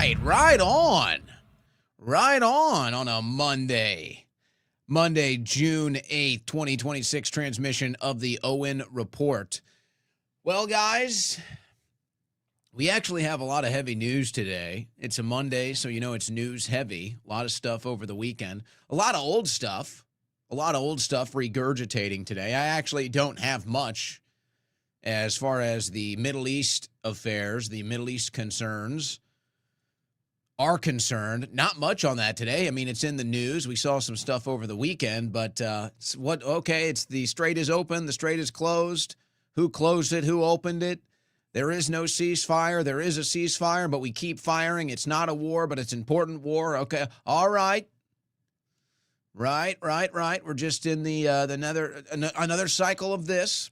Right on. Right on a Monday. Monday, June 8th, 2026 transmission of the Owen Report. Well, guys, we actually have a lot of heavy news today. It's a Monday, so you know it's news heavy. A lot of stuff over the weekend. A lot of old stuff. A lot of old stuff regurgitating today. I actually don't have much as far as the Middle East affairs, the Middle East concerns are concerned. Not much on that today. I mean, it's in the news. We saw some stuff over the weekend, but it's the strait is open, the strait is closed. Who closed it? Who opened it? There is no ceasefire. There is a ceasefire, but we keep firing. It's not a war, but it's important war. Okay. All right. Right. We're just in the another cycle of this.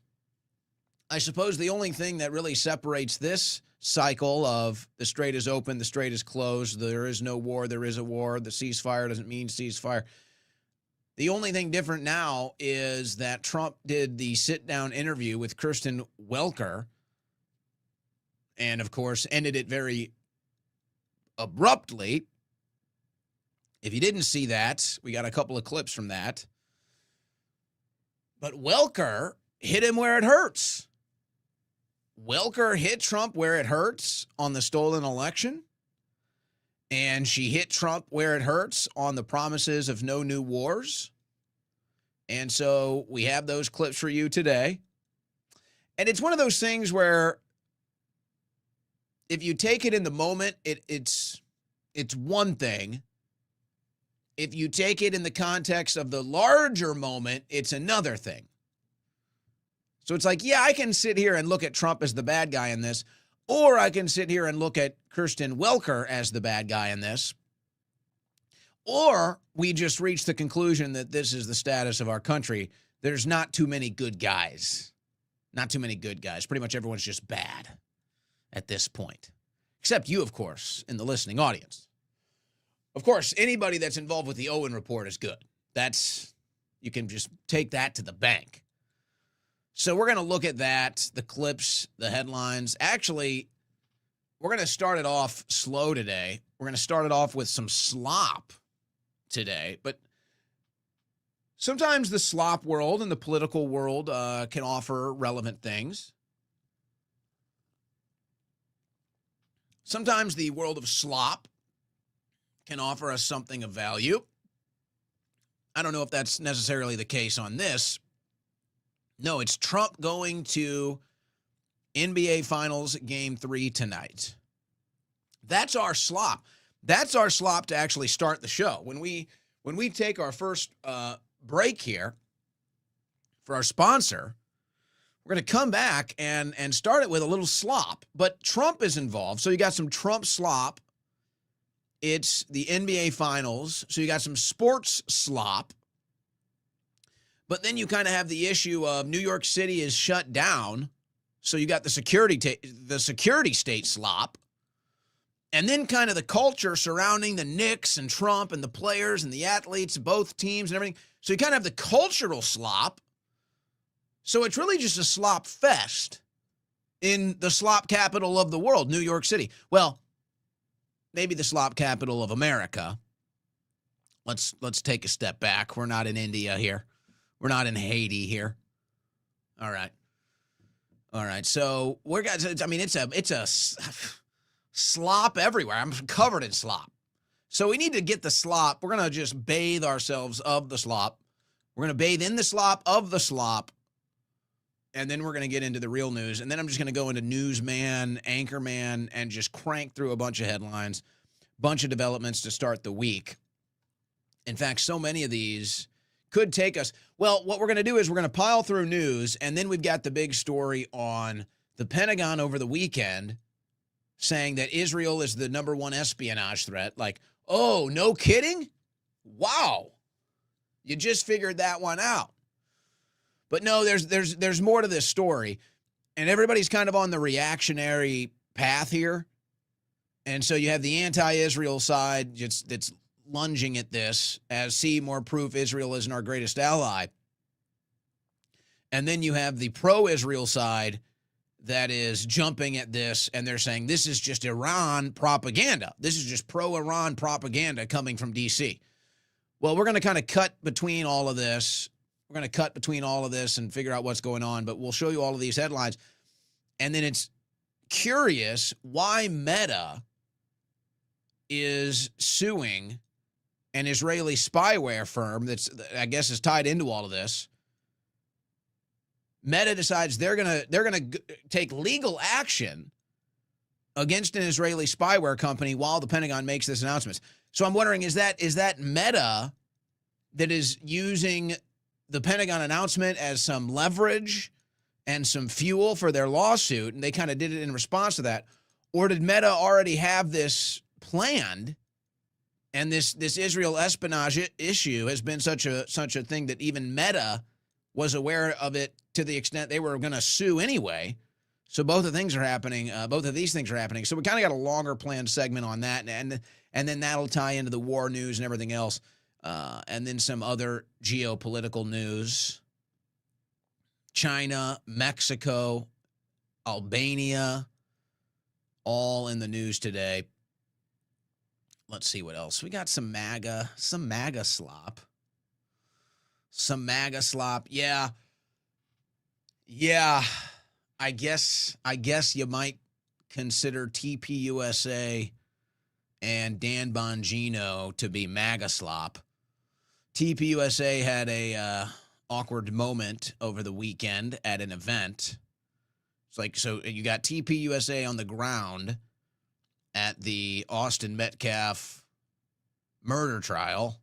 I suppose the only thing that really separates this cycle of the strait is open, the strait is closed, there is no war, there is a war, the ceasefire doesn't mean ceasefire. The only thing different now is that Trump did the sit-down interview with Kristen Welker and, of course, ended it very abruptly. If you didn't see that, we got a couple of clips from that. But Welker hit him where it hurts. Welker hit Trump where it hurts on the stolen election, and she hit Trump where it hurts on the promises of no new wars. And so we have those clips for you today. And it's one of those things where if you take it in the moment, it's one thing. If you take it in the context of the larger moment, it's another thing. So it's like, yeah, I can sit here and look at Trump as the bad guy in this, or I can sit here and look at Kristen Welker as the bad guy in this, or we just reach the conclusion that this is the status of our country. There's not too many good guys. Not too many good guys. Pretty much everyone's just bad at this point, except you, of course, in the listening audience. Of course, anybody that's involved with the Owen Report is good. You can just take that to the bank. So we're going to look at that, the clips, the headlines. Actually, we're going to start it off slow today. We're going to start it off with some slop today. But sometimes the slop world and the political world can offer relevant things. Sometimes the world of slop can offer us something of value. I don't know if that's necessarily the case on this. No, it's Trump going to NBA Finals Game 3 tonight. That's our slop. That's our slop to actually start the show. When we take our first break here for our sponsor, we're going to come back and start it with a little slop. But Trump is involved, so you got some Trump slop. It's the NBA Finals, so you got some sports slop. But then you kind of have the issue of New York City is shut down, so you got the security state slop, and then kind of the culture surrounding the Knicks and Trump and the players and the athletes, both teams and everything. So you kind of have the cultural slop. So it's really just a slop fest in the slop capital of the world, New York City. Well, maybe the slop capital of America. Let's take a step back. We're not in India here. We're not in Haiti here. All right. So it's a slop everywhere. I'm covered in slop. So we need to get the slop. We're going to just bathe ourselves of the slop. We're going to bathe in the slop of the slop. And then we're going to get into the real news. And then I'm just going to go into newsman, anchorman, and just crank through a bunch of headlines, bunch of developments to start the week. In fact, so many of these could take us. Well, what we're going to do is we're going to pile through news, and then we've got the big story on the Pentagon over the weekend saying that Israel is the number one espionage threat. Like, oh, no kidding? Wow. You just figured that one out. But no, there's more to this story, and everybody's kind of on the reactionary path here. And so you have the anti-Israel side that's lunging at this as see more proof Israel isn't our greatest ally. And then you have the pro-Israel side that is jumping at this, and they're saying this is just Iran propaganda. This is just pro-Iran propaganda coming from D.C. Well, we're going to kind of cut between all of this. We're going to cut between all of this and figure out what's going on, but we'll show you all of these headlines. And then it's curious why Meta is suing an Israeli spyware firm that's, I guess, is tied into all of this. Meta decides they're gonna take legal action against an Israeli spyware company while the Pentagon makes this announcement. So I'm wondering, is that Meta that is using the Pentagon announcement as some leverage and some fuel for their lawsuit, and they kind of did it in response to that? Or did Meta already have this planned, and this Israel espionage issue has been such a thing that even Meta was aware of it to the extent they were going to sue anyway? So both of things are happening. Both of these things are happening. So we kind of got a longer planned segment on that, and then that'll tie into the war news and everything else, and then some other geopolitical news. China, Mexico, Albania, all in the news today. Let's see what else. We got some MAGA slop. Some MAGA slop. Yeah. I guess you might consider TPUSA and Dan Bongino to be MAGA slop. TPUSA had a awkward moment over the weekend at an event. It's like, so you got TPUSA on the ground at the Austin Metcalf murder trial,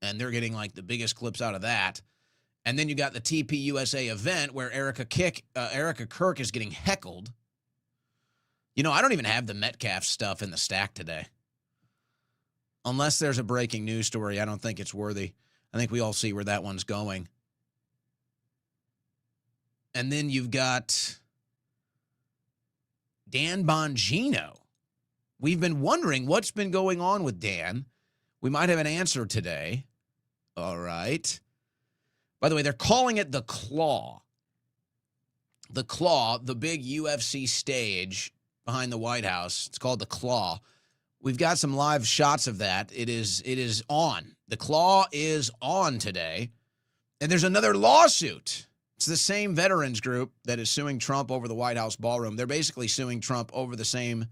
and they're getting like the biggest clips out of that. And then you got the TPUSA event where Erica Kirk is getting heckled. You know, I don't even have the Metcalf stuff in the stack today. Unless there's a breaking news story, I don't think it's worthy. I think we all see where that one's going. And then you've got Dan Bongino. We've been wondering what's been going on with Dan. We might have an answer today. All right. By the way, they're calling it the Claw. The Claw, the big UFC stage behind the White House. It's called the Claw. We've got some live shots of that. It is on. The Claw is on today. And there's another lawsuit. It's the same veterans group that is suing Trump over the White House ballroom. They're basically suing Trump over the same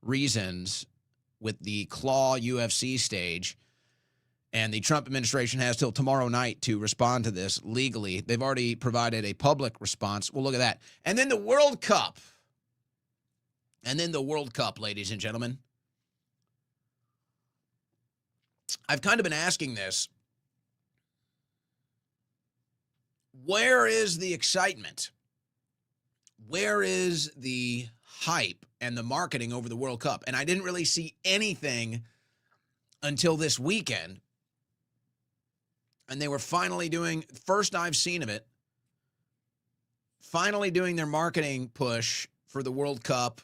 reasons with the Claw UFC stage. And the Trump administration has till tomorrow night to respond to this legally. They've already provided a public response. Well, look at that. And then the World Cup. Ladies and gentlemen. I've kind of been asking this. Where is the excitement? Where is the hype and the marketing over the World Cup? And I didn't really see anything until this weekend. And they were finally doing, first I've seen of it, finally doing their marketing push for the World Cup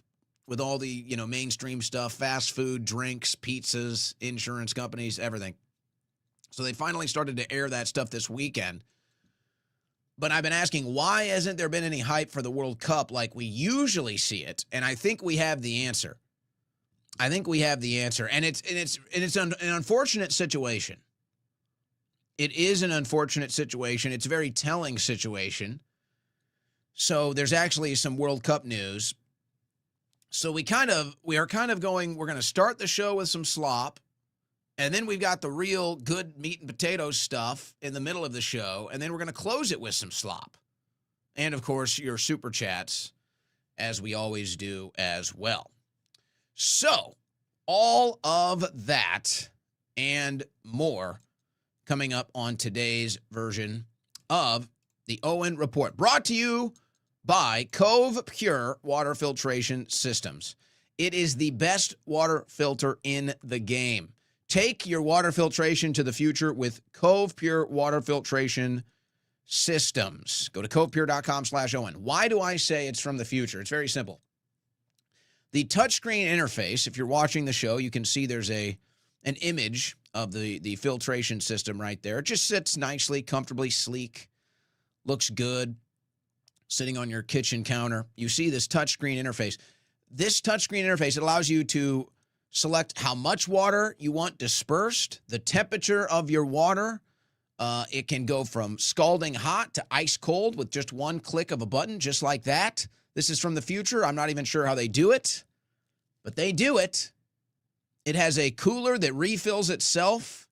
with all the, mainstream stuff, fast food, drinks, pizzas, insurance companies, everything. So they finally started to air that stuff this weekend. But I've been asking, why hasn't there been any hype for the World Cup like we usually see it? And I think we have the answer. And it's an unfortunate situation. It is an unfortunate situation. It's a very telling situation. So there's actually some World Cup news. So we are kind of going, we're going to start the show with some slop. And then we've got the real good meat and potatoes stuff in the middle of the show. And then we're going to close it with some slop. And, of course, your super chats, as we always do as well. So, all of that and more coming up on today's version of the Owen Report. Brought to you by Cove Pure Water Filtration Systems. It is the best water filter in the game. Take your water filtration to the future with Cove Pure Water Filtration Systems. Go to covepure.com/Owen. Why do I say it's from the future? It's very simple. The touchscreen interface, if you're watching the show, you can see there's an image of the filtration system right there. It just sits nicely, comfortably, sleek, looks good. sitting on your kitchen counter. You see this touchscreen interface. This touchscreen interface, it allows you to select how much water you want dispersed, the temperature of your water. It can go from scalding hot to ice cold with just one click of a button, just like that. This is from the future. I'm not even sure how they do it, but they do it. It has a cooler that refills itself.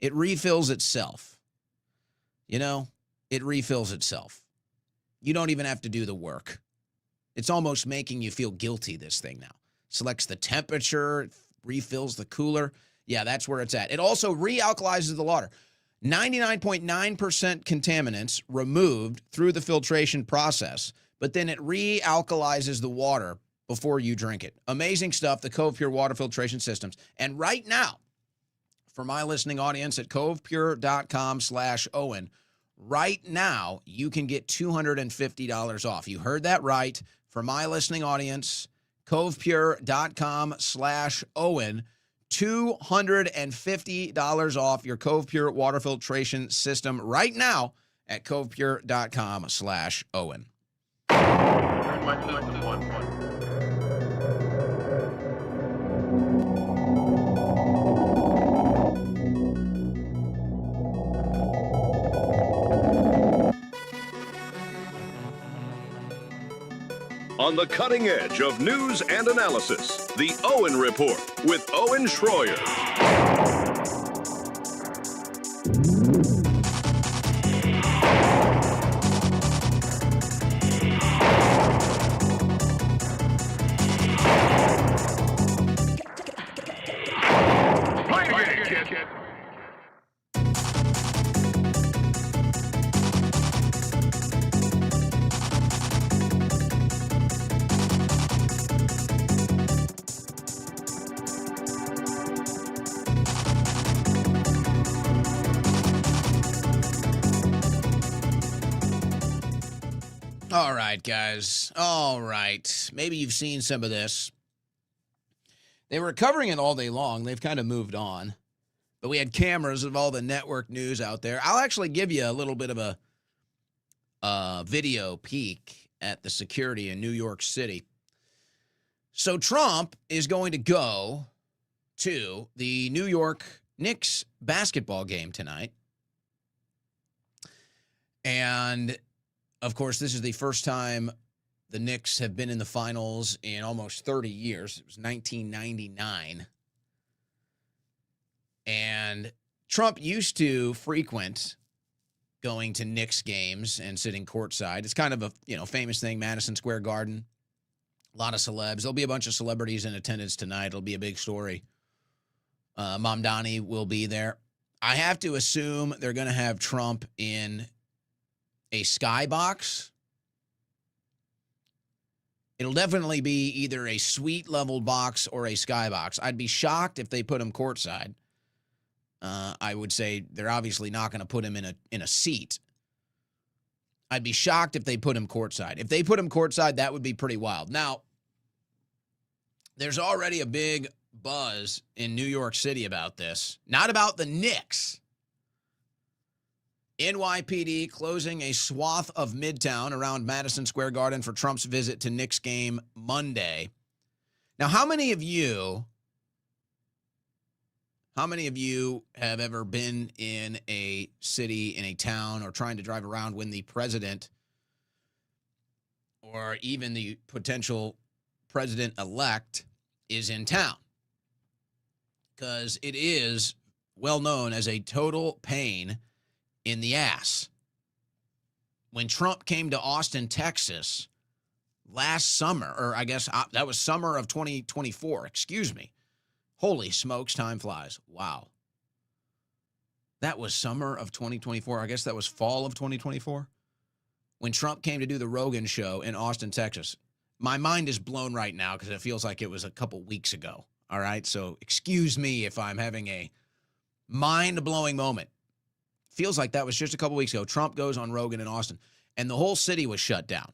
It refills itself. You know, it refills itself. You don't even have to do the work. It's almost making you feel guilty, this thing now. Selects the temperature, refills the cooler. Yeah, that's where it's at. It also realkalizes the water. 99.9% contaminants removed through the filtration process, but then it realkalizes the water before you drink it. Amazing stuff, the Cove Pure water filtration systems. And right now, for my listening audience at covepure.com/Owen, right now, you can get $250 off. You heard that right. For my listening audience, covepure.com/Owen, $250 off your Cove Pure water filtration system right now at covepure.com/Owen. Turn my system on. On the cutting edge of news and analysis, the Owen Report with Owen Schroyer. All right, guys. All right. Maybe you've seen some of this. They were covering it all day long. They've kind of moved on. But we had cameras of all the network news out there. I'll actually give you a little bit of a video peek at the security in New York City. So Trump is going to go to the New York Knicks basketball game tonight. And of course, this is the first time the Knicks have been in the finals in almost 30 years. It was 1999. And Trump used to frequent going to Knicks games and sitting courtside. It's kind of a, famous thing, Madison Square Garden. A lot of celebs. There'll be a bunch of celebrities in attendance tonight. It'll be a big story. Mamdani will be there. I have to assume they're going to have Trump in a skybox. It'll definitely be either a suite level box or a skybox. I'd be shocked if they put him courtside. I would say they're obviously not going to put him in a seat. I'd be shocked if they put him courtside. If they put him courtside, that would be pretty wild. Now, there's already a big buzz in New York City about this. Not about the Knicks. NYPD closing a swath of Midtown around Madison Square Garden for Trump's visit to Knicks game Monday. Now, how many of you have ever been in a city, in a town, or trying to drive around when the president or even the potential president-elect is in town? Because it is well known as a total pain in the ass. When Trump came to Austin, Texas last summer, or I guess that was summer of 2024, excuse me. Holy smokes, time flies. Wow. That was summer of 2024. I guess that was fall of 2024. When Trump came to do the Rogan show in Austin, Texas. My mind is blown right now because it feels like it was a couple weeks ago. All right, so excuse me if I'm having a mind-blowing moment. Feels like that was just a couple weeks ago. Trump goes on Rogan in Austin, and the whole city was shut down.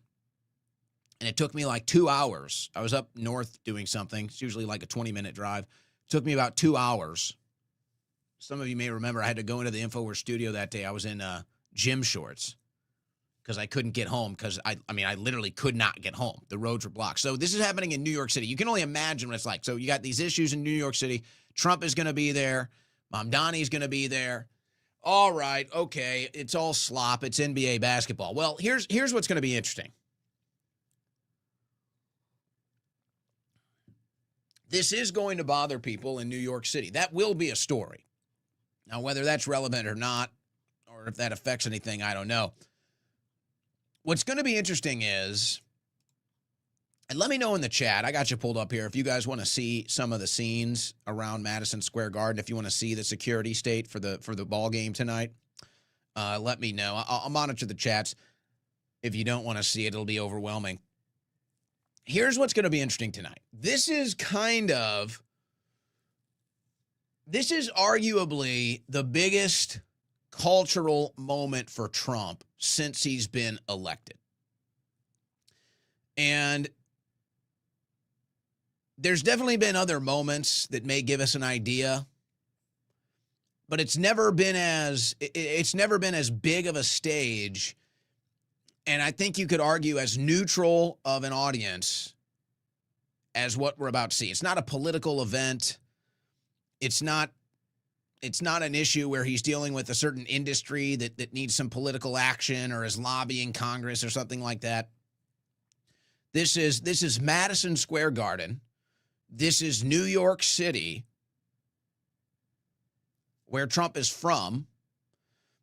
And it took me like 2 hours. I was up north doing something. It's usually like a 20-minute drive. It took me about 2 hours. Some of you may remember I had to go into the InfoWars studio that day. I was in gym shorts. because I couldn't get home because I literally could not get home. The roads were blocked. So this is happening in New York City. You can only imagine what it's like. So you got these issues in New York City. Trump is going to be there. Mamdani's going to be there. All right, okay, it's all slop. It's NBA basketball. Well, here's what's going to be interesting. This is going to bother people in New York City. That will be a story. Now, whether that's relevant or not, or if that affects anything, I don't know. What's going to be interesting is, and let me know in the chat, I got you pulled up here, if you guys want to see some of the scenes around Madison Square Garden, if you want to see the security state for the ball game tonight, let me know. I'll monitor the chats. If you don't want to see it, it'll be overwhelming. Here's what's going to be interesting tonight. This is arguably the biggest cultural moment for Trump since he's been elected. And there's definitely been other moments that may give us an idea, but it's never been as big of a stage, and I think you could argue as neutral of an audience as what we're about to see. It's not a political event. It's not an issue where he's dealing with a certain industry that needs some political action or is lobbying Congress or something like that. This is Madison Square Garden. This is New York City, where Trump is from.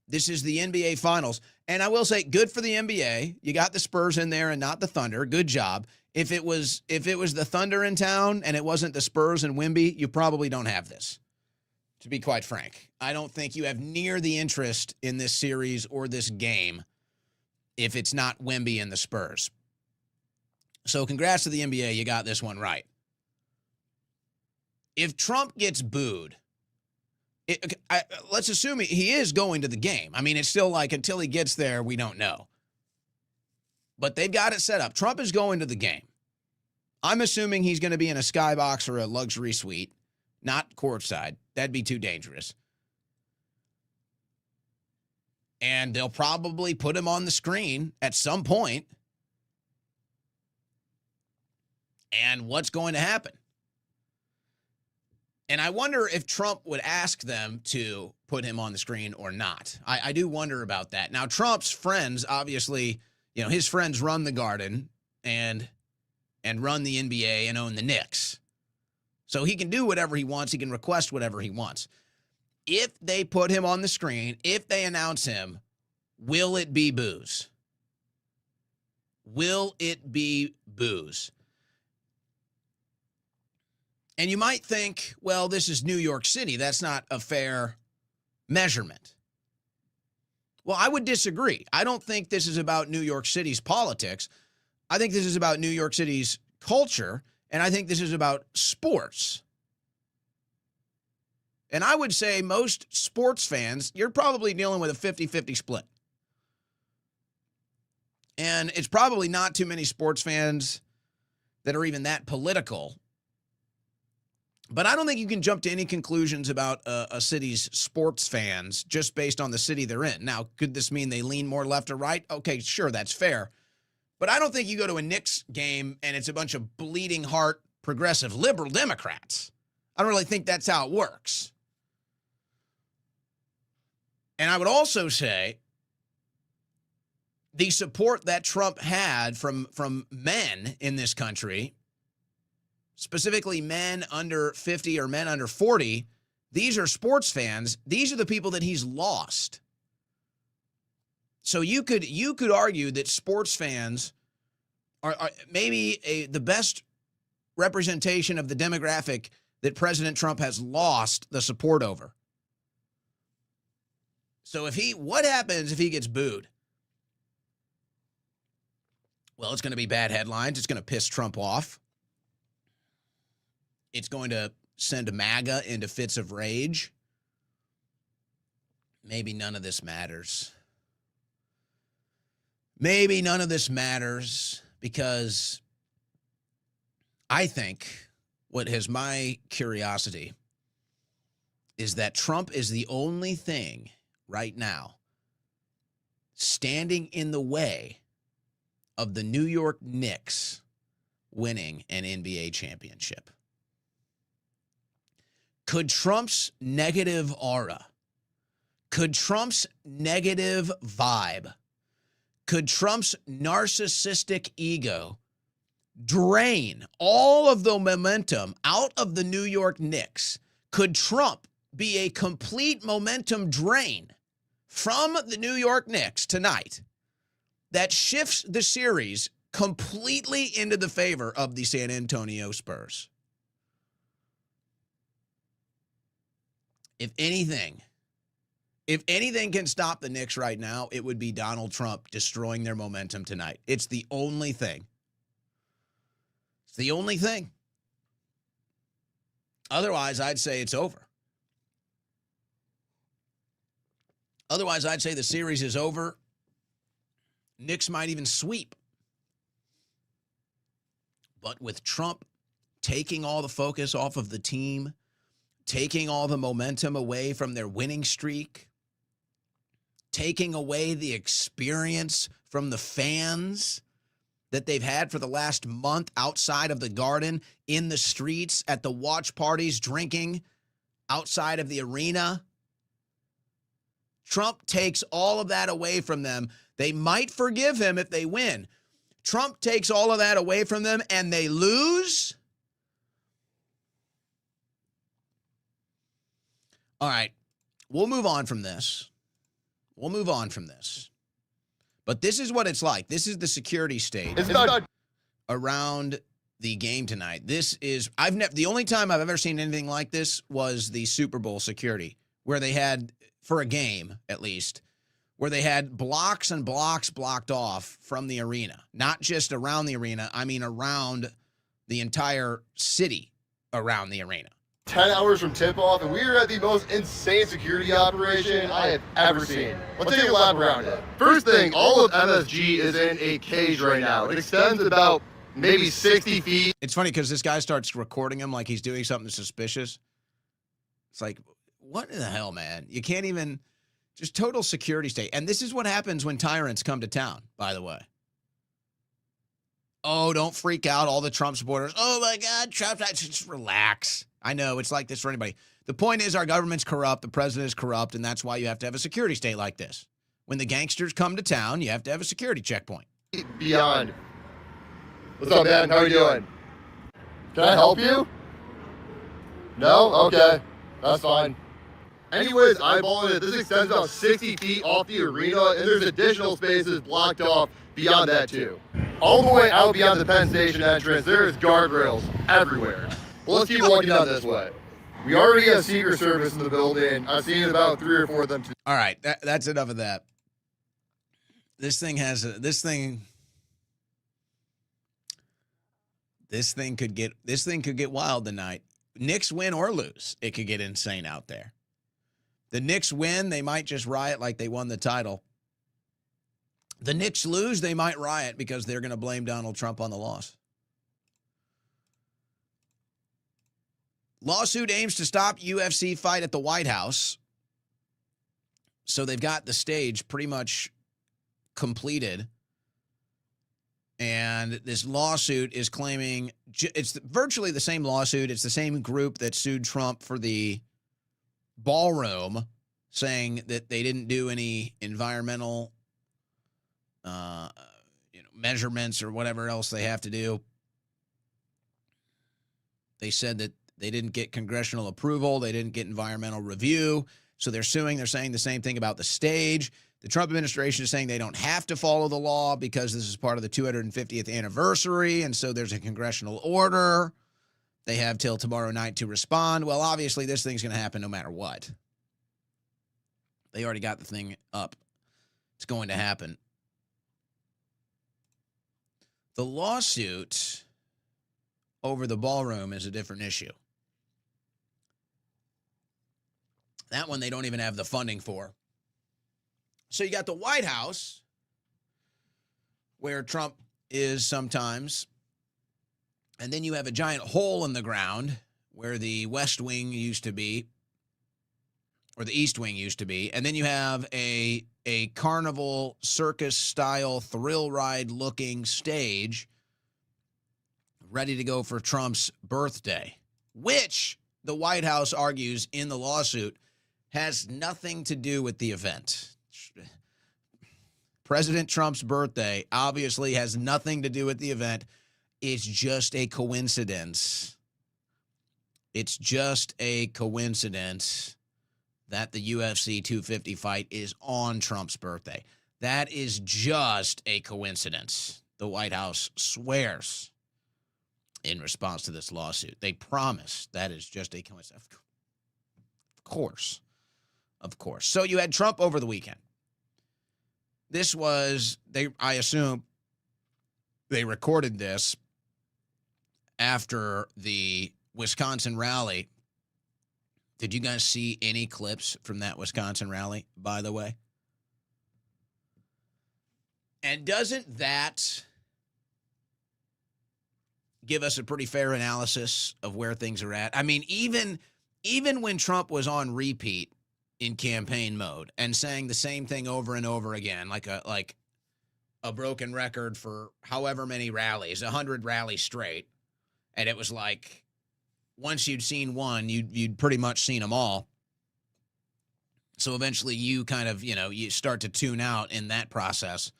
This is the NBA Finals. And I will say, good for the NBA. You got the Spurs in there and not the Thunder. Good job. If it was the Thunder in town and it wasn't the Spurs and Wemby, you probably don't have this, to be quite frank. I don't think you have near the interest in this series or this game if it's not Wemby and the Spurs. So congrats to the NBA. You got this one right. If Trump gets booed, let's assume he is going to the game. I mean, it's still like until he gets there, we don't know. But they've got it set up. Trump is going to the game. I'm assuming he's going to be in a skybox or a luxury suite, not courtside. That'd be too dangerous. And they'll probably put him on the screen at some point. And what's going to happen? And I wonder if Trump would ask them to put him on the screen or not. I do wonder about that. Now, Trump's friends, obviously, his friends run the Garden and run the NBA and own the Knicks. So he can do whatever he wants. He can request whatever he wants. If they put him on the screen, if they announce him, will it be boos? Will it be boos? And you might think, well, this is New York City. That's not a fair measurement. Well, I would disagree. I don't think this is about New York City's politics. I think this is about New York City's culture, and I think this is about sports. And I would say most sports fans, you're probably dealing with a 50-50 split. And it's probably not too many sports fans that are even that political. But I don't think you can jump to any conclusions about a city's sports fans just based on the city they're in. Now, could this mean they lean more left or right? Okay, sure, that's fair. But I don't think you go to a Knicks game and it's a bunch of bleeding heart, progressive, liberal Democrats. I don't really think that's how it works. And I would also say the support that Trump had from men in this country, specifically men under 50 or men under 40, these are sports fans. These are the people that he's lost. So you could argue that sports fans are maybe the best representation of the demographic that President Trump has lost the support over. So what happens if he gets booed? Well, it's going to be bad headlines. It's going to piss Trump off. It's going to send MAGA into fits of rage. Maybe none of this matters. Maybe none of this matters because I think what has my curiosity is that Trump is the only thing right now standing in the way of the New York Knicks winning an NBA championship? Could Trump's negative aura, could Trump's negative vibe, could Trump's narcissistic ego drain all of the momentum out of the New York Knicks? Could Trump be a complete momentum drain from the New York Knicks tonight that shifts the series completely into the favor of the San Antonio Spurs? If anything can stop the Knicks right now, it would be Donald Trump destroying their momentum tonight. It's the only thing. It's the only thing. Otherwise, I'd say it's over. Otherwise, I'd say the series is over. Knicks might even sweep. But with Trump taking all the focus off of the team, taking all the momentum away from their winning streak, taking away the experience from the fans that they've had for the last month outside of the Garden, in the streets, at the watch parties, drinking outside of the arena. Trump takes all of that away from them. They might forgive him if they win. Trump takes all of that away from them and they lose. All right, we'll move on from this. But this is what it's like. This is the security state around the game tonight. This is, the only time I've ever seen anything like this was the Super Bowl security, where they had, for a game at least, where they had blocks and blocks blocked off from the arena. Not just around the arena, I mean around the entire city around the arena. 10 hours from tip-off, and we are at the most insane security operation I have ever seen. Let's take a lap around it. First thing, all of MSG is in a cage right now. It extends about maybe 60 feet. It's funny because this guy starts recording him like he's doing something suspicious. It's like, what in the hell, man? You can't even, just total security state. And this is what happens when tyrants come to town, by the way. Oh, don't freak out, all the Trump supporters. Oh, my God, Trump, just relax. I know, it's like this for anybody. The point is our government's corrupt, the president is corrupt, and that's why you have to have a security state like this. When the gangsters come to town, you have to have a security checkpoint. Beyond. What's up, man? How are you doing? Can I help you? No? Okay. That's fine. Anyways, eyeballing it, this extends about 60 feet off the arena, and there's additional spaces blocked off beyond that, too. All the way out beyond the Penn Station entrance, there is guardrails everywhere. Well, let's keep walking down this way. We already have Secret Service in the building. I've seen about 3 or 4 of them. All right, that's enough of that. This thing could get wild tonight. Knicks win or lose, it could get insane out there. The Knicks win, they might just riot like they won the title. The Knicks lose, they might riot because they're going to blame Donald Trump on the loss. Lawsuit aims to stop UFC fight at the White House. So they've got the stage pretty much completed. And this lawsuit is claiming, it's virtually the same lawsuit. It's the same group that sued Trump for the ballroom, saying that they didn't do any environmental measurements or whatever else they have to do. They said that they didn't get congressional approval. They didn't get environmental review. So they're suing. They're saying the same thing about the stage. The Trump administration is saying they don't have to follow the law because this is part of the 250th anniversary. And so there's a congressional order. They have till tomorrow night to respond. Well, obviously, this thing's going to happen no matter what. They already got the thing up. It's going to happen. The lawsuit over the ballroom is a different issue. That one they don't even have the funding for. So you got the White House, where Trump is sometimes, and then you have a giant hole in the ground where the West Wing used to be, or the East Wing used to be, and then you have a carnival circus style thrill ride looking stage ready to go for Trump's birthday, which the White House argues in the lawsuit has nothing to do with the event. President Trump's birthday obviously has nothing to do with the event. It's just a coincidence. It's just a coincidence that the UFC 250 fight is on Trump's birthday. That is just a coincidence. The White House swears in response to this lawsuit. They promise that is just a coincidence. Of course. Of course. So you had Trump over the weekend. This was, I assume, they recorded this after the Wisconsin rally. Did you guys see any clips from that Wisconsin rally, by the way? And doesn't that give us a pretty fair analysis of where things are at? I mean, even when Trump was on repeat in campaign mode and saying the same thing over and over again, like a broken record for however many rallies, 100 rallies straight, and it was like once you'd seen one, you'd pretty much seen them all. So eventually you kind of, you start to tune out in that process.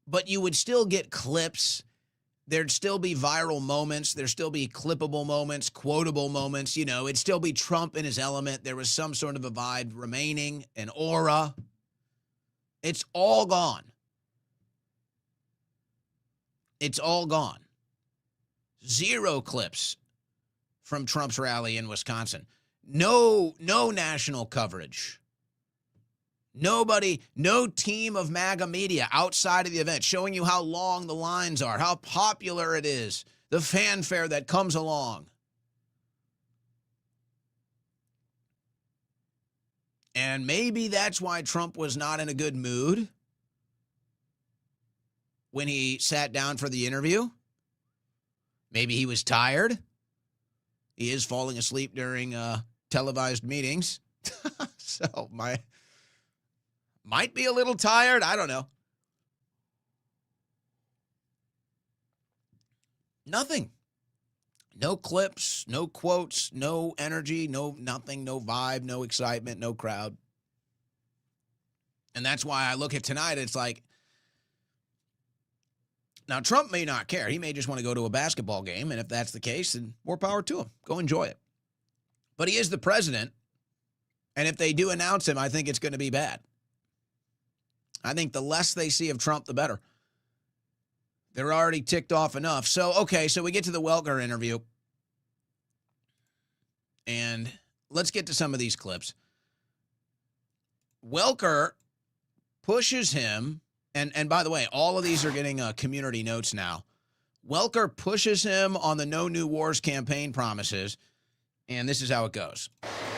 But you would still get clips. There'd still be viral moments. There'd still be clippable moments, quotable moments. It'd still be Trump in his element. There was some sort of a vibe remaining, an aura. It's all gone. It's all gone. 0 clips from Trump's rally in Wisconsin. No national coverage. Nobody, no team of MAGA media outside of the event showing you how long the lines are, how popular it is, the fanfare that comes along. And maybe that's why Trump was not in a good mood when he sat down for the interview. Maybe he was tired. He is falling asleep during televised meetings. So might be a little tired. I don't know. Nothing. No clips, no quotes, no energy, no nothing, no vibe, no excitement, no crowd. And that's why I look at tonight, it's like, now Trump may not care. He may just want to go to a basketball game, and if that's the case, then more power to him. Go enjoy it. But he is the president, and if they do announce him, I think it's going to be bad. I think the less they see of Trump, the better. They're already ticked off enough. So, okay, so we get to the Welker interview. And let's get to some of these clips. Welker pushes him, and by the way, all of these are getting community notes now. Welker pushes him on the No New Wars campaign promises, and this is how it goes.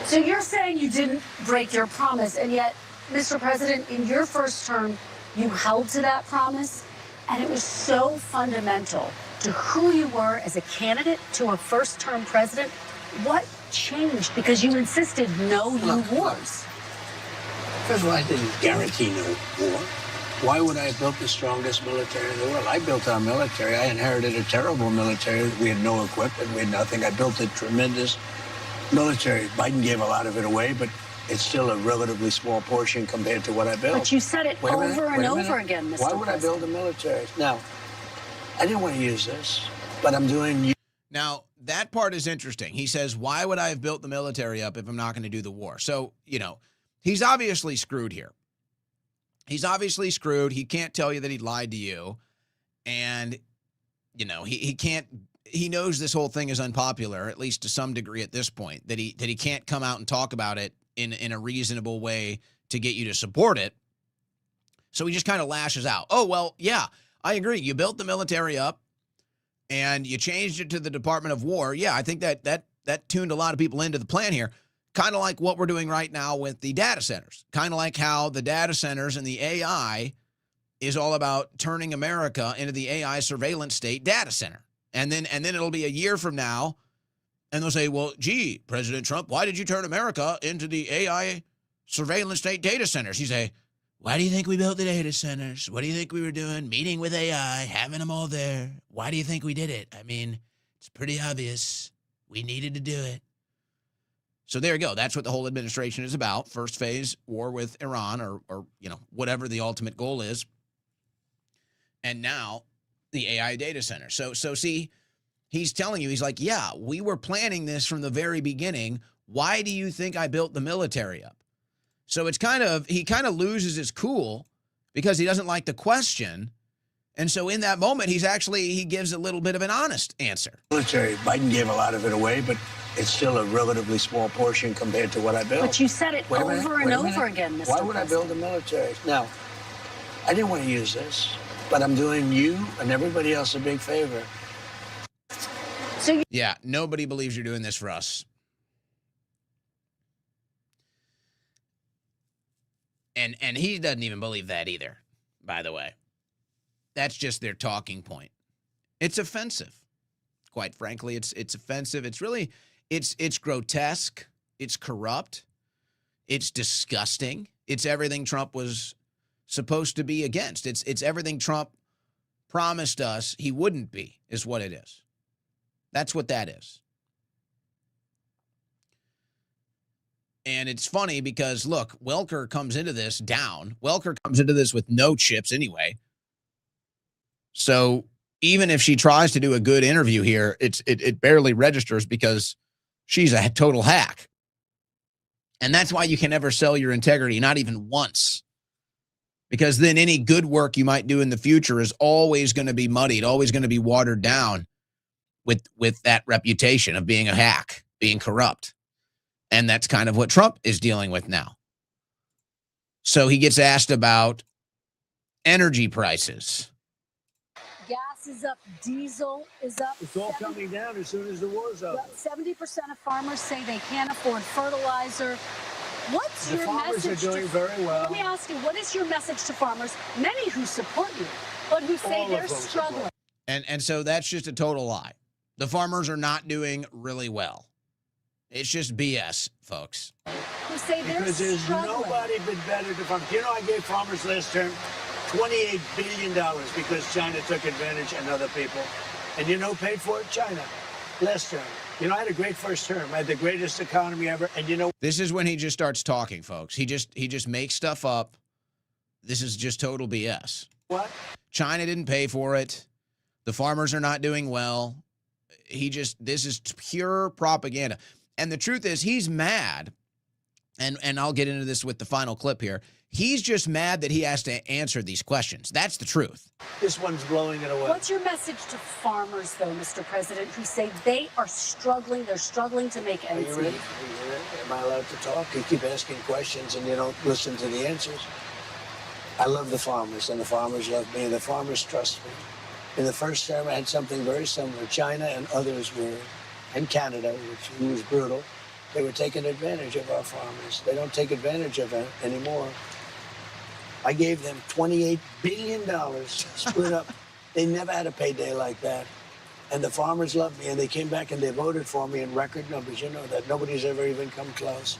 So you're saying you didn't break your promise, and yet, Mr. President, in your first term, you held to that promise, and it was so fundamental to who you were as a candidate to a first-term president. What changed? Because you insisted no new wars. First of all, I didn't guarantee no war. Why would I have built the strongest military in the world? I built our military. I inherited a terrible military. We had no equipment. We had nothing. I built a tremendous military. Biden gave a lot of it away, but it's still a relatively small portion compared to what I built. But you said it over and over again, Mr. Why would I build a military? Now, I didn't want to use this, but I'm doing... Now, that part is interesting. He says, why would I have built the military up if I'm not going to do the war? So, he's obviously screwed here. He's obviously screwed. He can't tell you that he lied to you. And, he can't... He knows this whole thing is unpopular, at least to some degree at this point, that he can't come out and talk about it in a reasonable way to get you to support it. So he just kind of lashes out. Oh, well, yeah, I agree. You built the military up and you changed it to the Department of War. Yeah, I think that tuned a lot of people into the plan here. Kind of like what we're doing right now with the data centers. Kind of like how the data centers and the AI is all about turning America into the AI surveillance state data center. And then it'll be a year from now, And they'll say, well, gee, President Trump, why did you turn America into the AI surveillance state data centers? You say, why do you think we built the data centers? What do you think we were doing? Meeting with AI, having them all there. Why do you think we did it? I mean, it's pretty obvious. We needed to do it. So there you go. That's what the whole administration is about. First phase, war with Iran or whatever the ultimate goal is. And now the AI data center. So see, he's telling you, he's like, yeah, we were planning this from the very beginning. Why do you think I built the military up? So he kind of loses his cool because he doesn't like the question. And so in that moment, he gives a little bit of an honest answer. Military, Biden gave a lot of it away, but it's still a relatively small portion compared to what I built. But you said it over and over again, Mr. Why would I build a military? Now, I didn't want to use this, but I'm doing you and everybody else a big favor. Yeah, nobody believes you're doing this for us. And he doesn't even believe that either, by the way. That's just their talking point. It's offensive. Quite frankly, it's offensive. It's really, it's grotesque. It's corrupt. It's disgusting. It's everything Trump was supposed to be against. It's everything Trump promised us he wouldn't be, is what it is. That's what that is. And it's funny because, look, Welker comes into this down. Welker comes into this with no chips anyway. So even if she tries to do a good interview here, it barely registers because she's a total hack. And that's why you can never sell your integrity, not even once. Because then any good work you might do in the future is always going to be muddied, always going to be watered down with that reputation of being a hack, being corrupt. And that's kind of what Trump is dealing with now. So he gets asked about energy prices. Gas is up, diesel is up. It's all coming down as soon as the war's over. 70% of farmers say they can't afford fertilizer. What's your message? The farmers are doing very well. Let me ask you, what is your message to farmers, many who support you, but who say they're struggling? And so that's just a total lie. The farmers are not doing really well. It's just BS, folks. Who say they're because there's struggling. nobody been better to farm. You know, I gave farmers last term $28 billion because China took advantage and other people. And you know who paid for it? China. Last term. You know, I had a great first term. I had the greatest economy ever. And you know, this is when he just starts talking, folks. He just makes stuff up. This is just total BS. what? China didn't pay for it. The farmers are not doing well. This is pure propaganda. And the truth is, he's mad, and I'll get into this with the final clip here. He's just mad that he has to answer these questions. That's the truth. This one's blowing it away. What's your message to farmers, though, Mr. President, who say they are struggling, they're struggling to make Are ends you meet? ready? Am I allowed to talk? You keep asking questions and you don't listen to the answers. I love the farmers, and the farmers love me, and the farmers trust me. In the first term, I had something very similar. China and others were, and Canada, which was brutal, they were taking advantage of our farmers. They don't take advantage of it anymore. I gave them $28 billion split up. They never had a payday like that. And the farmers loved me, and they came back and they voted for me in record numbers. You know that. Nobody's ever even come close.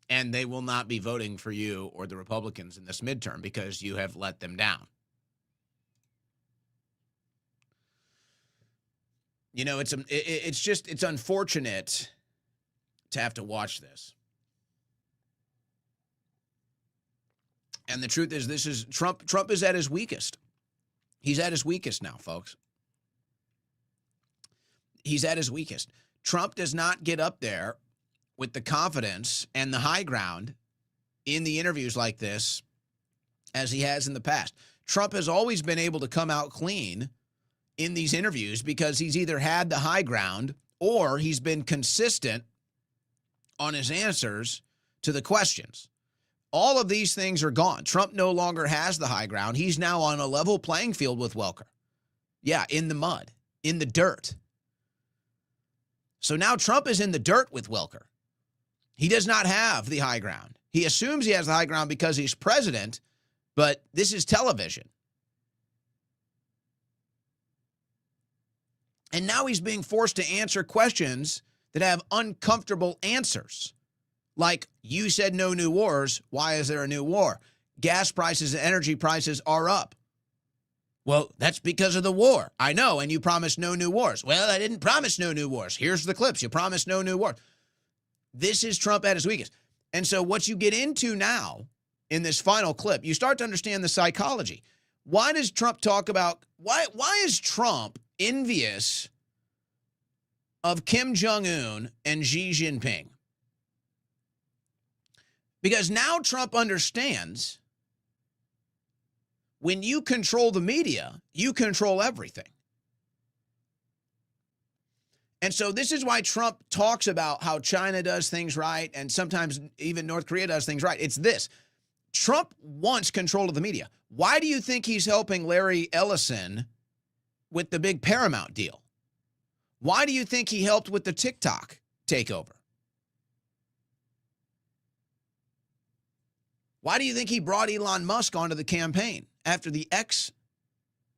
And they will not be voting for you or the Republicans in this midterm because you have let them down. You know, it's unfortunate to have to watch this. And the truth is, this is Trump is at his weakest. He's at his weakest now, folks. He's at his weakest. Trump does not get up there with the confidence and the high ground in the interviews like this as he has in the past. Trump has always been able to come out clean in these interviews because he's either had the high ground or he's been consistent on his answers to the questions. All of these things are gone. Trump no longer has the high ground. He's now on a level playing field with Welker. Yeah, in the mud, in the dirt. So now Trump is in the dirt with Welker. He does not have the high ground. He assumes he has the high ground because he's president, but this is television. And now he's being forced to answer questions that have uncomfortable answers. Like, you said no new wars. Why is there a new war? Gas prices and energy prices are up. Well, that's because of the war. I know, and you promised no new wars. Well, I didn't promise no new wars. Here's the clips. You promised no new wars. This is Trump at his weakest. And so what you get into now in this final clip, you start to understand the psychology. Why does Trump talk about, why is Trump envious of Kim Jong-un and Xi Jinping? Because now Trump understands when you control the media, you control everything. And so this is why Trump talks about how China does things right and sometimes even North Korea does things right. It's this. Trump wants control of the media. Why do you think he's helping Larry Ellison with the big Paramount deal? Why do you think he helped with the TikTok takeover? Why do you think he brought Elon Musk onto the campaign after the X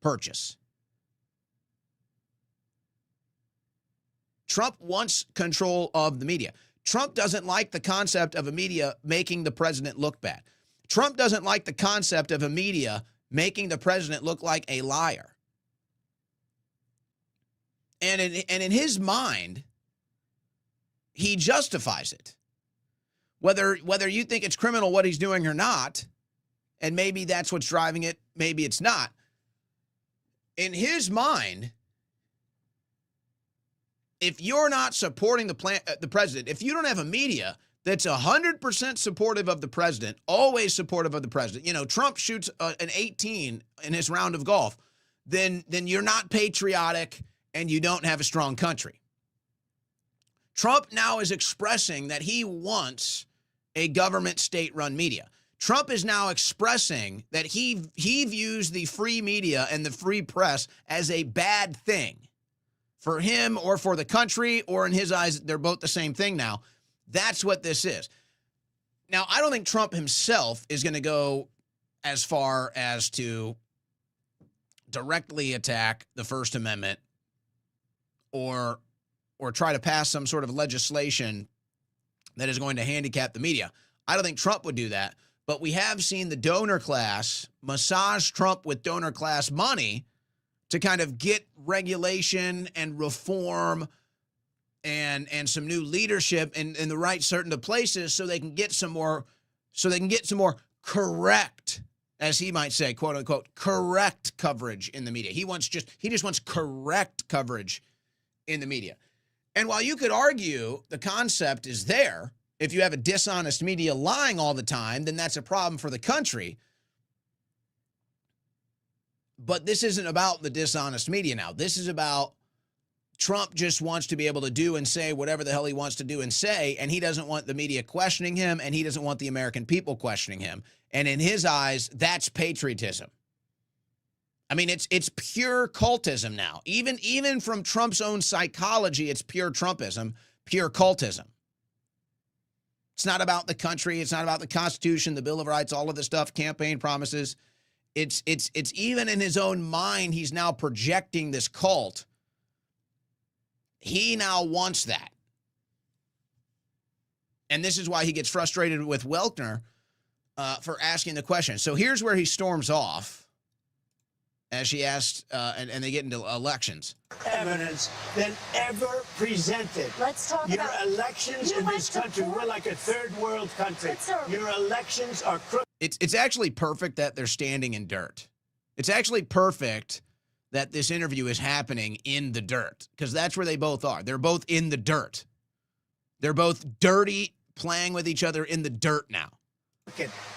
purchase? Trump wants control of the media. Trump doesn't like the concept of a media making the president look bad. Trump doesn't like the concept of a media making the president look like a liar. And in his mind, he justifies it. Whether you think it's criminal what he's doing or not, and maybe that's what's driving it, maybe it's not. In his mind, if you're not supporting the president, if you don't have a media that's 100% supportive of the president, always supportive of the president, you know, Trump shoots an 18 in his round of golf, then you're not patriotic and you don't have a strong country. Trump now is expressing that he wants a government state-run media. Trump is now expressing that he views the free media and the free press as a bad thing for him or for the country, or in his eyes, they're both the same thing now. That's what this is. Now, I don't think Trump himself is going to go as far as to directly attack the First Amendment or try to pass some sort of legislation that is going to handicap the media. I don't think Trump would do that, but we have seen the donor class massage Trump with donor class money to kind of get regulation and reform and some new leadership in the right certain places so they can get some more correct, as he might say, quote unquote, correct coverage in the media. He just wants correct coverage in the media. And while you could argue the concept is there, if you have a dishonest media lying all the time, then that's a problem for the country. But this isn't about the dishonest media now. This is about Trump just wants to be able to do and say whatever the hell he wants to do and say, and he doesn't want the media questioning him, and he doesn't want the American people questioning him. And in his eyes, that's patriotism. I mean, it's pure cultism now. Even from Trump's own psychology, it's pure Trumpism, pure cultism. It's not about the country. It's not about the Constitution, the Bill of Rights, all of this stuff, campaign promises. It's even in his own mind, he's now projecting this cult. He now wants that. And this is why he gets frustrated with Welkner for asking the question. So here's where he storms off as she asked, and they get into elections. Evidence than ever presented. Let's talk Your about elections in this country, we're like a third world country. Your elections are crooked. It's actually perfect that they're standing in dirt. It's actually perfect that this interview is happening in the dirt, because that's where they both are. They're both in the dirt. They're both dirty, playing with each other in the dirt now.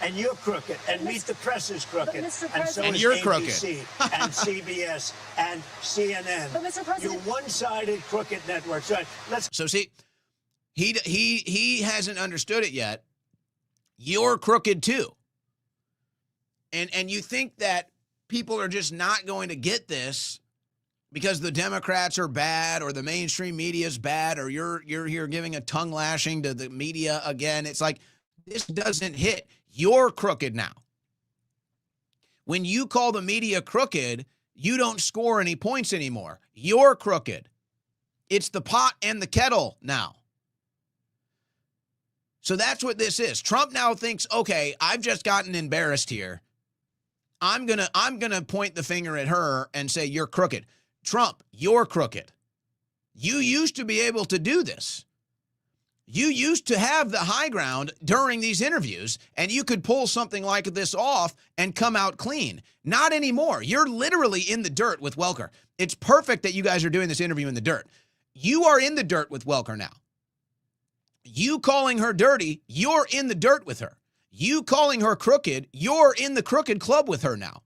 And you're crooked, and Meet the Press is crooked, and so and is you're ABC crooked. and CBS and CNN. But Mr. President, you're one-sided crooked networks. So see, he hasn't understood it yet. You're crooked too. And you think that people are just not going to get this because the Democrats are bad or the mainstream media is bad or you're here giving a tongue lashing to the media again. It's like, this doesn't hit. You're crooked now. When you call the media crooked, you don't score any points anymore. You're crooked. It's the pot and the kettle now. So that's what this is. Trump now thinks, okay, I've just gotten embarrassed here. I'm gonna point the finger at her and say, you're crooked. Trump, you're crooked. You used to be able to do this. You used to have the high ground during these interviews, and you could pull something like this off and come out clean. Not anymore. You're literally in the dirt with Welker. It's perfect that you guys are doing this interview in the dirt. You are in the dirt with Welker now. You calling her dirty, you're in the dirt with her. You calling her crooked, you're in the crooked club with her now.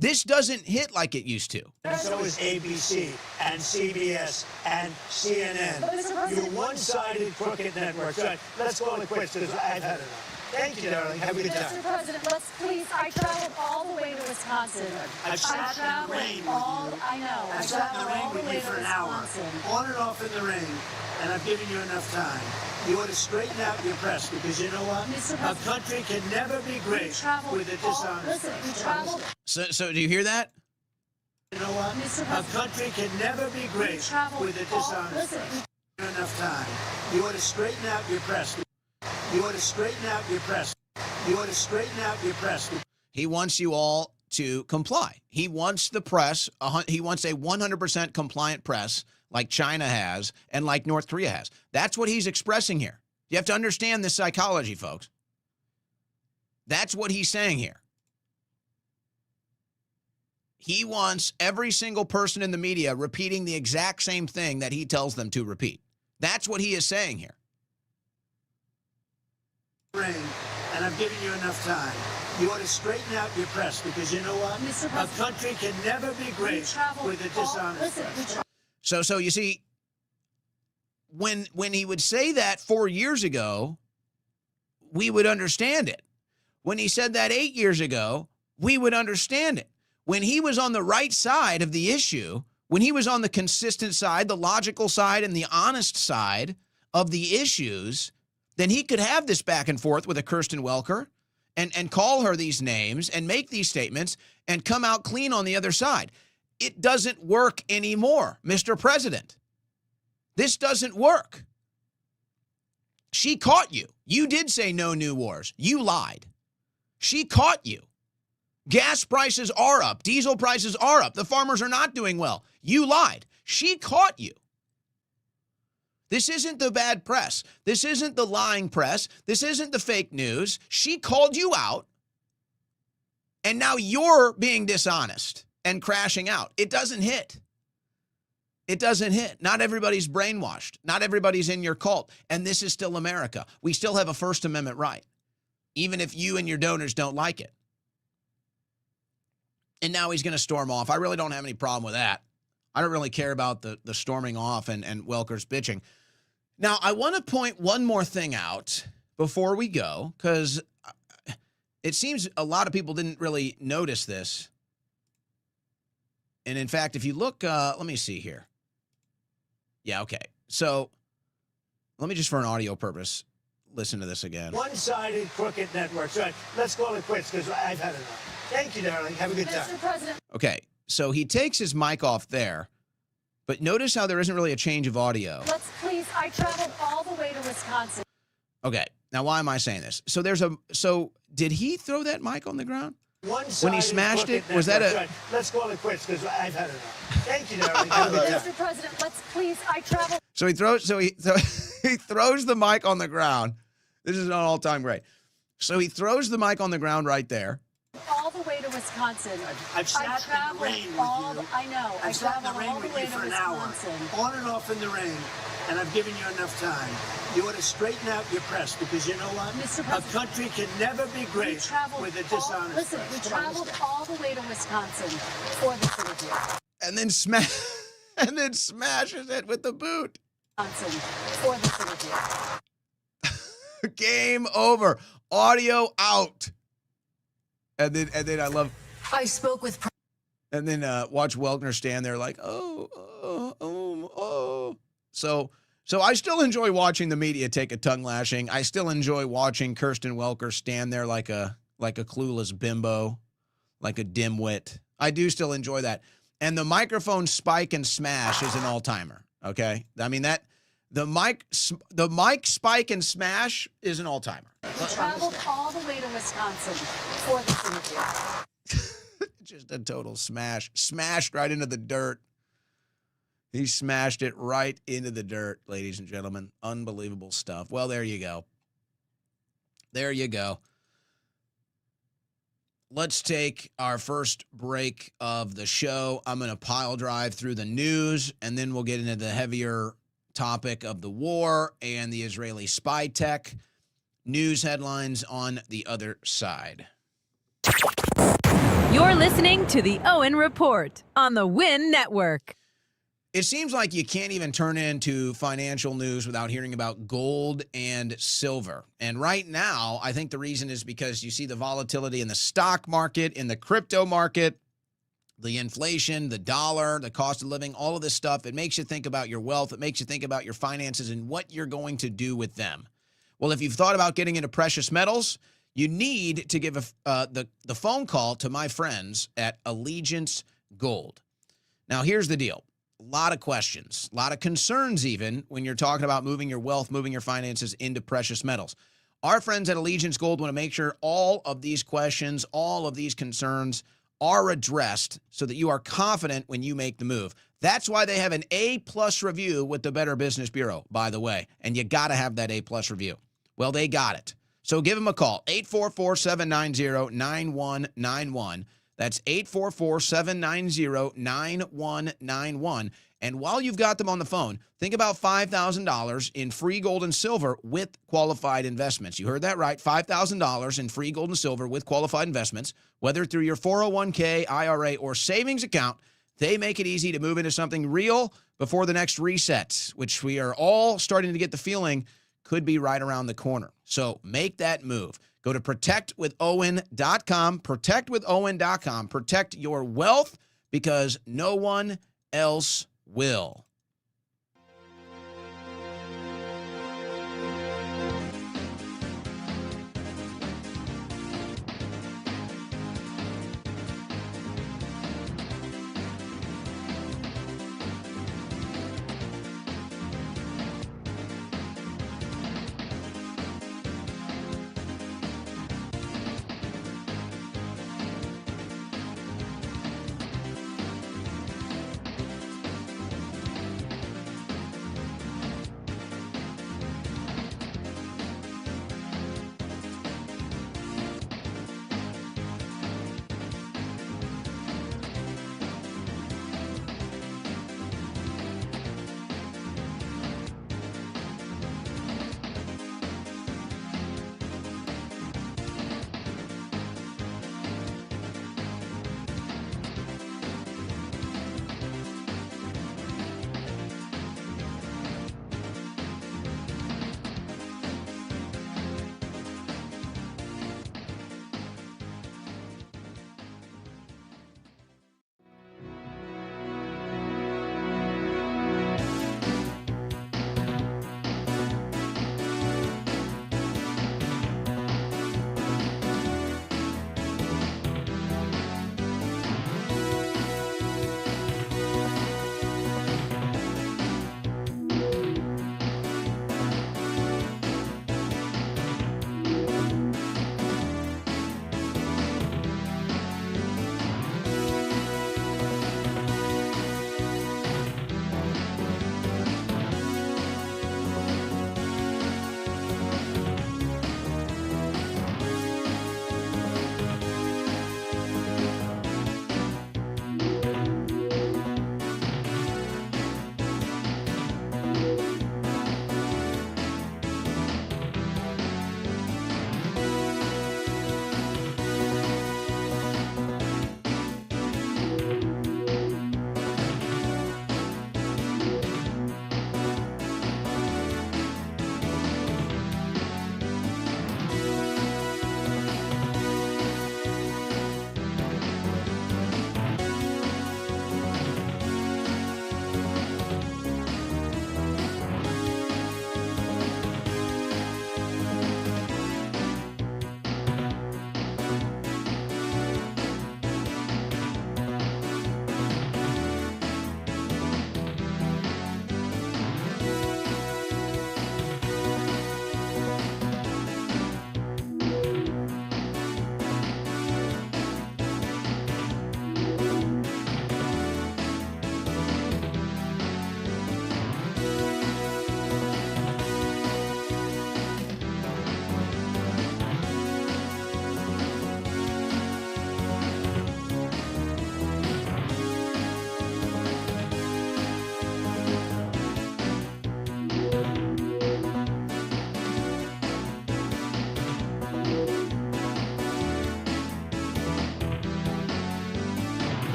This doesn't hit like it used to. And so is ABC and CBS and CNN. You one-sided crooked networks. Right, let's call it quits because I've had enough. Thank you, darling. Have a good time. Mr. President, let's please. I traveled all the way to Wisconsin. I've sat in the rain with you. I know. I've sat in the rain with you for an hour, on and off in the rain, and I've given you enough time. You ought to straighten out your press because you know what? A country can never be great with a dishonest Listen, we traveled. So do you hear that? You know what? A country can never be great with a dishonest press. Enough time. You ought to straighten out your press. You ought to straighten out your press. You ought to straighten out your press. He wants you all to comply. He wants the press, he wants a 100% compliant press like China has and like North Korea has. That's what he's expressing here. You have to understand this psychology, folks. That's what he's saying here. He wants every single person in the media repeating the exact same thing that he tells them to repeat. That's what he is saying here. And I've given you enough time. You ought to straighten out your press because you know what? A country can never be great with a dishonest press. So you see, when he would say that 4 years ago, we would understand it. When he said that 8 years ago, we would understand it. When he was on the right side of the issue, when he was on the consistent side, the logical side, and the honest side of the issues, then he could have this back and forth with a Kirsten Welker and call her these names and make these statements and come out clean on the other side. It doesn't work anymore, Mr. President. This doesn't work. She caught you. You did say no new wars. You lied. She caught you. Gas prices are up. Diesel prices are up. The farmers are not doing well. You lied. She caught you. This isn't the bad press. This isn't the lying press. This isn't the fake news. She called you out, and now you're being dishonest and crashing out. It doesn't hit. It doesn't hit. Not everybody's brainwashed. Not everybody's in your cult. And this is still America. We still have a First Amendment right, even if you and your donors don't like it. And now he's going to storm off. I really don't have any problem with that. I don't really care about the storming off and Welker's bitching. Now, I want to point one more thing out before we go, because it seems a lot of people didn't really notice this. And in fact, if you look, let me see here. Yeah, okay. So let me just, for an audio purpose, listen to this again. One-sided crooked networks. Right, let's call it quits because I've had enough. Thank you, darling. Have a good time. Mr. President. Okay, so he takes his mic off there, but notice how there isn't really a change of audio. Let's please. I traveled all the way to Wisconsin. Okay, now why am I saying this? So did he throw that mic on the ground? When he smashed it, was that a... Right. Let's call it quits because I've had enough. Thank you, darling. Have a good time. Mr. President, let's please. I traveled. So he throws the mic on the ground. This is an all-time great. So he throws the mic on the ground right there. All the way to Wisconsin. I've sat in the rain with you. I know. I've sat in the rain with you for an hour, on and off in the rain, and I've given you enough time. You ought to straighten out your press because you know what? A country can never be great with a dishonest press. Listen, we traveled all the way to Wisconsin for this interview. And then smashes it with the boot. Wisconsin for this interview. Game over. Audio out. And then I love. I spoke with. And then watch Welker stand there like, oh. So I still enjoy watching the media take a tongue lashing. I still enjoy watching Kirsten Welker stand there like a clueless bimbo, like a dimwit. I do still enjoy that. And the microphone spike and smash is an all-timer. Okay, I mean the Mike Spike and Smash is an all-timer. Traveled all the way to Wisconsin for this interview. Just a total smash. Smashed right into the dirt. He smashed it right into the dirt, ladies and gentlemen. Unbelievable stuff. Well, there you go. There you go. Let's take our first break of the show. I'm going to pile drive through the news, and then we'll get into the heavier topic of the war and the Israeli spy tech. News headlines on the other side. You're listening to the Owen Report on the Win Network. It seems like you can't even turn into financial news without hearing about gold and silver. And right now, I think the reason is because you see the volatility in the stock market, in the crypto market, the inflation, the dollar, the cost of living, all of this stuff. It makes you think about your wealth. It makes you think about your finances and what you're going to do with them. Well, if you've thought about getting into precious metals, you need to give the phone call to my friends at Allegiance Gold. Now, here's the deal. A lot of questions, a lot of concerns even when you're talking about moving your wealth, moving your finances into precious metals. Our friends at Allegiance Gold want to make sure all of these questions, all of these concerns are addressed so that you are confident when you make the move. That's why they have an A-plus review with the Better Business Bureau, by the way, and you got to have that A-plus review. Well, they got it. So give them a call, 844-790-9191. That's 844-790-9191. And while you've got them on the phone, think about $5,000 in free gold and silver with qualified investments. You heard that right, $5,000 in free gold and silver with qualified investments, whether through your 401k, IRA, or savings account. They make it easy to move into something real before the next reset, which we are all starting to get the feeling could be right around the corner. So make that move. Go to protectwithowen.com, protectwithowen.com. Protect your wealth because no one else will.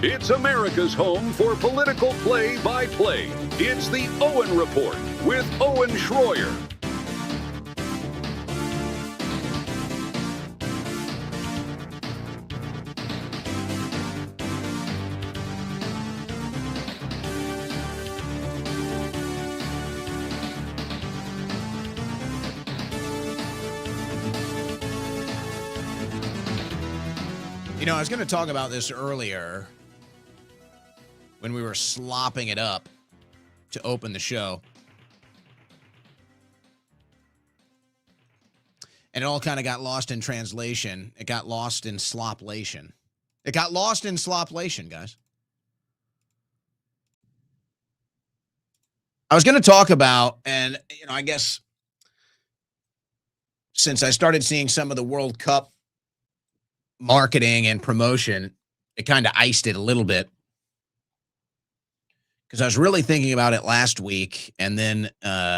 It's America's home for political play-by-play. It's the Owen Report with Owen Schroyer. You know, I was going to talk about this earlier when we were slopping it up to open the show. And it all kind of got lost in translation. It got lost in sloplation. It got lost in sloplation, guys. I was going to talk about, and, you know, I guess since I started seeing some of the World Cup marketing and promotion, it kind of iced it a little bit. Because I was really thinking about it last week and then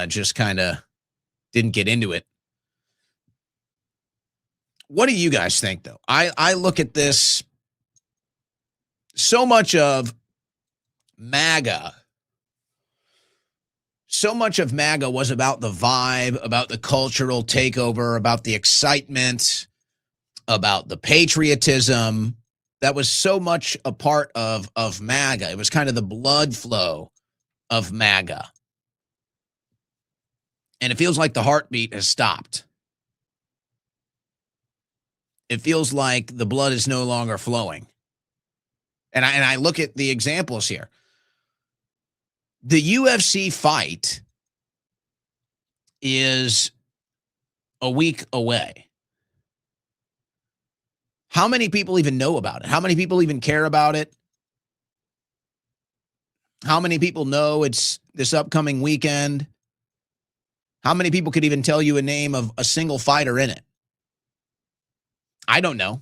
just kind of didn't get into it. What do you guys think, though? I look at this, so much of MAGA. So much of MAGA was about the vibe, about the cultural takeover, about the excitement, about the patriotism. That was so much a part of MAGA. It was kind of the blood flow of MAGA. And it feels like the heartbeat has stopped. It feels like the blood is no longer flowing. And I look at the examples here. The UFC fight is a week away. How many people even know about it? How many people even care about it? How many people know it's this upcoming weekend? How many people could even tell you a name of a single fighter in it? I don't know.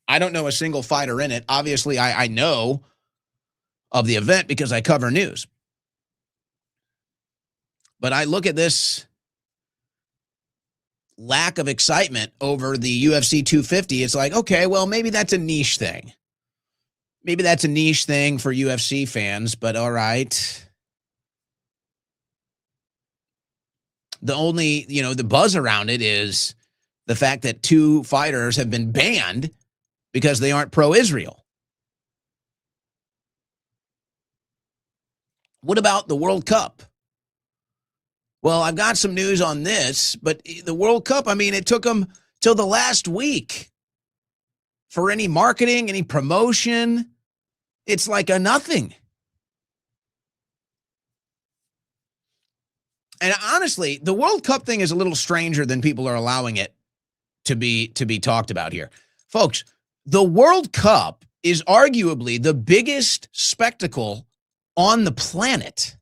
I don't know a single fighter in it. Obviously, I know of the event because I cover news. But I look at this lack of excitement over the UFC 250. It's like, okay, well, maybe that's a niche thing. Maybe that's a niche thing for UFC fans, but all right. The only, the buzz around it is the fact that two fighters have been banned because they aren't pro-Israel. What about the World Cup? Well, I've got some news on this, but the World Cup, I mean, it took them till the last week for any marketing, any promotion. It's like a nothing. And honestly, the World Cup thing is a little stranger than people are allowing it to be talked about here. Folks, the World Cup is arguably the biggest spectacle on the planet.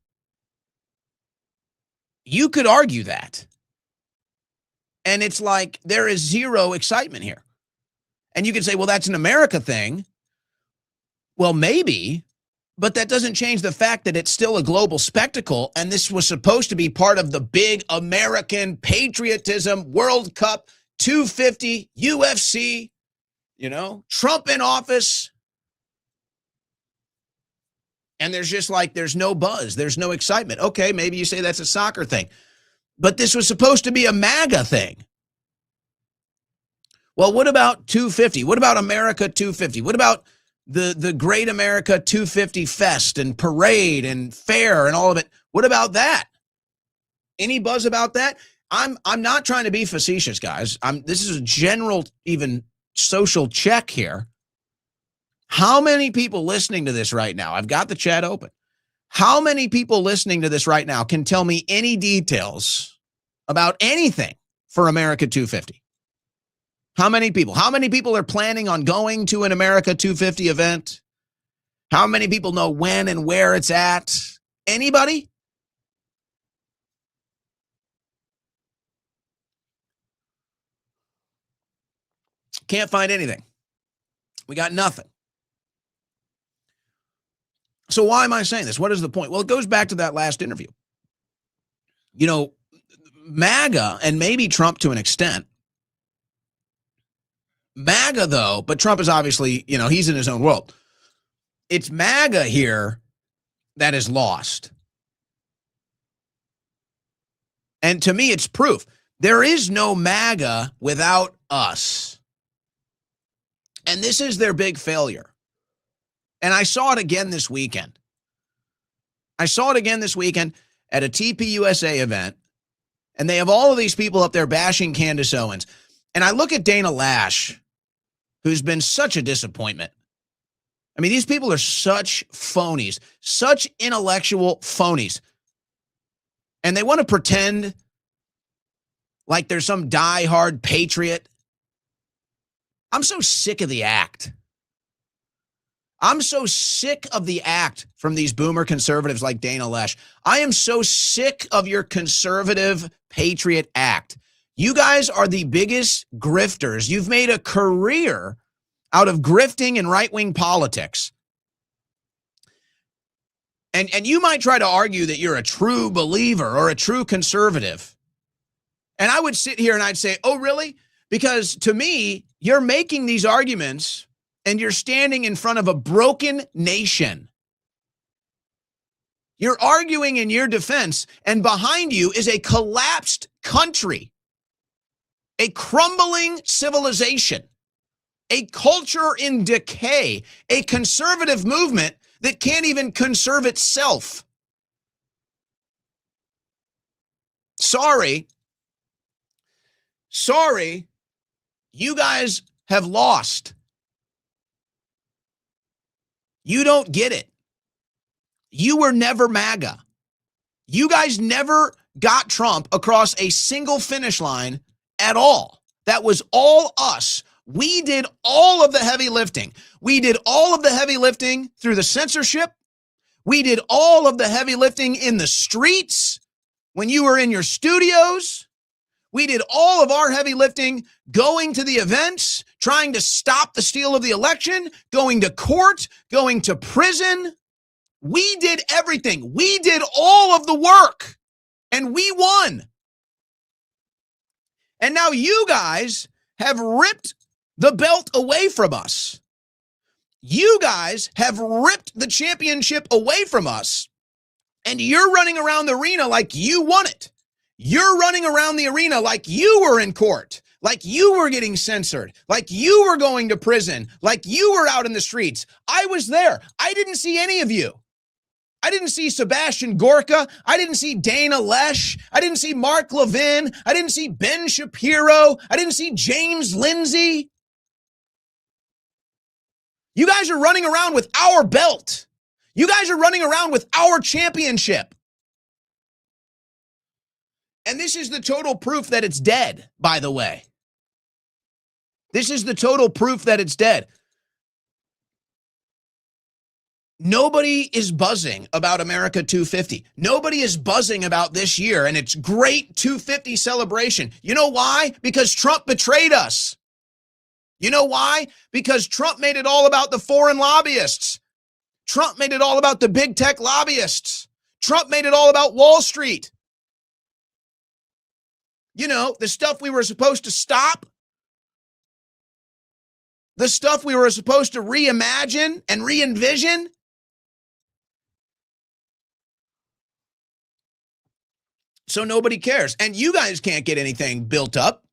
You could argue that. And it's like there is zero excitement here. And you could say, well, that's an America thing. Well, maybe, but that doesn't change the fact that it's still a global spectacle. And this was supposed to be part of the big American patriotism, World Cup, 250, UFC, Trump in office. And there's just like, there's no buzz. There's no excitement. Okay, maybe you say that's a soccer thing. But this was supposed to be a MAGA thing. Well, what about 250? What about America 250? What about the Great America 250 Fest and parade and fair and all of it? What about that? Any buzz about that? I'm not trying to be facetious, guys. This is a general, even social check here. How many people listening to this right now? I've got the chat open. How many people listening to this right now can tell me any details about anything for America 250? How many people? How many people are planning on going to an America 250 event? How many people know when and where it's at? Anybody? Can't find anything. We got nothing. So why am I saying this? What is the point? Well, it goes back to that last interview. MAGA, and maybe Trump to an extent. MAGA, though, but Trump is obviously, he's in his own world. It's MAGA here that is lost. And to me, it's proof. There is no MAGA without us. And this is their big failure. And I saw it again this weekend. I saw it again this weekend at a TPUSA event. And they have all of these people up there bashing Candace Owens. And I look at Dana Lash, who's been such a disappointment. I mean, these people are such phonies, such intellectual phonies. And they want to pretend like they're some diehard patriot. I'm so sick of the act. I'm so sick of the act from these boomer conservatives like Dana Lash. I am so sick of your conservative patriot act. You guys are the biggest grifters. You've made a career out of grifting and right-wing politics. And you might try to argue that you're a true believer or a true conservative. And I would sit here and I'd say, oh, really? Because to me, you're making these arguments and you're standing in front of a broken nation. You're arguing in your defense, and behind you is a collapsed country, a crumbling civilization, a culture in decay, a conservative movement that can't even conserve itself. Sorry, you guys have lost. You don't get it. You were never MAGA. You guys never got Trump across a single finish line at all. That was all us. We did all of the heavy lifting. We did all of the heavy lifting through the censorship. We did all of the heavy lifting in the streets when you were in your studios. We did all of our heavy lifting going to the events, trying to stop the steal of the election, going to court, going to prison. We did everything. We did all of the work, and we won. And now you guys have ripped the belt away from us. You guys have ripped the championship away from us, and you're running around the arena like you won it. You're running around the arena like you were in court, like you were getting censored, like you were going to prison, like you were out in the streets. I was there. I didn't see any of you. I didn't see Sebastian Gorka. I didn't see Dana Lash. I didn't see Mark Levin. I didn't see Ben Shapiro. I didn't see James Lindsay. You guys are running around with our belt. You guys are running around with our championship. And this is the total proof that it's dead, by the way. This is the total proof that it's dead. Nobody is buzzing about America 250. Nobody is buzzing about this year and its great 250 celebration. You know why? Because Trump betrayed us. You know why? Because Trump made it all about the foreign lobbyists. Trump made it all about the big tech lobbyists. Trump made it all about Wall Street. You know, the stuff we were supposed to stop, the stuff we were supposed to reimagine and re-envision. So nobody cares. And you guys can't get anything built up.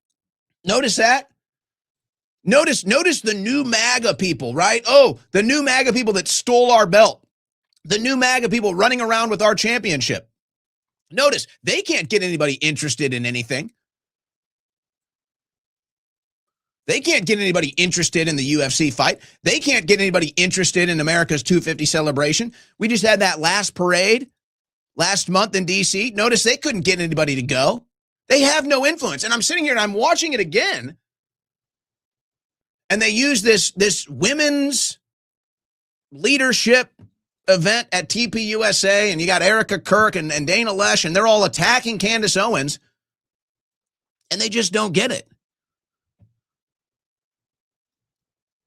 Notice that. Notice the new MAGA people, right? Oh, the new MAGA people that stole our belt. The new MAGA people running around with our championship. Notice, they can't get anybody interested in anything. They can't get anybody interested in the UFC fight. They can't get anybody interested in America's 250 celebration. We just had that last parade last month in D.C. Notice they couldn't get anybody to go. They have no influence. And I'm sitting here and I'm watching it again. And they use this women's leadership event at TPUSA, and you got Erica Kirk and Dana Lash, and they're all attacking Candace Owens, and they just don't get it.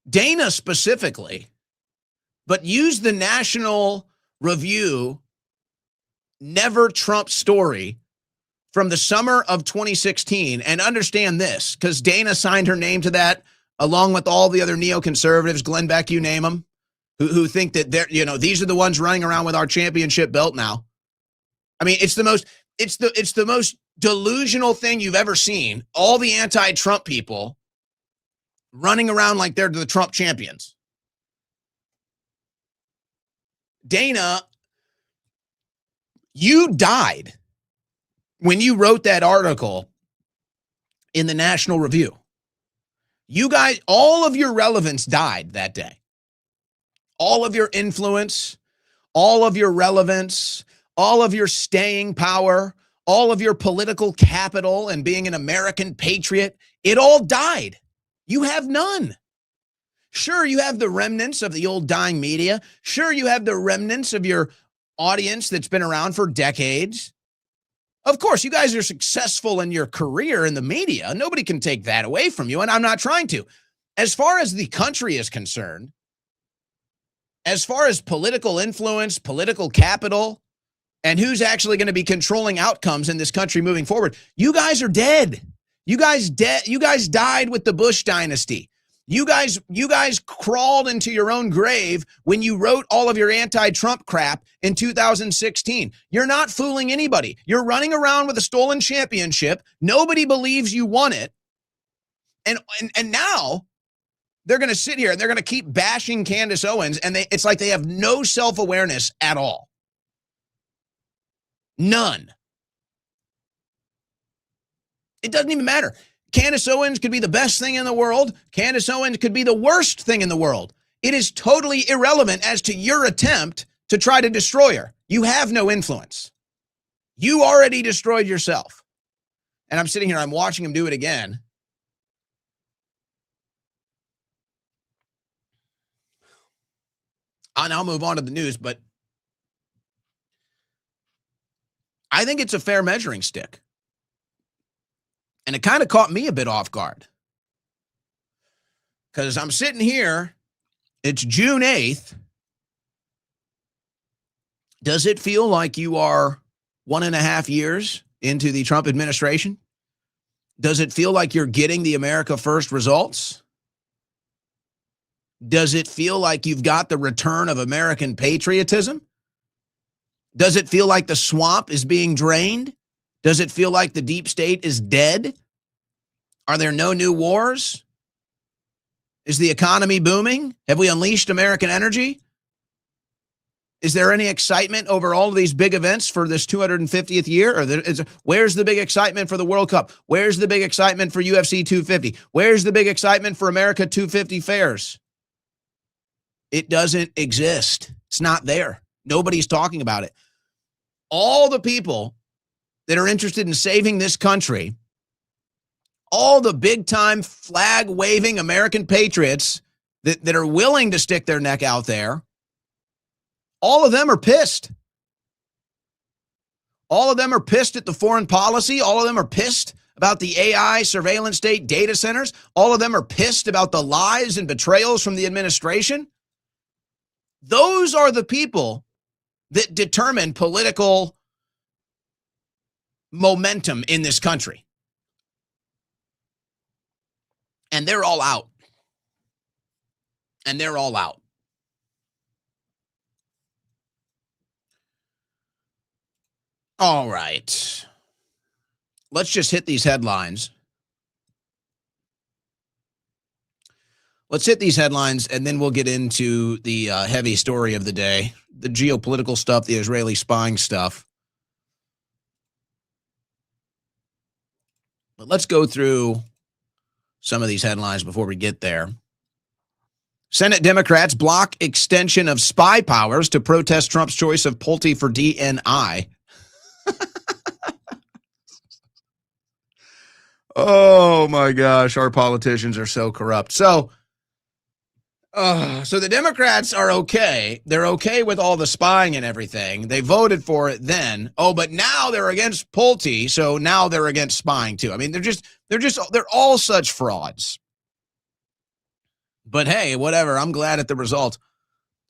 Dana specifically, but use the National Review Never Trump story from the summer of 2016 and understand this, because Dana signed her name to that along with all the other neoconservatives, Glenn Beck, you name them. who think that they're, these are the ones running around with our championship belt now. I mean, it's the most delusional thing you've ever seen. All the anti-Trump people running around like they're the Trump champions. Dana, you died when you wrote that article in the National Review. You guys, all of your relevance died that day. All of your influence, all of your relevance, all of your staying power, all of your political capital and being an American patriot, it all died. You have none. Sure, you have the remnants of the old dying media. Sure, you have the remnants of your audience that's been around for decades. Of course, you guys are successful in your career in the media. Nobody can take that away from you, and I'm not trying to. As far as the country is concerned, as far as political influence, political capital, and who's actually going to be controlling outcomes in this country moving forward, you guys are dead. You guys died with the Bush dynasty. You guys crawled into your own grave when you wrote all of your anti-Trump crap in 2016. You're not fooling anybody. You're running around with a stolen championship. Nobody believes you won it. And now they're going to sit here and they're going to keep bashing Candace Owens, and it's like they have no self-awareness at all. None. It doesn't even matter. Candace Owens could be the best thing in the world. Candace Owens could be the worst thing in the world. It is totally irrelevant as to your attempt to try to destroy her. You have no influence. You already destroyed yourself. And I'm sitting here, I'm watching him do it again. And I'll move on to the news, but I think it's a fair measuring stick. And it kind of caught me a bit off guard. Because I'm sitting here, it's June 8th. Does it feel like you are 1.5 years into the Trump administration? Does it feel like you're getting the America First results? Does it feel like you've got the return of American patriotism? Does it feel like the swamp is being drained? Does it feel like the deep state is dead? Are there no new wars? Is the economy booming? Have we unleashed American energy? Is there any excitement over all of these big events for this 250th year? Where's the big excitement for the World Cup? Where's the big excitement for UFC 250? Where's the big excitement for America 250 fairs? It doesn't exist. It's not there. Nobody's talking about it. All the people that are interested in saving this country, all the big-time flag-waving American patriots that are willing to stick their neck out there, all of them are pissed. All of them are pissed at the foreign policy. All of them are pissed about the AI surveillance state data centers. All of them are pissed about the lies and betrayals from the administration. Those are the people that determine political momentum in this country. And they're all out. And they're all out. All right. Let's just hit these headlines. Let's hit these headlines, and then we'll get into the heavy story of the day, the geopolitical stuff, the Israeli spying stuff. But let's go through some of these headlines before we get there. Senate Democrats block extension of spy powers to protest Trump's choice of Pulte for DNI. Oh, my gosh. Our politicians are so corrupt. So the Democrats are okay. They're okay with all the spying and everything. They voted for it then. Oh, but now they're against Pulte, so now they're against spying too. I mean, they're all such frauds. But hey, whatever. I'm glad at the result.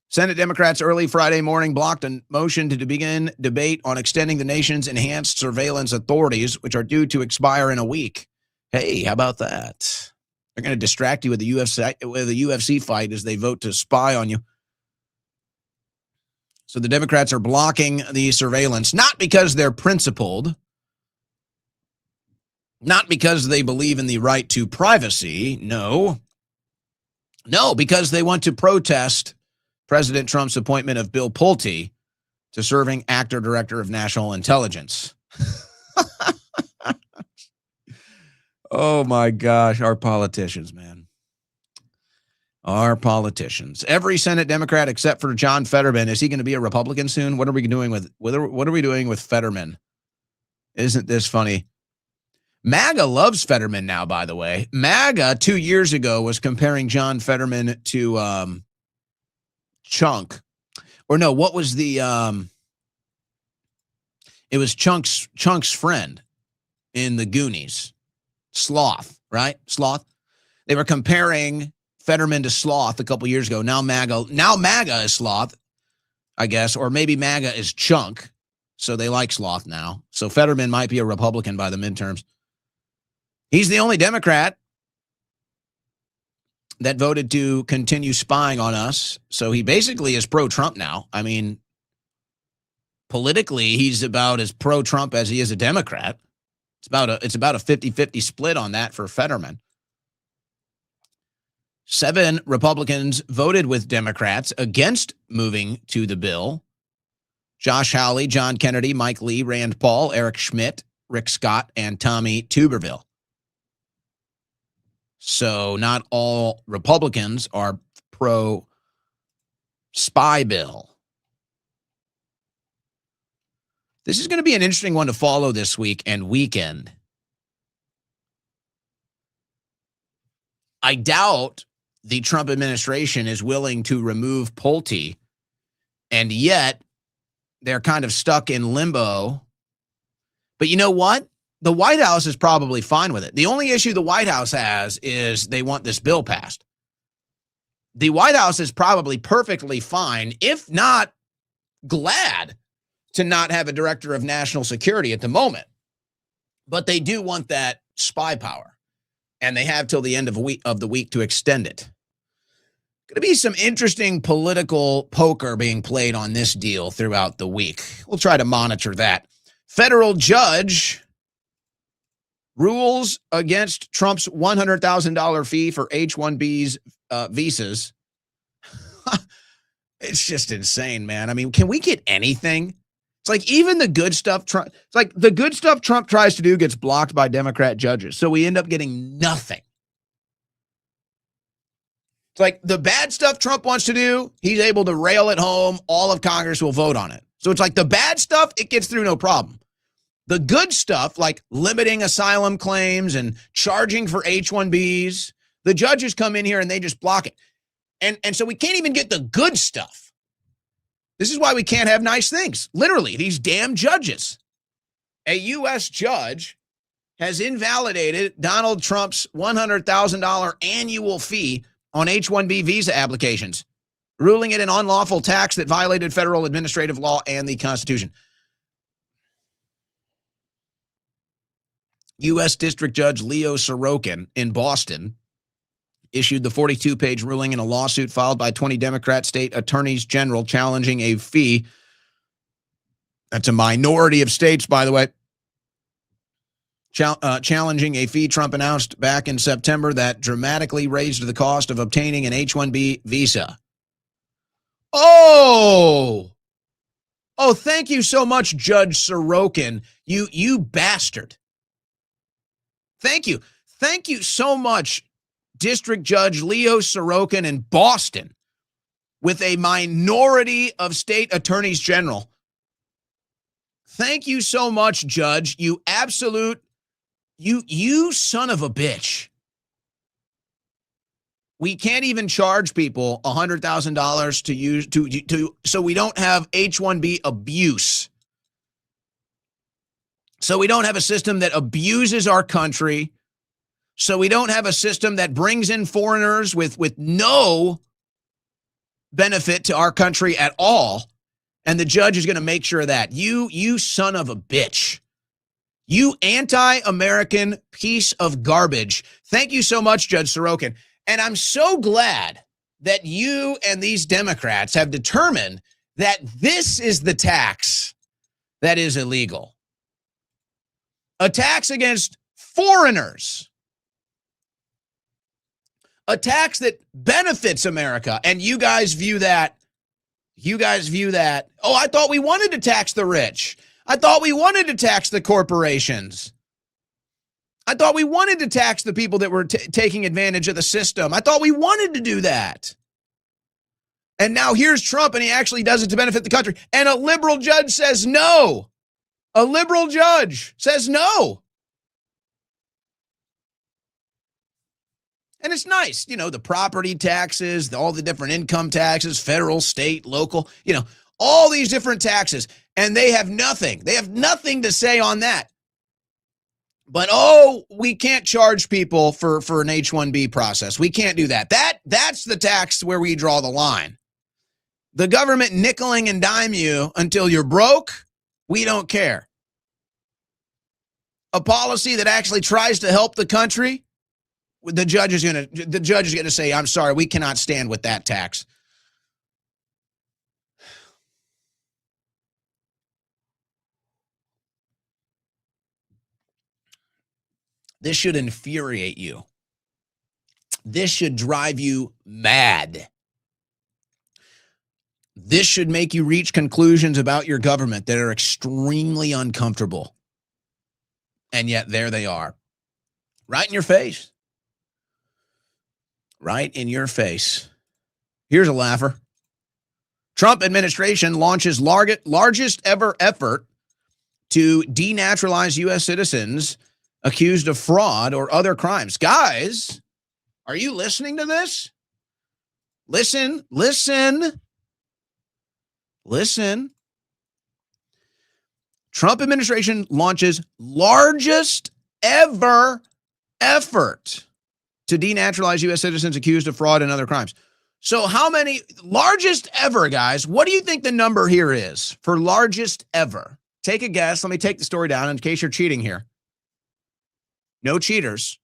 Senate Democrats early Friday morning blocked a motion to begin debate on extending the nation's enhanced surveillance authorities, which are due to expire in a week. Hey, how about that? They're going to distract you with the UFC fight as they vote to spy on you. So the Democrats are blocking the surveillance, not because they're principled, not because they believe in the right to privacy. No, because they want to protest President Trump's appointment of Bill Pulte to serving actor director of national intelligence. Oh my gosh, our politicians, man. Our politicians. Every Senate Democrat except for John Fetterman. Is he going to be a Republican soon? What are we doing with Fetterman? Isn't this funny? MAGA loves Fetterman now, by the way. MAGA 2 years ago was comparing John Fetterman to Chunk. Or no, what was the it was Chunk's friend in the Goonies. Sloth, right? Sloth. They were comparing Fetterman to Sloth a couple years ago. Now MAGA is Sloth, I guess, or maybe MAGA is Chunk. So they like Sloth now. So Fetterman might be a Republican by the midterms. He's the only Democrat that voted to continue spying on us. So he basically is pro-Trump now. I mean, politically, he's about as pro-Trump as he is a Democrat. It's about a 50-50 split on that for Fetterman. 7 Republicans voted with Democrats against moving to the bill. Josh Hawley, John Kennedy, Mike Lee, Rand Paul, Eric Schmidt, Rick Scott, and Tommy Tuberville. So not all Republicans are pro-spy bill. This is going to be an interesting one to follow this week and weekend. I doubt the Trump administration is willing to remove Pulte, and yet they're kind of stuck in limbo. But you know what? The White House is probably fine with it. The only issue the White House has is they want this bill passed. The White House is probably perfectly fine, if not glad, to not have a director of national security at the moment. But they do want that spy power, and they have till the end of the week to extend it. Going to be some interesting political poker being played on this deal throughout the week. We'll try to monitor that. Federal judge rules against Trump's $100,000 fee for H-1B's visas. It's just insane, man. I mean, can we get anything? It's like even the good stuff Trump tries to do gets blocked by Democrat judges. So we end up getting nothing. It's like the bad stuff Trump wants to do, he's able to rail it home. All of Congress will vote on it. So it's like the bad stuff, it gets through no problem. The good stuff, like limiting asylum claims and charging for H-1Bs, the judges come in here and they just block it. And so we can't even get the good stuff. This is why we can't have nice things. Literally, these damn judges. A U.S. judge has invalidated Donald Trump's $100,000 annual fee on H-1B visa applications, ruling it an unlawful tax that violated federal administrative law and the Constitution. U.S. District Judge Leo Sorokin in Boston issued the 42-page ruling in a lawsuit filed by 20 Democrat state attorneys general challenging a fee. That's a minority of states, by the way. Challenging a fee Trump announced back in September that dramatically raised the cost of obtaining an H-1B visa. Oh, thank you so much, Judge Sorokin. You bastard. Thank you. Thank you so much, District Judge Leo Sorokin in Boston, with a minority of state attorneys general. Thank you so much, Judge. You absolute, you son of a bitch. We can't even charge people $100,000 to use so we don't have H-1B abuse. So we don't have a system that abuses our country. So we don't have a system that brings in foreigners with no benefit to our country at all. And the judge is going to make sure of that. You son of a bitch. You anti-American piece of garbage. Thank you so much, Judge Sorokin. And I'm so glad that you and these Democrats have determined that this is the tax that is illegal. A tax against foreigners. A tax that benefits America. And you guys view that. Oh, I thought we wanted to tax the rich. I thought we wanted to tax the corporations. I thought we wanted to tax the people that were taking advantage of the system. I thought we wanted to do that. And now here's Trump, and he actually does it to benefit the country. And a liberal judge says no. A liberal judge says no. And it's nice, the property taxes, all the different income taxes, federal, state, local, all these different taxes. And they have nothing. They have nothing to say on that. But, we can't charge people for an H-1B process. We can't do that. That's the tax where we draw the line. The government nickeling and dime you until you're broke, we don't care. A policy that actually tries to help the country, the judge is going to say, I'm sorry, we cannot stand with that tax. This should infuriate you. This should drive you mad. This should make you reach conclusions about your government that are extremely uncomfortable. And yet there they are. Right in your face. Right in your face. Here's a laugher. Trump administration launches largest ever effort to denaturalize U.S. citizens accused of fraud or other crimes. Guys, are you listening to this? Listen. Trump administration launches largest ever effort to denaturalize U.S. citizens accused of fraud and other crimes. So how many, largest ever, guys, what do you think the number here is for largest ever? Take a guess. Let me take the story down in case you're cheating here. No cheaters.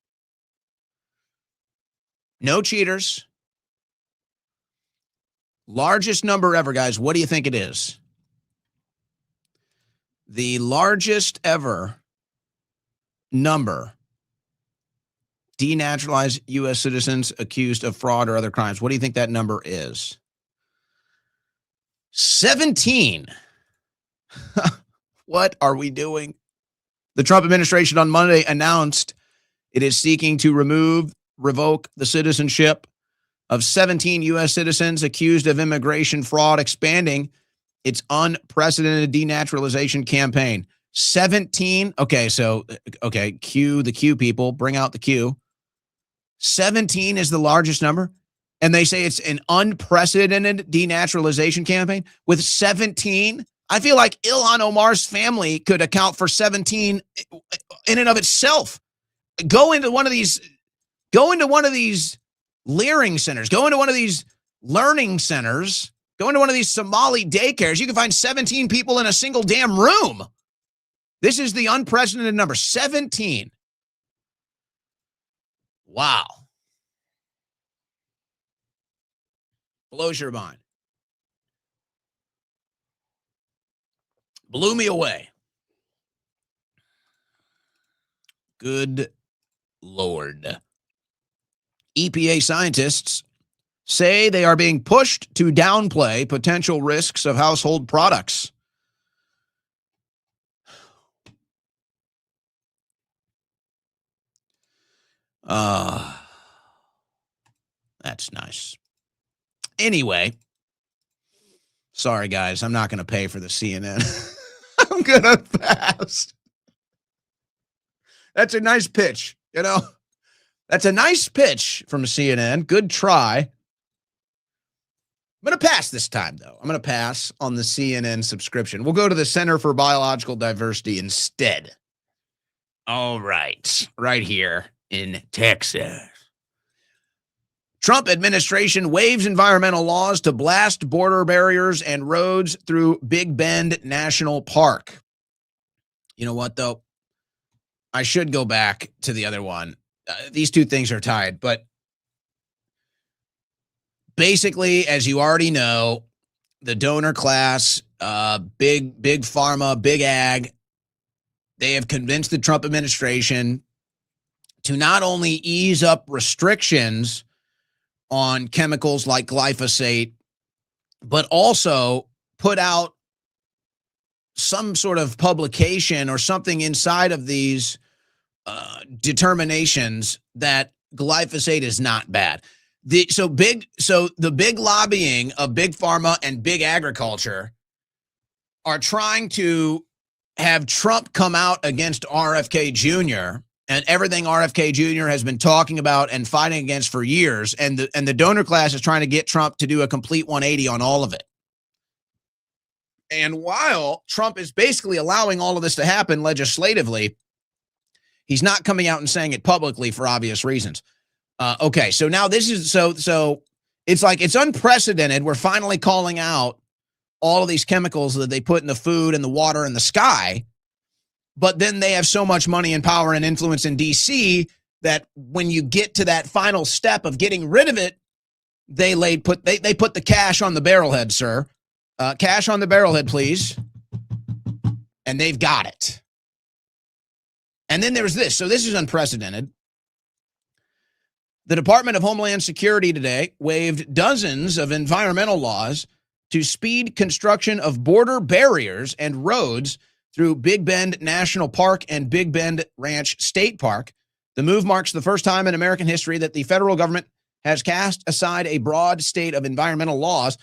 No cheaters. Largest number ever, guys. What do you think it is? The largest ever number denaturalized U.S. citizens accused of fraud or other crimes. What do you think that number is? 17. What are we doing? The Trump administration on Monday announced it is seeking to revoke the citizenship of 17 U.S. citizens accused of immigration fraud, expanding its unprecedented denaturalization campaign. 17. Okay, cue the Q people. Bring out the Q. 17 is the largest number. And they say it's an unprecedented denaturalization campaign with 17. I feel like Ilhan Omar's family could account for 17 in and of itself. Go into one of these leering centers, go into one of these learning centers, go into one of these Somali daycares. You can find 17 people in a single damn room. This is the unprecedented number, 17. Wow. Blows your mind. Blew me away. Good Lord. EPA scientists say they are being pushed to downplay potential risks of household products. That's nice. Anyway, sorry guys, I'm not going to pay for the CNN. I'm going to pass. That's a nice pitch, That's a nice pitch from CNN. Good try. I'm going to pass this time, though. I'm going to pass on the CNN subscription. We'll go to the Center for Biological Diversity instead. All right. Right here in Texas. Trump administration waives environmental laws to blast border barriers and roads through Big Bend National Park. You know what, though? I should go back to the other one. These two things are tied, but basically, as you already know, the donor class, big pharma, big ag, they have convinced the Trump administration to not only ease up restrictions on chemicals like glyphosate, but also put out some sort of publication or something inside of these determinations that glyphosate is not bad. So the big lobbying of big pharma and big agriculture are trying to have Trump come out against RFK Jr. and everything RFK Jr. has been talking about and fighting against for years. And the donor class is trying to get Trump to do a complete 180 on all of it. And while Trump is basically allowing all of this to happen legislatively, he's not coming out and saying it publicly for obvious reasons. Okay, so now this is so it's like it's unprecedented. We're finally calling out all of these chemicals that they put in the food and the water and the sky, but then they have so much money and power and influence in DC that when you get to that final step of getting rid of it, they put the cash on the barrelhead, sir. Cash on the barrelhead, please. And they've got it. And then there's this. So this is unprecedented. The Department of Homeland Security today waived dozens of environmental laws to speed construction of border barriers and roads through Big Bend National Park and Big Bend Ranch State Park. The move marks the first time in American history that the federal government has cast aside a broad state of environmental laws,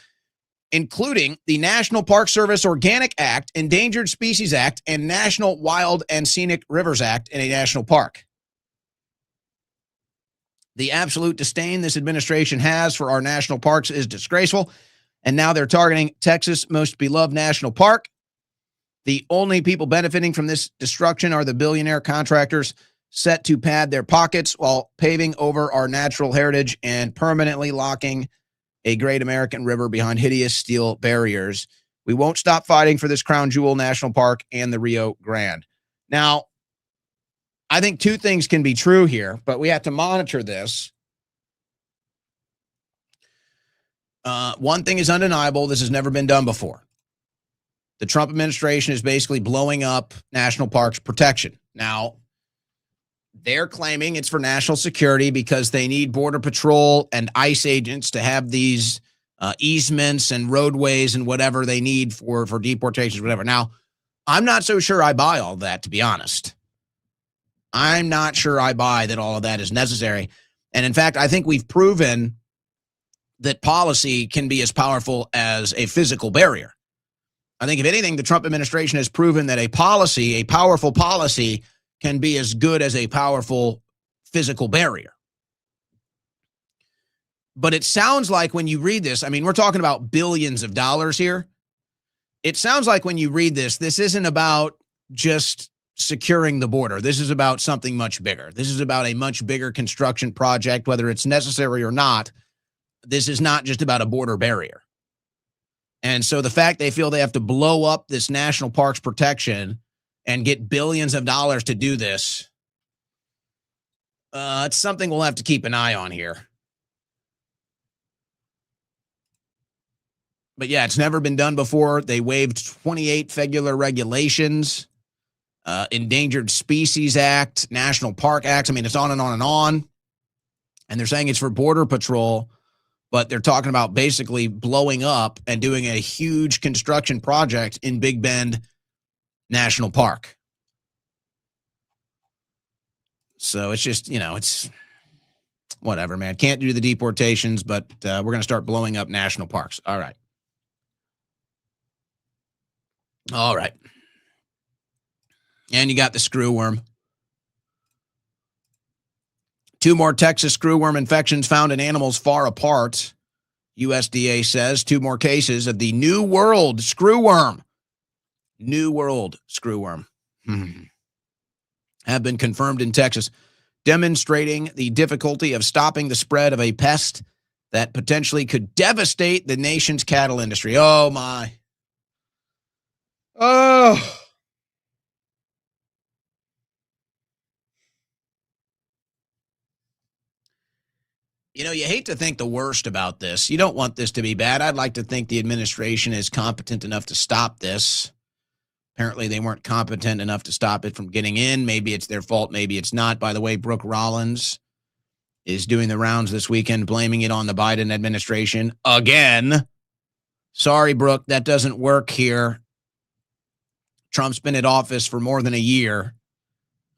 including the National Park Service Organic Act, Endangered Species Act, and National Wild and Scenic Rivers Act in a national park. The absolute disdain this administration has for our national parks is disgraceful, and now they're targeting Texas' most beloved national park. The only people benefiting from this destruction are the billionaire contractors set to pad their pockets while paving over our natural heritage and permanently locking a great American river behind hideous steel barriers. We won't stop fighting for this crown jewel national park and the Rio Grande. Now, I think two things can be true here, but we have to monitor this. One thing is undeniable. This has never been done before. The Trump administration is basically blowing up national parks protection. Now, they're claiming it's for national security because they need Border Patrol and ICE agents to have these easements and roadways and whatever they need for deportations, whatever. Now, I'm not so sure I buy all that, to be honest. I'm not sure I buy that all of that is necessary. And in fact, I think we've proven that policy can be as powerful as a physical barrier. I think if anything, the Trump administration has proven that a powerful policy, can be as good as a powerful physical barrier. But it sounds like when you read this, I mean, we're talking about billions of dollars here. It sounds like when you read this, this isn't about just securing the border. This is about something much bigger. This is about a much bigger construction project, whether it's necessary or not. This is not just about a border barrier. And so the fact they feel they have to blow up this national parks protection and get billions of dollars to do this, it's something we'll have to keep an eye on here. But yeah, it's never been done before. They waived 28 federal regulations, Endangered Species Act, National Park Acts. I mean, it's on and on and on. And they're saying it's for Border Patrol, but they're talking about basically blowing up and doing a huge construction project in Big Bend National Park. So it's just, it's whatever, man. Can't do the deportations, but we're going to start blowing up national parks. All right. And you got the screwworm. 2 more Texas screwworm infections found in animals far apart. USDA says 2 more cases of the New World screwworm. New World screwworm have been confirmed in Texas, demonstrating the difficulty of stopping the spread of a pest that potentially could devastate the nation's cattle industry. Oh, my. Oh. You know, you hate to think the worst about this. You don't want this to be bad. I'd like to think the administration is competent enough to stop this. Apparently, they weren't competent enough to stop it from getting in. Maybe it's their fault. Maybe it's not. By the way, Brooke Rollins is doing the rounds this weekend, blaming it on the Biden administration again. Sorry, Brooke, that doesn't work here. Trump's been in office for more than a year.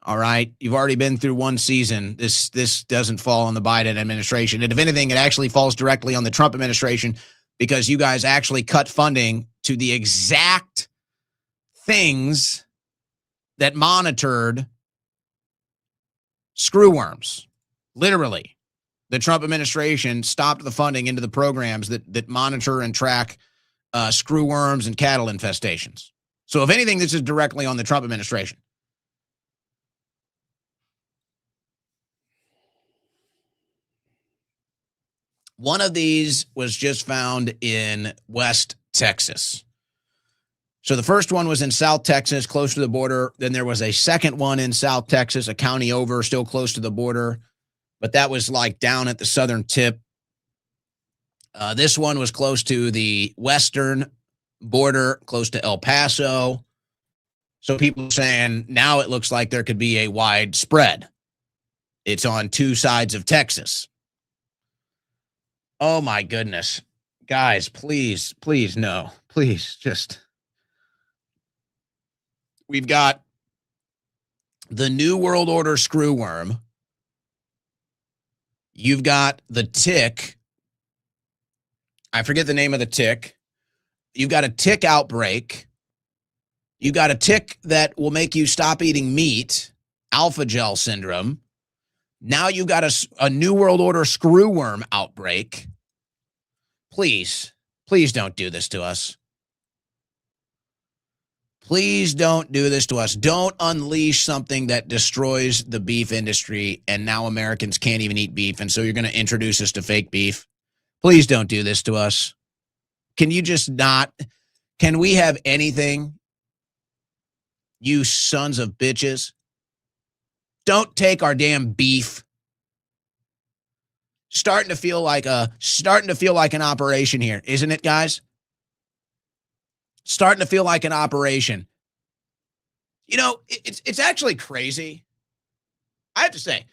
All right, you've already been through one season. This doesn't fall on the Biden administration. And if anything, it actually falls directly on the Trump administration because you guys actually cut funding to the exact things that monitored screwworms. Literally, the Trump administration stopped the funding into the programs that monitor and track screwworms and cattle infestations. So if anything, this is directly on the Trump administration. One of these was just found in West Texas. So the first one was in South Texas, close to the border. Then there was a second one in South Texas, a county over, still close to the border. But that was like down at the southern tip. This one was close to the western border, close to El Paso. So people are saying now it looks like there could be a wide spread. It's on two sides of Texas. Oh, my goodness. Guys, please, no. Please, just. We've got the New World Order screwworm. You've got the tick. I forget the name of the tick. You've got a tick outbreak. You've got a tick that will make you stop eating meat, alpha gel syndrome. Now you've got a New World Order screwworm outbreak. Please don't do this to us. Please don't do this to us. Don't unleash something that destroys the beef industry, and now Americans can't even eat beef, and so you're going to introduce us to fake beef. Please don't do this to us. Can you just not? Can we have anything? You sons of bitches. Don't take our damn beef. Starting to feel like an operation here, isn't it, guys? Starting to feel like an operation. You know, it's actually crazy. I have to say,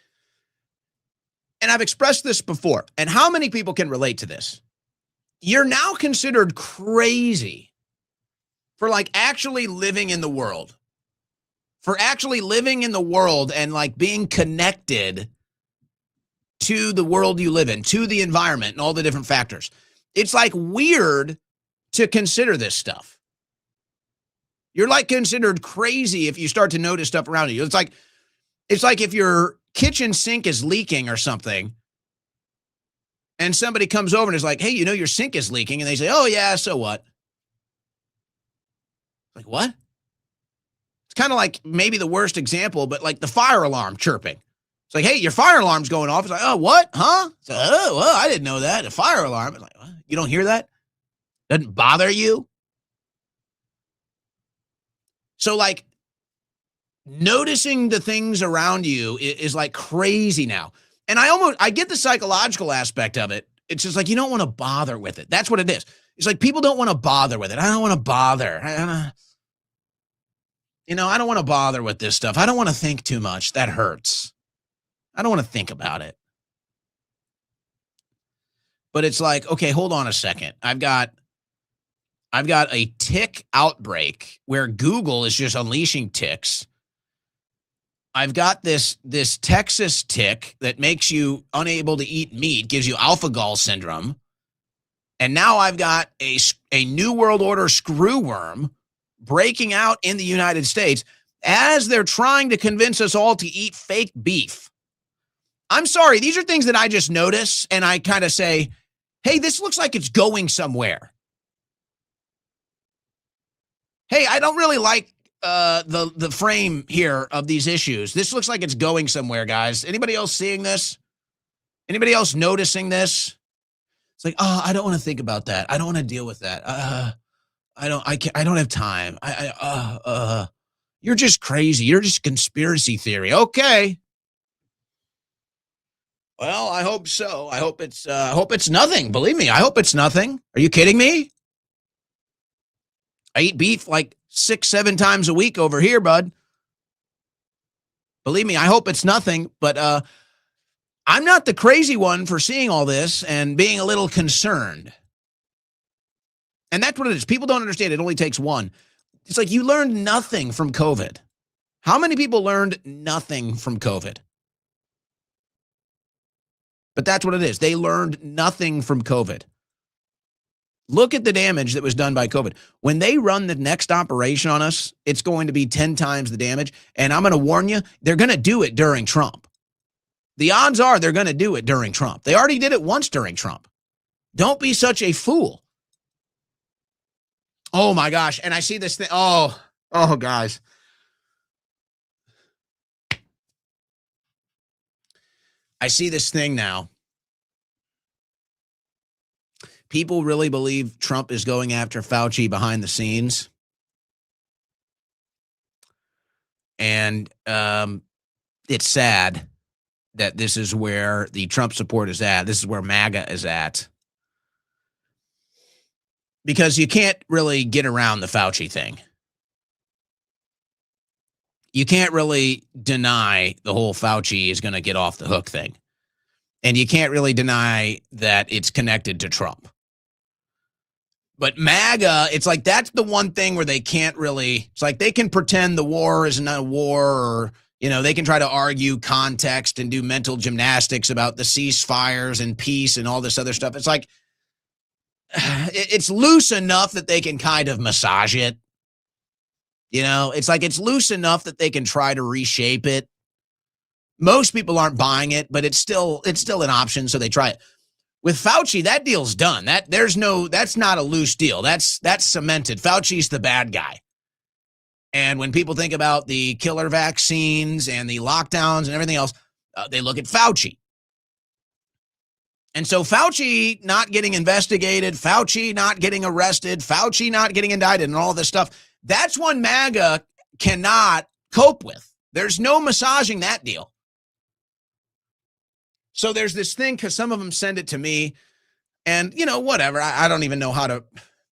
and I've expressed this before, and how many people can relate to this? You're now considered crazy for like actually living in the world. For actually living in the world and like being connected to the world you live in, to the environment and all the different factors. It's like weird to consider this stuff. You're like considered crazy if you start to notice stuff around you. It's like if your kitchen sink is leaking or something and somebody comes over and is like, hey, you know, your sink is leaking. And they say, oh yeah, so what? Like, what? It's kind of like maybe the worst example, but like the fire alarm chirping. It's like, hey, your fire alarm's going off. It's like, oh, what? Huh? It's like, oh, well, I didn't know that. A fire alarm. It's like, what? You don't hear that? Doesn't bother you? So like noticing the things around you is like crazy now. And I get the psychological aspect of it. It's just like, you don't want to bother with it. That's what it is. It's like people don't want to bother with it. I don't want to bother. I don't want to bother with this stuff. I don't want to think too much. That hurts. I don't want to think about it. But it's like, okay, hold on a second. I've got a tick outbreak where Google is just unleashing ticks. I've got this Texas tick that makes you unable to eat meat, gives you alpha-gall syndrome. And now I've got a New World Order screwworm breaking out in the United States as they're trying to convince us all to eat fake beef. I'm sorry, these are things that I just notice, and I kind of say, hey, this looks like it's going somewhere. Hey, I don't really like the frame here of these issues. This looks like it's going somewhere, guys. Anybody else seeing this? Anybody else noticing this? It's like, oh, I don't want to think about that. I don't want to deal with that. I don't have time. You're just crazy. You're just conspiracy theory. Okay. Well, I hope so. I hope it's nothing. Believe me, I hope it's nothing. Are you kidding me? I eat beef like 6-7 times a week over here, bud. Believe me, I hope it's nothing, but I'm not the crazy one for seeing all this and being a little concerned. And that's what it is. People don't understand. It only takes one. It's like you learned nothing from COVID. How many people learned nothing from COVID? But that's what it is. They learned nothing from COVID. Look at the damage that was done by COVID. When they run the next operation on us, it's going to be 10 times the damage. And I'm going to warn you, they're going to do it during Trump. The odds are they're going to do it during Trump. They already did it once during Trump. Don't be such a fool. Oh, my gosh. And I see this thing. Oh, guys. I see this thing now. People really believe Trump is going after Fauci behind the scenes. And it's sad that this is where the Trump support is at. This is where MAGA is at. Because you can't really get around the Fauci thing. You can't really deny the whole Fauci is going to get off the hook thing. And you can't really deny that it's connected to Trump. But MAGA, it's like that's the one thing where they can't really, it's like they can pretend the war isn't a war, or, you know, they can try to argue context and do mental gymnastics about the ceasefires and peace and all this other stuff. It's like, it's loose enough that they can kind of massage it. You know, it's like it's loose enough that they can try to reshape it. Most people aren't buying it, but it's still an option, so they try it. With Fauci, that deal's done. That's not a loose deal. That's cemented. Fauci's the bad guy. And when people think about the killer vaccines and the lockdowns and everything else, they look at Fauci. And so Fauci not getting investigated, Fauci not getting arrested, Fauci not getting indicted, and all this stuff, that's one MAGA cannot cope with. There's no massaging that deal. So there's this thing, because some of them send it to me, and, you know, whatever. I don't even know how to,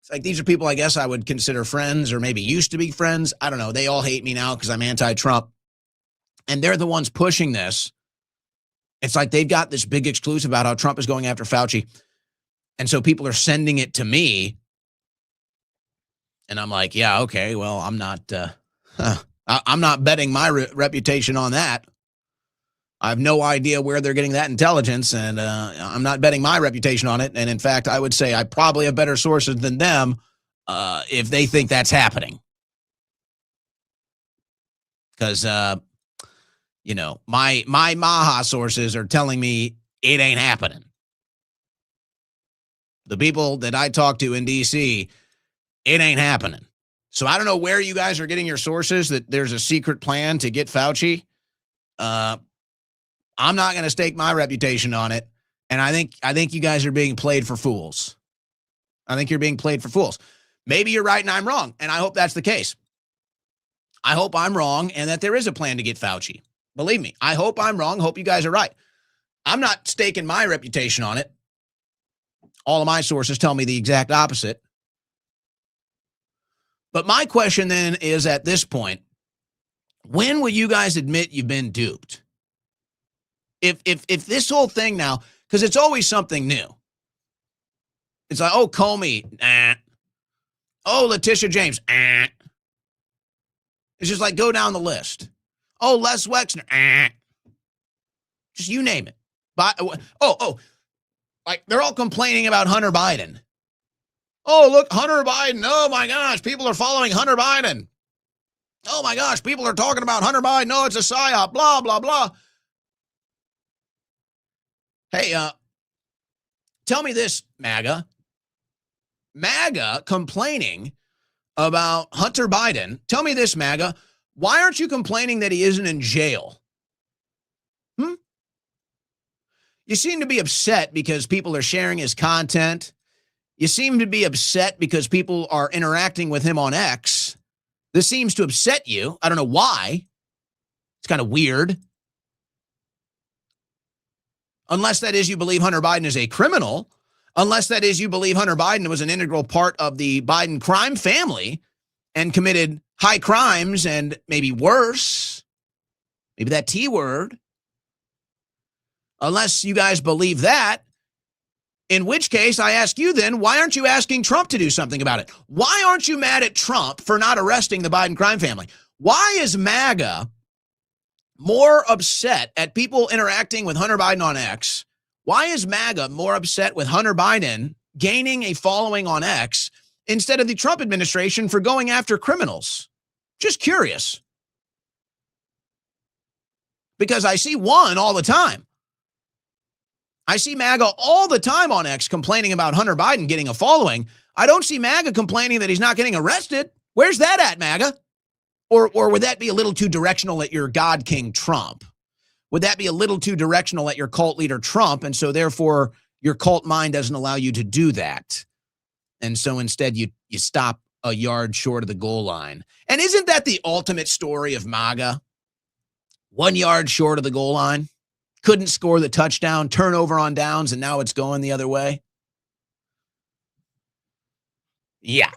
it's like, these are people I guess I would consider friends, or maybe used to be friends. I don't know. They all hate me now because I'm anti-Trump. And they're the ones pushing this. It's like they've got this big exclusive about how Trump is going after Fauci. And so people are sending it to me. And I'm like, yeah, okay, well, I'm not betting my reputation on that. I have no idea where they're getting that intelligence, and I'm not betting my reputation on it. And in fact, I would say I probably have better sources than them if they think that's happening. Because, you know, my Maha sources are telling me it ain't happening. The people that I talk to in D.C., it ain't happening. So I don't know where you guys are getting your sources that there's a secret plan to get Fauci. I'm not going to stake my reputation on it. And I think you guys are being played for fools. I think you're being played for fools. Maybe you're right and I'm wrong. And I hope that's the case. I hope I'm wrong and that there is a plan to get Fauci. Believe me, I hope I'm wrong. Hope you guys are right. I'm not staking my reputation on it. All of my sources tell me the exact opposite. But my question then is, at this point, when will you guys admit you've been duped? If this whole thing now, because it's always something new. It's like, oh, Comey, nah. Oh, Letitia James, It's just like, go down the list. Oh, Les Wexner, Just you name it. But, like they're all complaining about Hunter Biden. Oh, look, Hunter Biden. Oh, my gosh, people are following Hunter Biden. Oh, my gosh, people are talking about Hunter Biden. No, it's a psyop, blah, blah, blah. Hey, tell me this, MAGA. MAGA complaining about Hunter Biden. Tell me this, MAGA. Why aren't you complaining that he isn't in jail? You seem to be upset because people are sharing his content. You seem to be upset because people are interacting with him on X. This seems to upset you. I don't know why. It's kind of weird. unless that is you believe Hunter Biden is a criminal, unless that is you believe Hunter Biden was an integral part of the Biden crime family and committed high crimes and maybe worse, maybe that T word. Unless you guys believe that, in which case I ask you then, why aren't you asking Trump to do something about it? Why aren't you mad at Trump for not arresting the Biden crime family? Why is MAGA more upset at people interacting with Hunter Biden on X? Why is MAGA more upset with Hunter Biden gaining a following on X instead of the Trump administration for going after criminals? Just curious. Because I see one all the time. I see MAGA all the time on X complaining about Hunter Biden getting a following. I don't see MAGA complaining that he's not getting arrested. Where's that at, MAGA? Or would that be a little too directional at your God King Trump? Would that be a little too directional at your cult leader Trump, and so therefore your cult mind doesn't allow you to do that? And so instead you stop a yard short of the goal line. And isn't that the ultimate story of MAGA? 1 yard short of the goal line. Couldn't score the touchdown, turnover on downs, and now it's going the other way. Yeah.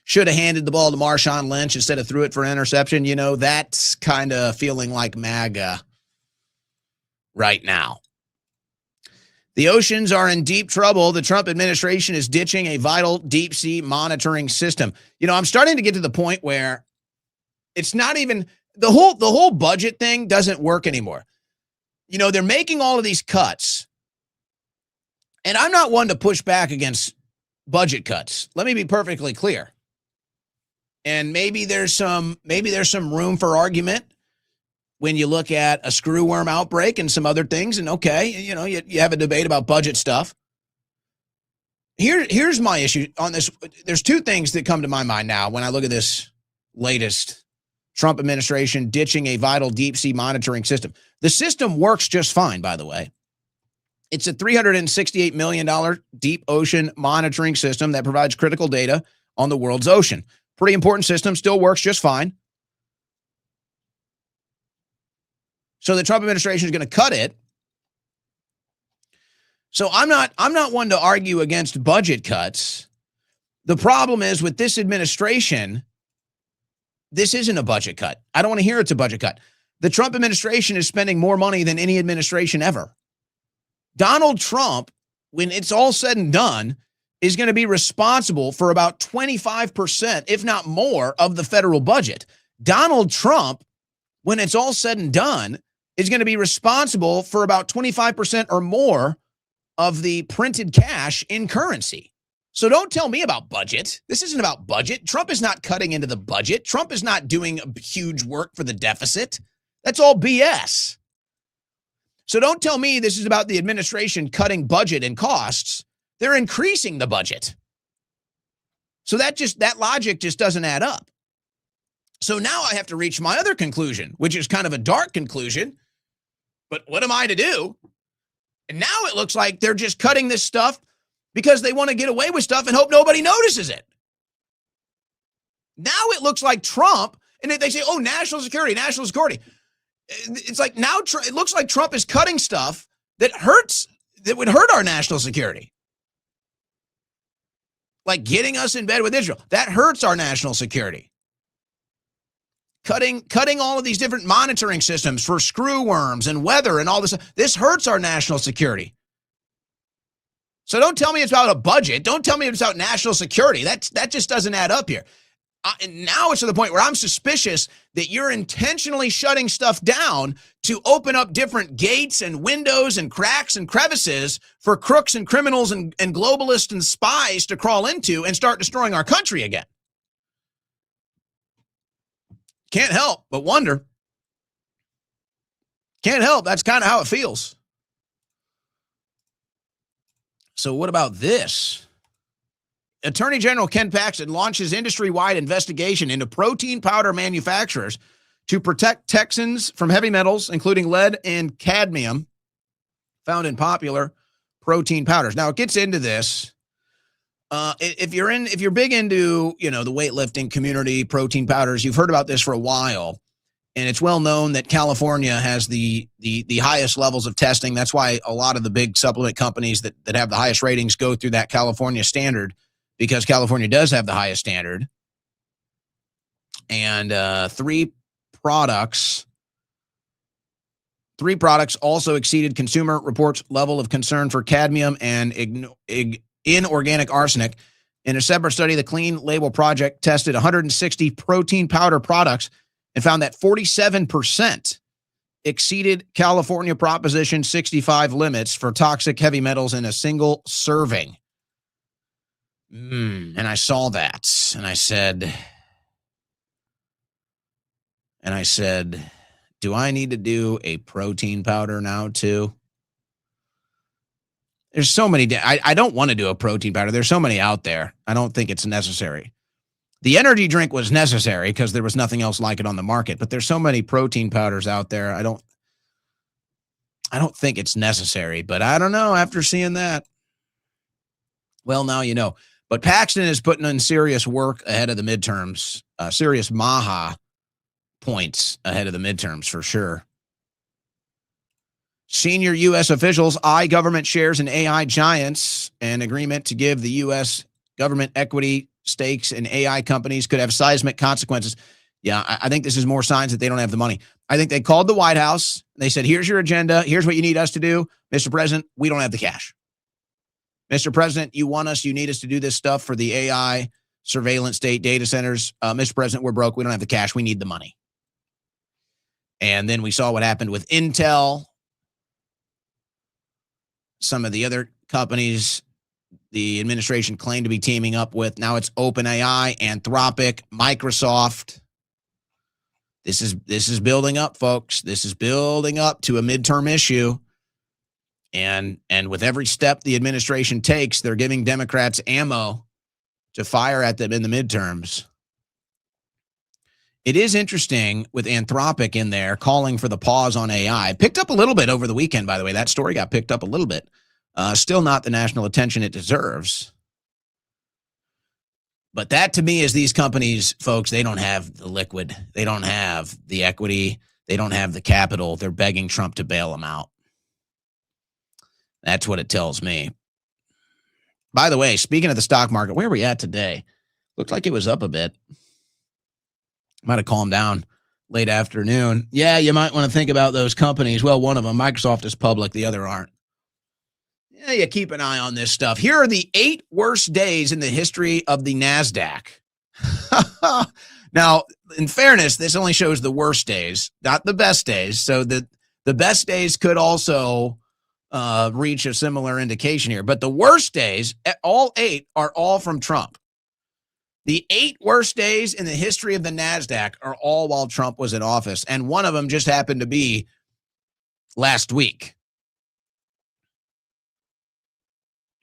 Should have handed the ball to Marshawn Lynch instead of threw it for an interception. You know, that's kind of feeling like MAGA right now. The oceans are in deep trouble. The Trump administration is ditching a vital deep sea monitoring system. You know, I'm starting to get to the point where it's not even the whole budget thing doesn't work anymore. You know, they're making all of these cuts. And I'm not one to push back against budget cuts. Let me be perfectly clear. And maybe there's some room for argument when you look at a screwworm outbreak and some other things. And okay, you know, you have a debate about budget stuff. Here's my issue on this. There's two things that come to my mind now when I look at this latest Trump administration ditching a vital deep sea monitoring system. The system works just fine, by the way. It's a $368 million deep ocean monitoring system that provides critical data on the world's ocean. Pretty important system, still works just fine. So the Trump administration is going to cut it. So I'm not one to argue against budget cuts. The problem is with this administration, this isn't a budget cut. I don't want to hear it's a budget cut. The Trump administration is spending more money than any administration ever. Donald Trump, when it's all said and done, is going to be responsible for about 25%, if not more, of the federal budget. Donald Trump, when it's all said and done, is going to be responsible for about 25% or more of the printed cash in currency. So don't tell me about budget. This isn't about budget. Trump is not cutting into the budget. Trump is not doing huge work for the deficit. That's all BS. So don't tell me this is about the administration cutting budget and costs. They're increasing the budget. So that logic just doesn't add up. So now I have to reach my other conclusion, which is kind of a dark conclusion. But what am I to do? And now it looks like they're just cutting this stuff because they want to get away with stuff and hope nobody notices it. Now it looks like Trump, and they say, oh, national security, national security. It's like now it looks like Trump is cutting stuff that would hurt our national security. Like getting us in bed with Israel. That hurts our national security. Cutting all of these different monitoring systems for screwworms and weather and all this. This hurts our national security. So don't tell me it's about a budget. Don't tell me it's about national security. That just doesn't add up here. And now it's to the point where I'm suspicious that you're intentionally shutting stuff down to open up different gates and windows and cracks and crevices for crooks and criminals and globalists and spies to crawl into and start destroying our country again. Can't help but wonder. Can't help. That's kind of how it feels. So what about this? Attorney General Ken Paxton launches industry-wide investigation into protein powder manufacturers to protect Texans from heavy metals, including lead and cadmium, found in popular protein powders. Now, it gets into this. If you're big into, the weightlifting community, protein powders, you've heard about this for a while. And it's well known that California has the highest levels of testing. That's why a lot of the big supplement companies that have the highest ratings go through that California standard, because California does have the highest standard. And three products also exceeded Consumer Reports' level of concern for cadmium and inorganic arsenic. In a separate study, the Clean Label Project tested 160 protein powder products and found that 47% exceeded California Proposition 65 limits for toxic heavy metals in a single serving. And I saw that, and I said, do I need to do a protein powder now too? There's so many. I don't want to do a protein powder. There's so many out there. I don't think it's necessary. The energy drink was necessary because there was nothing else like it on the market. But there's so many protein powders out there. I don't think it's necessary. But I don't know after seeing that. Well, now you know. But Paxton is putting in serious work ahead of the midterms. Serious Maha points ahead of the midterms for sure. Senior U.S. officials eye government shares in AI giants. An agreement to give the U.S. government equity stakes in AI companies could have seismic consequences. Yeah, I think this is more signs that they don't have the money. I think they called the White House. They said, here's your agenda. Here's what you need us to do. Mr. President, we don't have the cash. Mr. President, you need us to do this stuff for the AI surveillance state data centers. Mr. President, we're broke. We don't have the cash. We need the money. And then we saw what happened with Intel. Some of the other companies the administration claimed to be teaming up with. Now it's OpenAI, Anthropic, Microsoft. This is building up, folks. This is building up to a midterm issue. And with every step the administration takes, they're giving Democrats ammo to fire at them in the midterms. It is interesting with Anthropic in there calling for the pause on AI. Picked up a little bit over the weekend, by the way. That story got picked up a little bit. Still not the national attention it deserves. But that to me is these companies, folks, they don't have the liquid. They don't have the equity. They don't have the capital. They're begging Trump to bail them out. That's what it tells me. By the way, speaking of the stock market, where are we at today? Looked like it was up a bit. Might have calmed down late afternoon. Yeah, you might want to think about those companies. Well, one of them, Microsoft, is public. The other aren't. Yeah, you keep an eye on this stuff. Here are the 8 worst days in the history of the NASDAQ. Now, in fairness, this only shows the worst days, not the best days. So the best days could also reach a similar indication here. But the worst days, all 8, are all from Trump. The 8 worst days in the history of the NASDAQ are all while Trump was in office. And one of them just happened to be last week.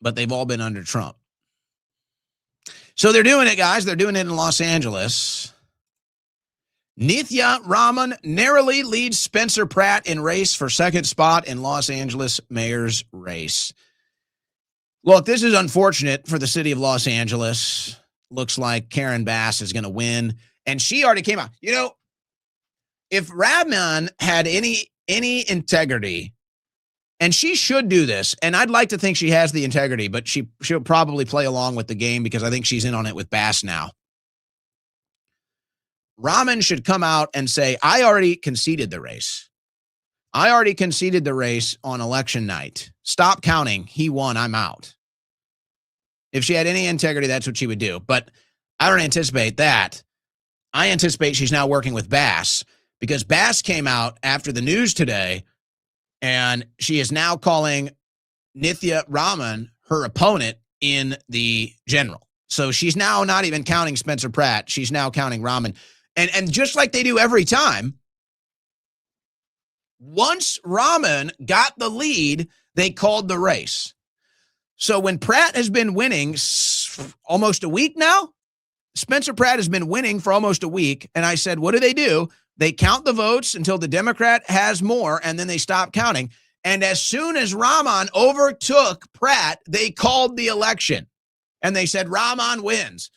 But they've all been under Trump. So they're doing it, guys. They're doing it in Los Angeles. Nithya Raman narrowly leads Spencer Pratt in race for second spot in Los Angeles mayor's race. Look, this is unfortunate for the city of Los Angeles. Looks like Karen Bass is going to win. And she already came out. You know, if Raman had any integrity, and she should do this, and I'd like to think she has the integrity, but she'll probably play along with the game because I think she's in on it with Bass now. Raman should come out and say, I already conceded the race. I already conceded the race on election night. Stop counting. He won. I'm out. If she had any integrity, that's what she would do. But I don't anticipate that. I anticipate she's now working with Bass because Bass came out after the news today, and she is now calling Nithya Raman her opponent in the general. So she's now not even counting Spencer Pratt. She's now counting Raman. And just like they do every time, once Raman got the lead, they called the race. So when Pratt has been winning almost a week now, Spencer Pratt has been winning for almost a week. And I said, what do? They count the votes until the Democrat has more, and then they stop counting. And as soon as Raman overtook Pratt, they called the election. And they said, Raman wins.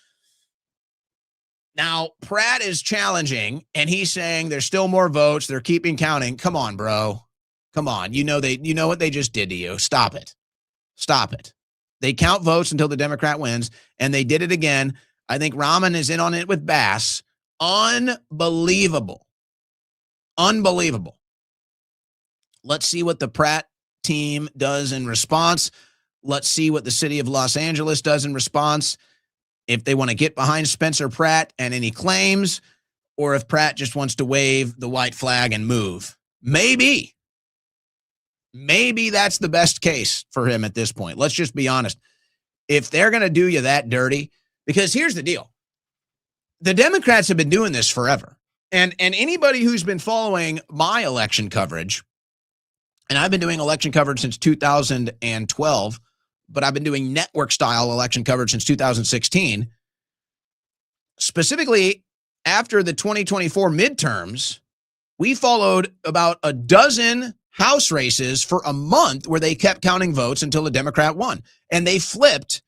Now, Pratt is challenging, and he's saying there's still more votes. They're keeping counting. Come on, bro. Come on. You know what they just did to you. Stop it. Stop it. They count votes until the Democrat wins, and they did it again. I think Rahman is in on it with Bass. Unbelievable. Unbelievable. Let's see what the Pratt team does in response. Let's see what the city of Los Angeles does in response. If they want to get behind Spencer Pratt and any claims, or if Pratt just wants to wave the white flag and move. Maybe that's the best case for him at this point. Let's just be honest. If they're going to do you that dirty, because here's the deal. The Democrats have been doing this forever. And anybody who's been following my election coverage, and I've been doing election coverage since 2012, but I've been doing network style election coverage since 2016. Specifically, after the 2024 midterms, we followed about a dozen House races for a month where they kept counting votes until the Democrat won. And they flipped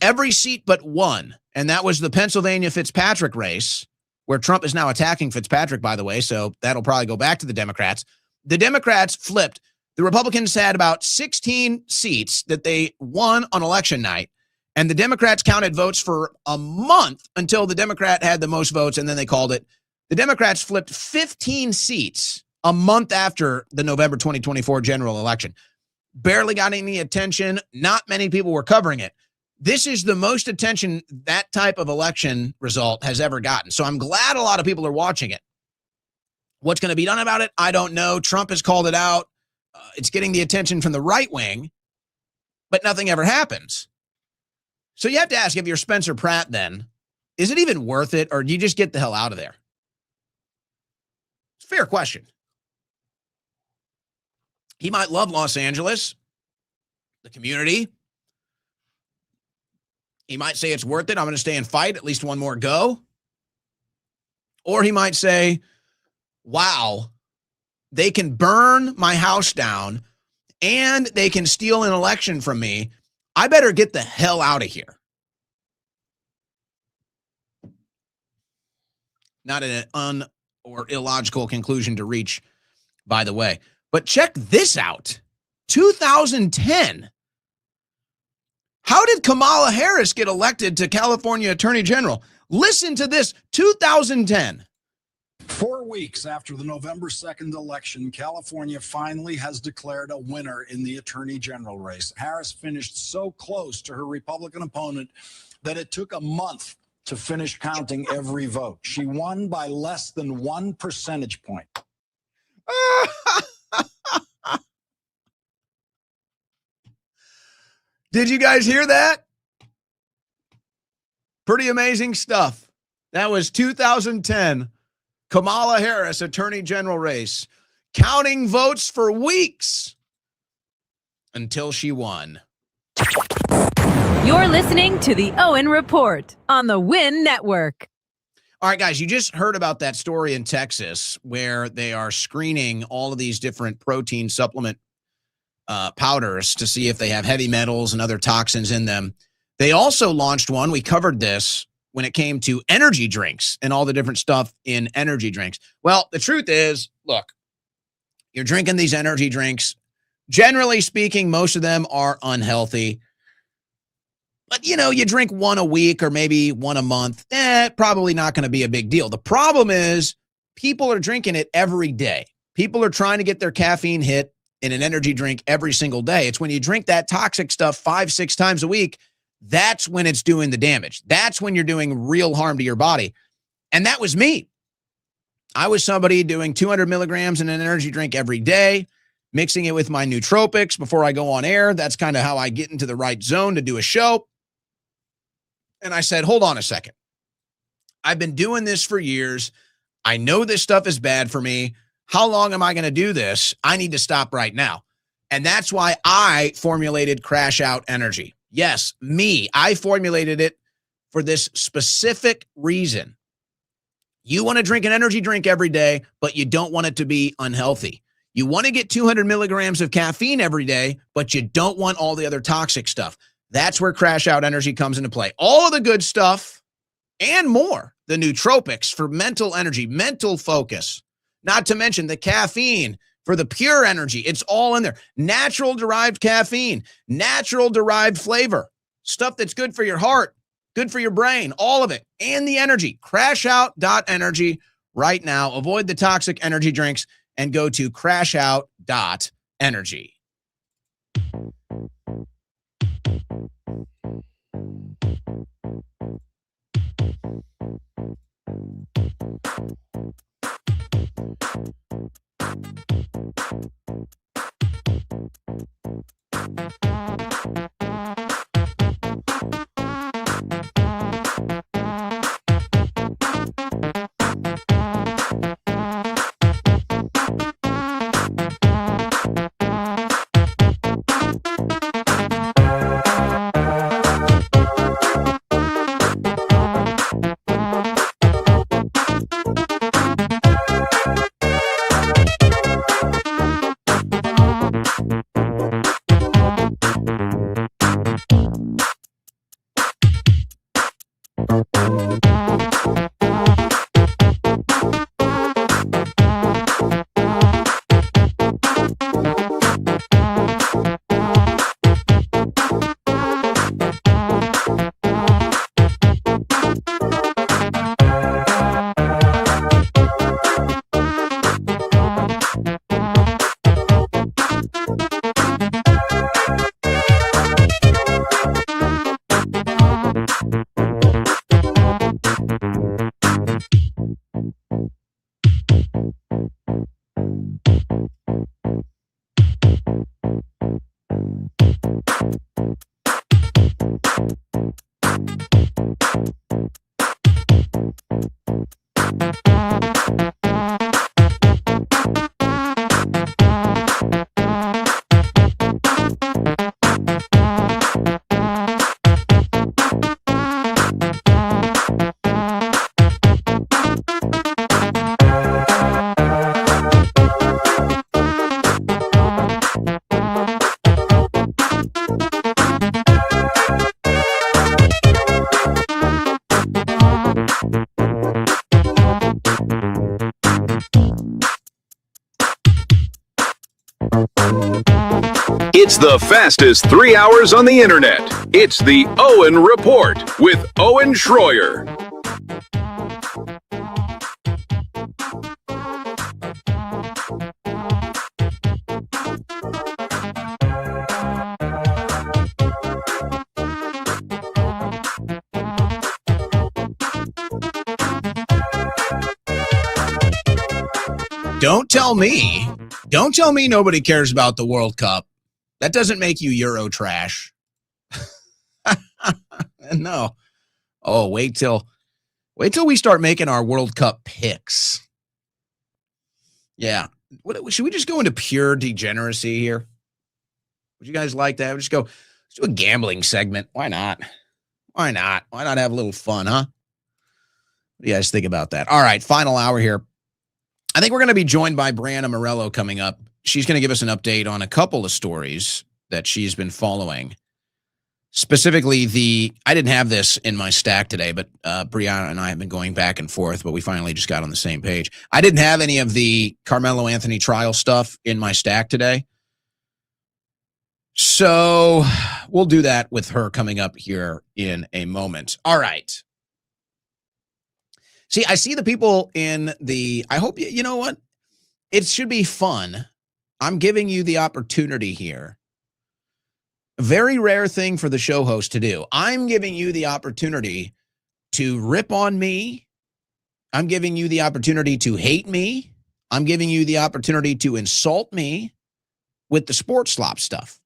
every seat but one. And that was the Pennsylvania Fitzpatrick race, where Trump is now attacking Fitzpatrick, by the way. So that'll probably go back to the Democrats. The Democrats flipped. The Republicans had about 16 seats that they won on election night. And the Democrats counted votes for a month until the Democrat had the most votes, and then they called it. The Democrats flipped 15 seats a month after the November 2024 general election. Barely got any attention. Not many people were covering it. This is the most attention that type of election result has ever gotten. So I'm glad a lot of people are watching it. What's going to be done about it? I don't know. Trump has called it out. It's getting the attention from the right wing, but nothing ever happens. So you have to ask, if you're Spencer Pratt, then, is it even worth it, or do you just get the hell out of there? It's a fair question. He might love Los Angeles, the community. He might say it's worth it. I'm going to stay and fight at least one more go. Or he might say, wow, they can burn my house down and they can steal an election from me. I better get the hell out of here. Not an or illogical conclusion to reach, by the way. But check this out. 2010. How did Kamala Harris get elected to California Attorney General? Listen to this. 2010. 4 weeks after the November 2nd election, California finally has declared a winner in the Attorney General race. Harris finished so close to her Republican opponent that it took a month to finish counting every vote. She won by less than 1 percentage point. Did you guys hear that? Pretty amazing stuff. That was 2010. Kamala Harris, Attorney General race, counting votes for weeks until she won. You're listening to the Owen Report on the Win Network. All right, guys, you just heard about that story in Texas where they are screening all of these different protein supplement powders to see if they have heavy metals and other toxins in them. They also launched one. We covered this when it came to energy drinks and all the different stuff in energy drinks. Well, the truth is, look, you're drinking these energy drinks. Generally speaking, most of them are unhealthy. But, you know, you drink one a week or maybe one a month, probably not going to be a big deal. The problem is people are drinking it every day. People are trying to get their caffeine hit in an energy drink every single day. It's when you drink that toxic stuff 5-6 times a week, that's when it's doing the damage. That's when you're doing real harm to your body. And that was me. I was somebody doing 200 milligrams in an energy drink every day, mixing it with my nootropics before I go on air. That's kind of how I get into the right zone to do a show. And I said, hold on a second. I've been doing this for years. I know this stuff is bad for me. How long am I going to do this? I need to stop right now. And that's why I formulated Crash Out Energy. Yes, me. I formulated it for this specific reason. You want to drink an energy drink every day, but you don't want it to be unhealthy. You want to get 200 milligrams of caffeine every day, but you don't want all the other toxic stuff. That's where Crash Out Energy comes into play. All of the good stuff and more. The nootropics for mental energy, mental focus, not to mention the caffeine for the pure energy. It's all in there. Natural derived caffeine, natural derived flavor, stuff that's good for your heart, good for your brain, all of it, and the energy. Crashout.energy right now. Avoid the toxic energy drinks and go to crashout.energy. It's the fastest 3 hours on the internet. It's the Owen Report with Owen Schroyer. Don't tell me nobody cares about the World Cup. That doesn't make you Euro trash. No. Oh, wait till we start making our World Cup picks. Yeah. Should we just go into pure degeneracy here? Would you guys like that? Let's do a gambling segment. Why not? Why not have a little fun, huh? What do you guys think about that? All right, final hour here. I think we're going to be joined by Brianna Morello coming up. She's going to give us an update on a couple of stories that she's been following. Specifically, I didn't have this in my stack today, but Brianna and I have been going back and forth, but we finally just got on the same page. I didn't have any of the Carmelo Anthony trial stuff in my stack today. So we'll do that with her coming up here in a moment. All right. See, I see the people I hope, you know what? It should be fun. I'm giving you the opportunity here. A very rare thing for the show host to do. I'm giving you the opportunity to rip on me. I'm giving you the opportunity to hate me. I'm giving you the opportunity to insult me with the sports slop stuff.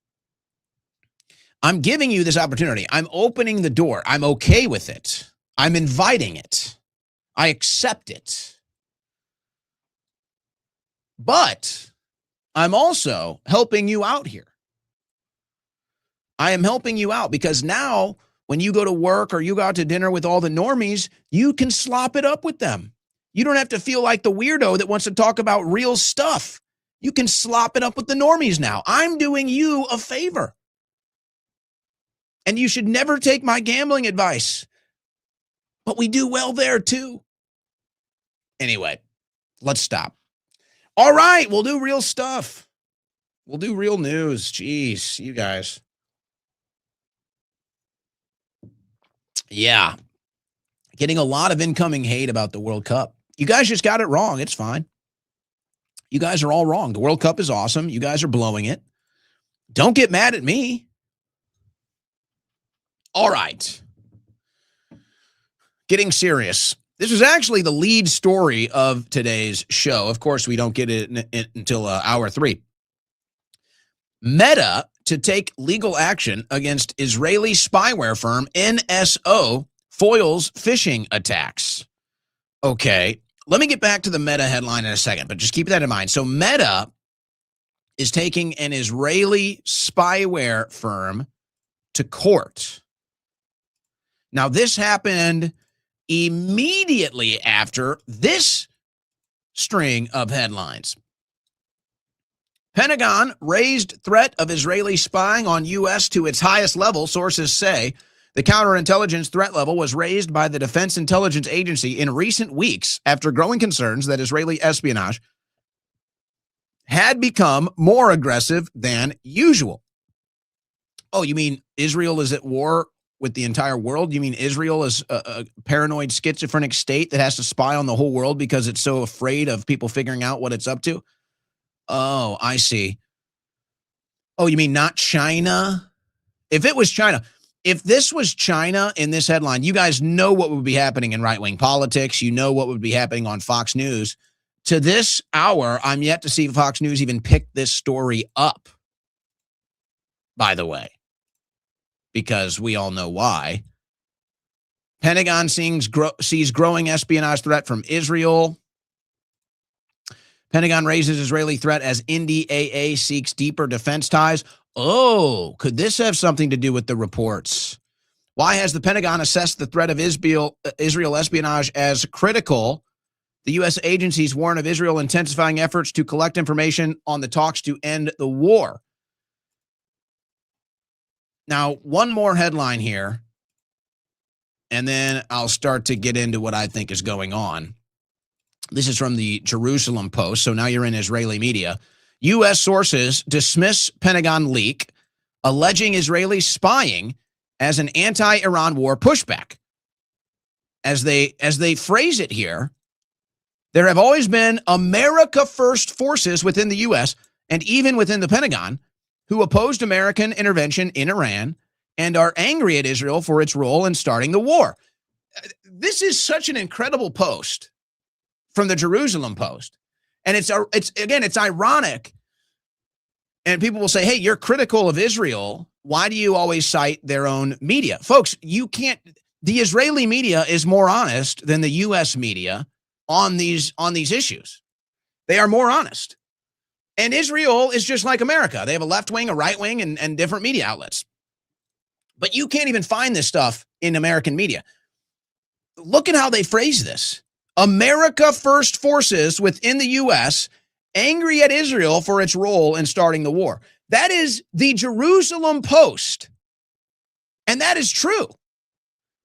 I'm giving you this opportunity. I'm opening the door. I'm okay with it. I'm inviting it. I accept it. But I'm also helping you out here. I am helping you out because now when you go to work or you go out to dinner with all the normies, you can slop it up with them. You don't have to feel like the weirdo that wants to talk about real stuff. You can slop it up with the normies now. I'm doing you a favor. And you should never take my gambling advice. but we do well there too. Anyway, let's stop. All right, we'll do real stuff. We'll do real news. Jeez, you guys. Yeah. Getting a lot of incoming hate about the World Cup. You guys just got it wrong. It's fine. You guys are all wrong. The World Cup is awesome. You guys are blowing it. Don't get mad at me. All right. Getting serious. This is actually the lead story of today's show. Of course, we don't get it until hour 3. Meta to take legal action against Israeli spyware firm NSO foils phishing attacks. Okay, let me get back to the Meta headline in a second, but just keep that in mind. So Meta is taking an Israeli spyware firm to court. Now, this happened immediately after this string of headlines. Pentagon raised threat of Israeli spying on U.S. to its highest level, sources say. The counterintelligence threat level was raised by the Defense Intelligence Agency in recent weeks after growing concerns that Israeli espionage had become more aggressive than usual. Oh, you mean Israel is at war with the entire world? You mean Israel is a paranoid schizophrenic state that has to spy on the whole world because it's so afraid of people figuring out what it's up to? Oh, I see. Oh, you mean not China? If it was China, if this was China in this headline, you guys know what would be happening in right-wing politics. You know what would be happening on Fox News. To this hour, I'm yet to see Fox News even pick this story up, by the way, because we all know why. Pentagon sees growing espionage threat from Israel. Pentagon raises Israeli threat as NDAA seeks deeper defense ties. Oh, could this have something to do with the reports? Why has the Pentagon assessed the threat of Israel espionage as critical? The U.S. agencies warn of Israel intensifying efforts to collect information on the talks to end the war. Now, one more headline here, and then I'll start to get into what I think is going on. This is from the Jerusalem Post, so now you're in Israeli media. U.S. sources dismiss Pentagon leak, alleging Israeli spying as an anti-Iran war pushback. As they phrase it here, there have always been America First forces within the U.S. and even within the Pentagon who opposed American intervention in Iran and are angry at Israel for its role in starting the war. This is such an incredible post from the Jerusalem Post. And it's ironic. And people will say, hey, you're critical of Israel. Why do you always cite their own media? Folks, you can't. The Israeli media is more honest than the U.S. media on these issues. They are more honest. And Israel is just like America. They have a left wing, a right wing, and different media outlets. But you can't even find this stuff in American media. Look at how they phrase this. America First forces within the U.S. angry at Israel for its role in starting the war. That is the Jerusalem Post. And that is true.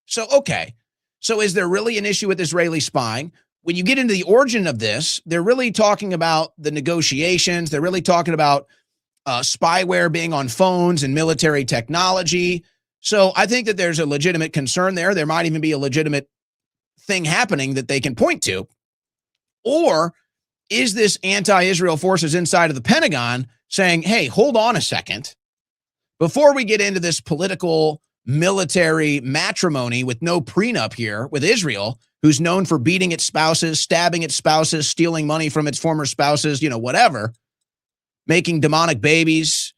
So, okay. So is there really an issue with Israeli spying? When you get into the origin of this, they're really talking about the negotiations. They're really talking about spyware being on phones and military technology. So I think that there's a legitimate concern there. There might even be a legitimate thing happening that they can point to. Or is this anti-Israel forces inside of the Pentagon saying, hey, hold on a second. Before we get into this political military matrimony with no prenup here with Israel, who's known for beating its spouses, stabbing its spouses, stealing money from its former spouses, whatever, making demonic babies.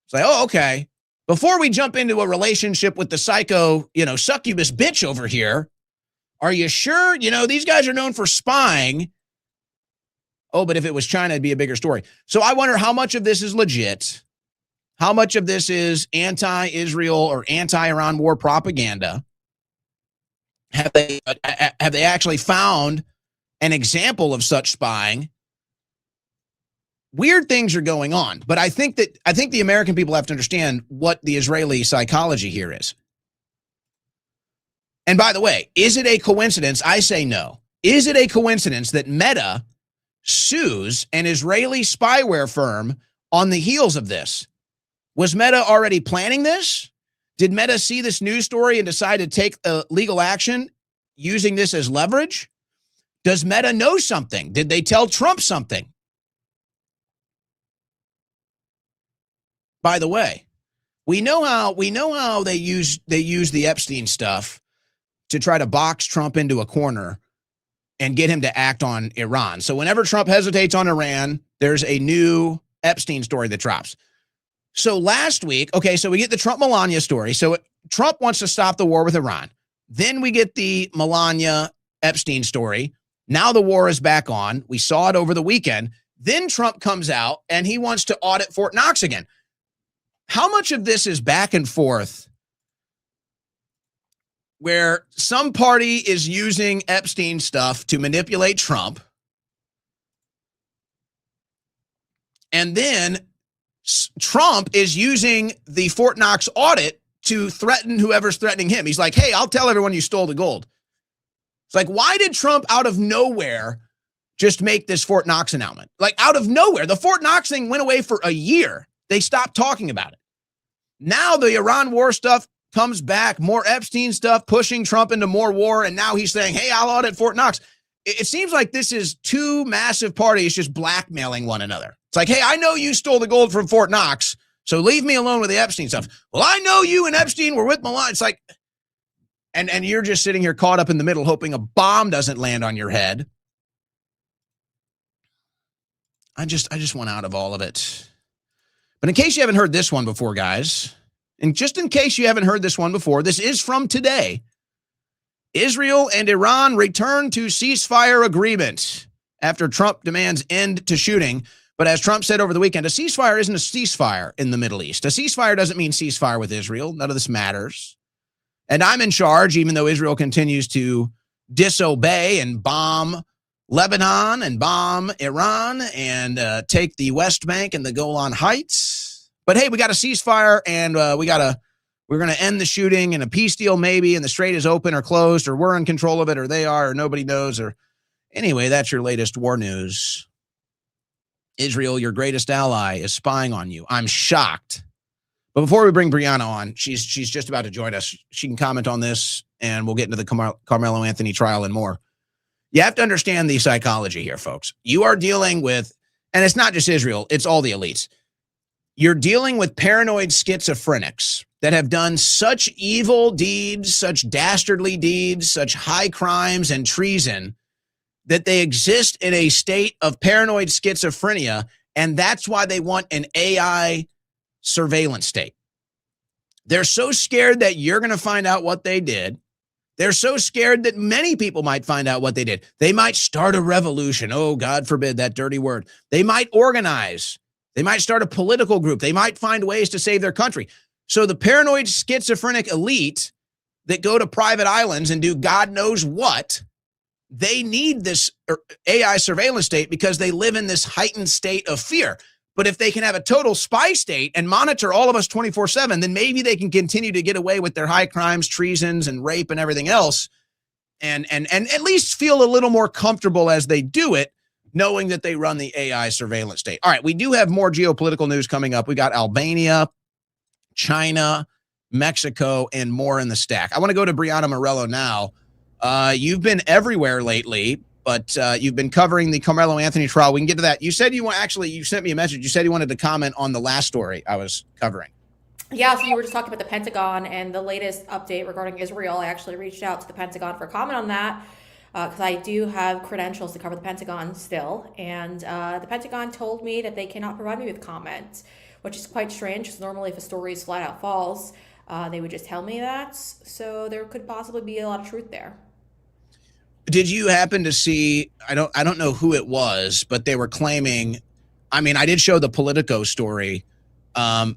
It's like, oh, okay. Before we jump into a relationship with the psycho, succubus bitch over here, are you sure? These guys are known for spying. Oh, but if it was China, it'd be a bigger story. So I wonder how much of this is legit, how much of this is anti-Israel or anti-Iran war propaganda. Have they actually found an example of such spying? Weird things are going on, but I think the American people have to understand what the Israeli psychology here is. And by the way, is it a coincidence? I say no. Is it a coincidence that Meta sues an Israeli spyware firm on the heels of this? Was Meta already planning this? Did Meta see this news story and decide to take legal action using this as leverage? Does Meta know something? Did they tell Trump something? By the way, we know how they use the Epstein stuff to try to box Trump into a corner and get him to act on Iran. So whenever Trump hesitates on Iran, there's a new Epstein story that drops. So last week, okay, so we get the Trump-Melania story. So Trump wants to stop the war with Iran. Then we get the Melania-Epstein story. Now the war is back on. We saw it over the weekend. Then Trump comes out and he wants to audit Fort Knox again. How much of this is back and forth where some party is using Epstein stuff to manipulate Trump, and then Trump is using the Fort Knox audit to threaten whoever's threatening him? He's like, hey, I'll tell everyone you stole the gold. It's like, why did Trump out of nowhere just make this Fort Knox announcement? Like, out of nowhere. The Fort Knox thing went away for a year. They stopped talking about it. Now the Iran war stuff comes back, more Epstein stuff, pushing Trump into more war, and now he's saying, hey, I'll audit Fort Knox. It seems like this is two massive parties just blackmailing one another. It's like, hey, I know you stole the gold from Fort Knox, so leave me alone with the Epstein stuff. Well, I know you and Epstein were with Melania. It's like, and you're just sitting here caught up in the middle, hoping a bomb doesn't land on your head. I just want out of all of it. But in case you haven't heard this one before, guys, and just in case you haven't heard this one before, this is from today. Israel and Iran return to ceasefire agreement after Trump demands end to shooting. But as Trump said over the weekend, a ceasefire isn't a ceasefire in the Middle East. A ceasefire doesn't mean ceasefire with Israel. None of this matters. And I'm in charge, even though Israel continues to disobey and bomb Lebanon and bomb Iran and take the West Bank and the Golan Heights. But hey, we got a ceasefire, and we're going to end the shooting in a peace deal maybe, and the strait is open or closed, or we're in control of it, or they are, or nobody knows. Or anyway, that's your latest war news. Israel, your greatest ally, is spying on you. I'm shocked. But before we bring Brianna on, she's just about to join us. She can comment on this, and we'll get into the Carmelo Anthony trial and more. You have to understand the psychology here, folks. You are dealing with, and it's not just Israel, it's all the elites. You're dealing with paranoid schizophrenics that have done such evil deeds, such dastardly deeds, such high crimes and treason that they exist in a state of paranoid schizophrenia, and that's why they want an AI surveillance state. They're so scared that you're going to find out what they did. They're so scared that many people might find out what they did. They might start a revolution. Oh, God forbid that dirty word. They might organize. They might start a political group. They might find ways to save their country. So the paranoid schizophrenic elite that go to private islands and do God knows what, they need this AI surveillance state because they live in this heightened state of fear. But if they can have a total spy state and monitor all of us 24/7, then maybe they can continue to get away with their high crimes, treasons, and rape and everything else, and at least feel a little more comfortable as they do it, knowing that they run the AI surveillance state. All right, we do have more geopolitical news coming up. We got Albania, China, Mexico, and more in the stack. I want to go to Brianna Morello now. You've been everywhere lately, but you've been covering the Carmelo Anthony trial. We can get to that. You said you sent me a message. You said you wanted to comment on the last story I was covering. Yeah, so you were just talking about the Pentagon and the latest update regarding Israel. I actually reached out to the Pentagon for comment on that because I do have credentials to cover the Pentagon still. And the Pentagon told me that they cannot provide me with comment, which is quite strange because normally if a story is flat out false, they would just tell me that. So there could possibly be a lot of truth there. Did you happen to see, I don't know who it was, but they were claiming, I mean, I did show the Politico story, but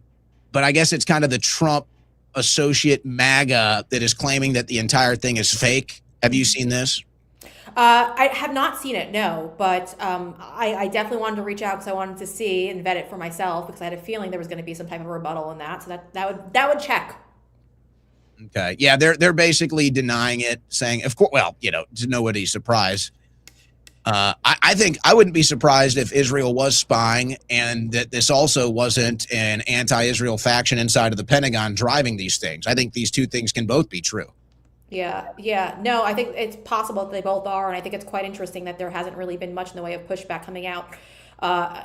I guess it's kind of the Trump associate MAGA that is claiming that the entire thing is fake. Have you seen this? I have not seen it, no, but I definitely wanted to reach out because I wanted to see and vet it for myself because I had a feeling there was going to be some type of rebuttal in that. So that would check. Okay. Yeah, they're basically denying it, saying, of course, well, to nobody's surprise. I think I wouldn't be surprised if Israel was spying and that this also wasn't an anti-Israel faction inside of the Pentagon driving these things. I think these two things can both be true. Yeah. No, I think it's possible that they both are, and I think it's quite interesting that there hasn't really been much in the way of pushback coming out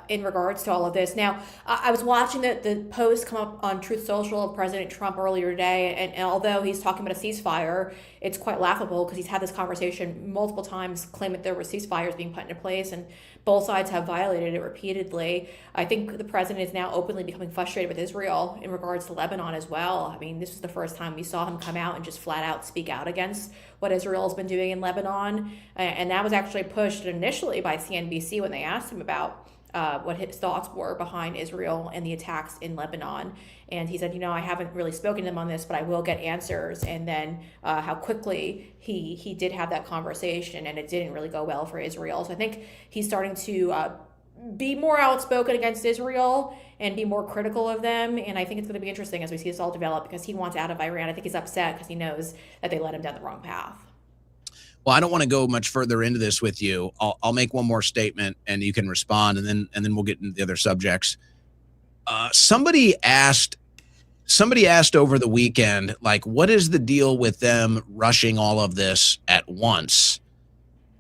in regards to all of this. Now, I was watching the post come up on Truth Social of President Trump earlier today, and although he's talking about a ceasefire, it's quite laughable because he's had this conversation multiple times, claiming there were ceasefires being put into place, and both sides have violated it repeatedly. I think the president is now openly becoming frustrated with Israel in regards to Lebanon as well. I mean, this was the first time we saw him come out and just flat out speak out against what Israel has been doing in Lebanon. And that was actually pushed initially by CNBC when they asked him about what his thoughts were behind Israel and the attacks in Lebanon. And he said, I haven't really spoken to them on this, but I will get answers. And then how quickly he did have that conversation, and it didn't really go well for Israel. So I think he's starting to be more outspoken against Israel and be more critical of them. And I think it's going to be interesting as we see this all develop, because he wants out of Iran. I think he's upset because he knows that they led him down the wrong path. Well, I don't want to go much further into this with you. I'll make one more statement and you can respond, and then we'll get into the other subjects. Somebody asked over the weekend, like, what is the deal with them rushing all of this at once?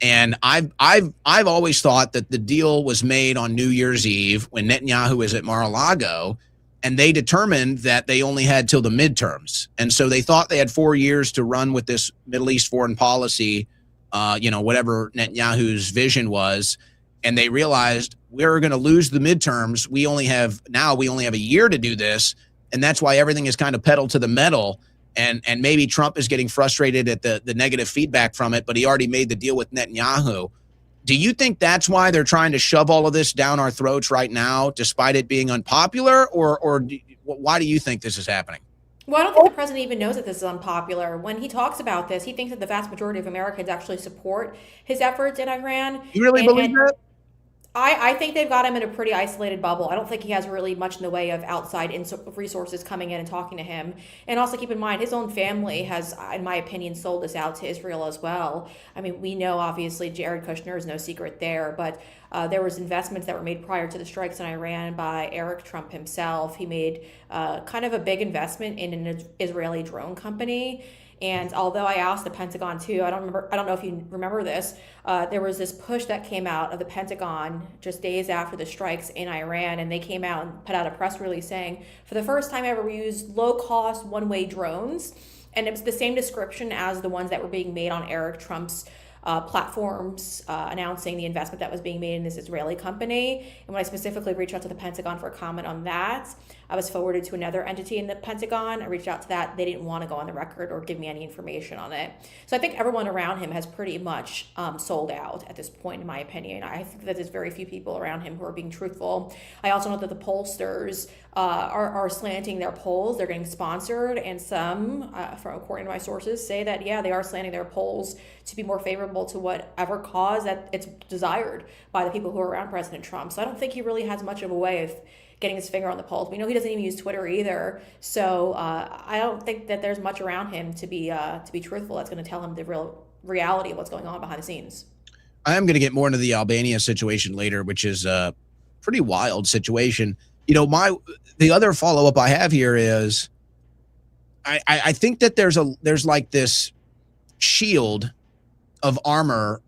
And I've always thought that the deal was made on New Year's Eve when Netanyahu was at Mar-a-Lago, and they determined that they only had till the midterms. And so they thought they had 4 years to run with this Middle East foreign policy, whatever Netanyahu's vision was. And they realized we're going to lose the midterms. We only have a year to do this. And that's why everything is kind of pedal to the metal. And maybe Trump is getting frustrated at the negative feedback from it, but he already made the deal with Netanyahu. Do you think that's why they're trying to shove all of this down our throats right now, despite it being unpopular, or why do you think this is happening? Well, I don't think the president even knows that this is unpopular. When he talks about this, he thinks that the vast majority of Americans actually support his efforts in Iran. You really believe that? I think they've got him in a pretty isolated bubble. I don't think he has really much in the way of outside resources coming in and talking to him. And also keep in mind, his own family has, in my opinion, sold this out to Israel as well. I mean, we know, obviously, Jared Kushner is no secret there, but there was investments that were made prior to the strikes in Iran by Eric Trump himself. He made kind of a big investment in an Israeli drone company. And although I asked the Pentagon too, I don't know if you remember this, there was this push that came out of the Pentagon just days after the strikes in Iran, and they came out and put out a press release saying, for the first time ever, we used low-cost one-way drones, and it was the same description as the ones that were being made on Eric Trump's platforms, announcing the investment that was being made in this Israeli company. And when I specifically reached out to the Pentagon for a comment on that, I was forwarded to another entity in the Pentagon. I reached out to that. They didn't want to go on the record or give me any information on it. So I think everyone around him has pretty much sold out at this point, in my opinion. I think that there's very few people around him who are being truthful. I also know that the pollsters are slanting their polls. They're getting sponsored, and some, according to my sources, say that, yeah, they are slanting their polls to be more favorable to whatever cause that it's desired by the people who are around President Trump. So I don't think he really has much of a way of getting his finger on the pulse. We know he doesn't even use Twitter either. So I don't think that there's much around him to be truthful that's going to tell him the real reality of what's going on behind the scenes. I am going to get more into the Albania situation later, which is a pretty wild situation. The other follow-up I have here is I think that there's like this shield of armor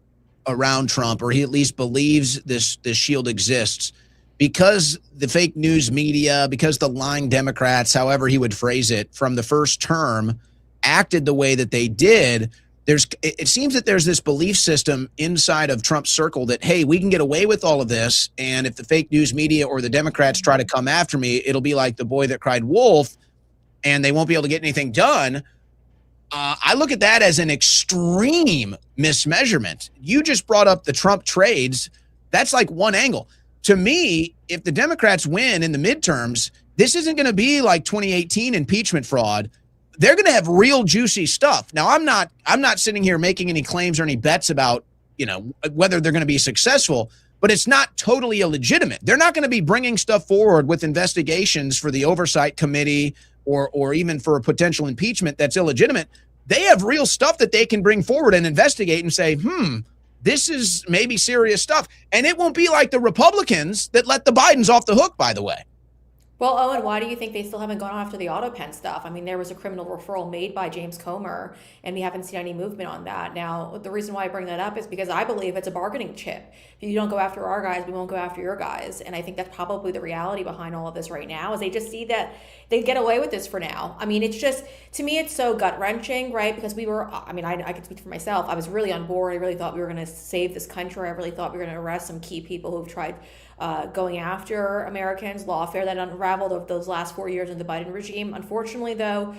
around Trump, or he at least believes this shield exists, because the fake news media, because the lying Democrats, however he would phrase it, from the first term acted the way that they did. It seems that there's this belief system inside of Trump's circle that, hey, we can get away with all of this, and if the fake news media or the Democrats try to come after me, it'll be like the boy that cried wolf, and they won't be able to get anything done. I look at that as an extreme mismeasurement. You just brought up the Trump trades. That's like one angle. To me, if the Democrats win in the midterms, this isn't going to be like 2018 impeachment fraud. They're going to have real juicy stuff. Now, I'm not sitting here making any claims or any bets about, whether they're going to be successful, but it's not totally illegitimate. They're not going to be bringing stuff forward with investigations for the oversight committee or even for a potential impeachment that's illegitimate, they have real stuff that they can bring forward and investigate and say, this is maybe serious stuff. And it won't be like the Republicans that let the Bidens off the hook, by the way. Well, Owen, why do you think they still haven't gone after the AutoPen stuff? I mean, there was a criminal referral made by James Comer, and we haven't seen any movement on that. Now, the reason why I bring that up is because I believe it's a bargaining chip. If you don't go after our guys, we won't go after your guys. And I think that's probably the reality behind all of this right now, is they just see that they get away with this for now. I mean, it's just, to me, it's so gut-wrenching, right? Because I can speak for myself. I was really on board. I really thought we were going to save this country. I really thought we were going to arrest some key people who've tried going after Americans, lawfare that unraveled over those last 4 years in the Biden regime. Unfortunately, though,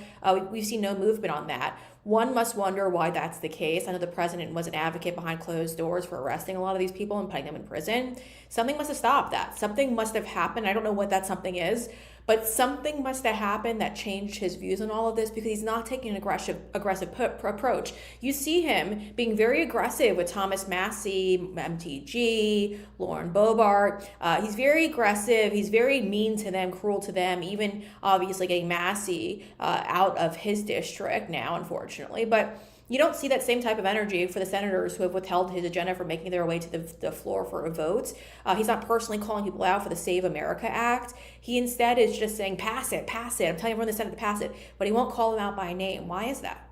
we've seen no movement on that. One must wonder why that's the case. I know the president was an advocate behind closed doors for arresting a lot of these people and putting them in prison. Something must have stopped that. Something must have happened. I don't know what that something is, but something must have happened that changed his views on all of this, because he's not taking an aggressive approach. You see him being very aggressive with Thomas Massie, MTG, Lauren Boebert. He's very aggressive. He's very mean to them, cruel to them, even obviously getting Massie out of his district now, unfortunately. But you don't see that same type of energy for the senators who have withheld his agenda from making their way to the floor for a vote. He's not personally calling people out for the Save America Act. He instead is just saying, pass it. I'm telling everyone in the Senate to pass it, but he won't call them out by name. Why is that?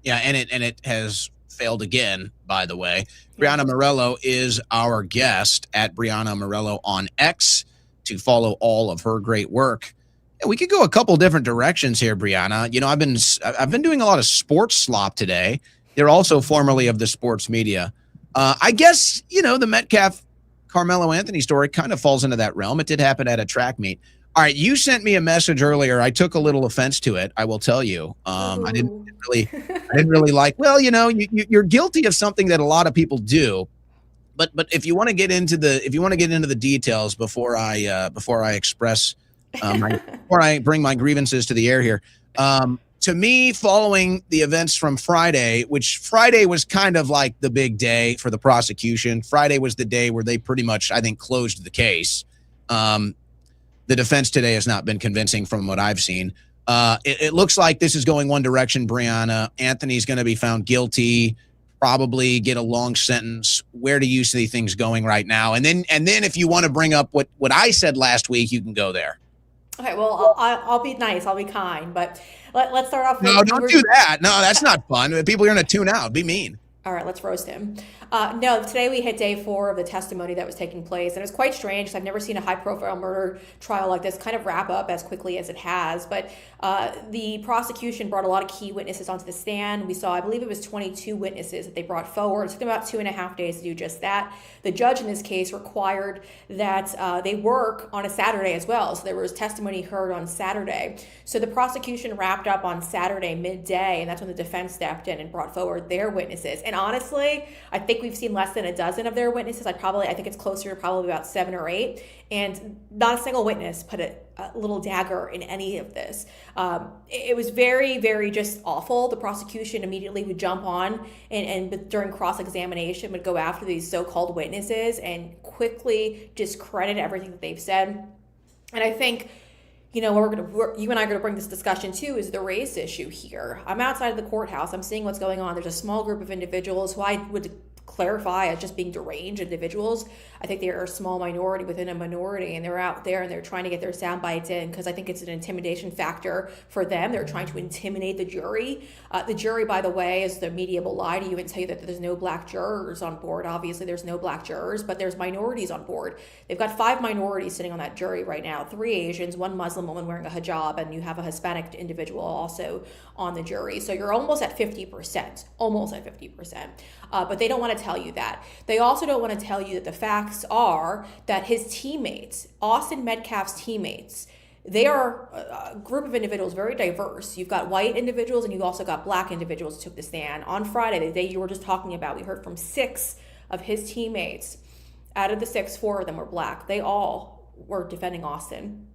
Yeah, and it has failed again, by the way. Brianna Morello is our guest at Brianna Morello on X to follow all of her great work. Yeah, we could go a couple different directions here, Brianna. You know, I've been doing a lot of sports slop today. They're also formerly of the sports media. I guess, you know, the Metcalf Carmelo Anthony story kind of falls into that realm. It did happen at a track meet. All right, you sent me a message earlier. I took a little offense to it, I will tell you. I didn't really like. Well, you know, you're guilty of something that a lot of people do. But if you want to get into the details before I express before I bring my grievances to the air here, to me, following the events from Friday, which Friday was kind of like the big day for the prosecution. Friday was the day where they pretty much, I think, closed the case. The defense today has not been convincing from what I've seen. It looks like this is going one direction, Brianna. Anthony's going to be found guilty, probably get a long sentence. Where do you see things going right now? And then if you want to bring up what I said last week, you can go there. Okay, well, I'll be nice. I'll be kind. But let's start off with... No, don't do that. No, that's not fun. People are going to tune out. Be mean. All right, let's roast him. No, today we hit day 4 of the testimony that was taking place, and it was quite strange because I've never seen a high-profile murder trial like this kind of wrap up as quickly as it has. But the prosecution brought a lot of key witnesses onto the stand. We saw, I believe it was 22 witnesses that they brought forward. It took them about 2.5 days to do just that. The judge in this case required that they work on a Saturday as well. So there was testimony heard on Saturday. So the prosecution wrapped up on Saturday midday, and that's when the defense stepped in and brought forward their witnesses. And honestly, I think we've seen less than a dozen of their witnesses. I think it's closer to probably about 7 or 8. And not a single witness put a little dagger in any of this. It was very, very just awful. The prosecution immediately would jump on and during cross-examination would go after these so-called witnesses and quickly discredit everything that they've said. And I think, you know, you and I are going to bring this discussion too, is the race issue here. I'm outside of the courthouse. I'm seeing what's going on. There's a small group of individuals who I would clarify as just being deranged individuals. I think they are a small minority within a minority, and they're out there and they're trying to get their sound bites in because I think it's an intimidation factor for them. They're trying to intimidate the jury. The jury, by the way, is the media will lie to you and tell you that there's no black jurors on board. Obviously, there's no black jurors, but there's minorities on board. They've got 5 minorities sitting on that jury right now, 3 Asians, 1 Muslim woman wearing a hijab, and you have a Hispanic individual also on the jury. So you're almost at 50%, but they don't want to tell you that. They also don't want to tell you that the facts are that his teammates, Austin Metcalf's teammates, they are a group of individuals, very diverse. You've got white individuals and you've also got black individuals who took the stand. On Friday, the day you were just talking about, we heard from 6 of his teammates. Out of the 6, 4 of them were black. They all were defending Austin.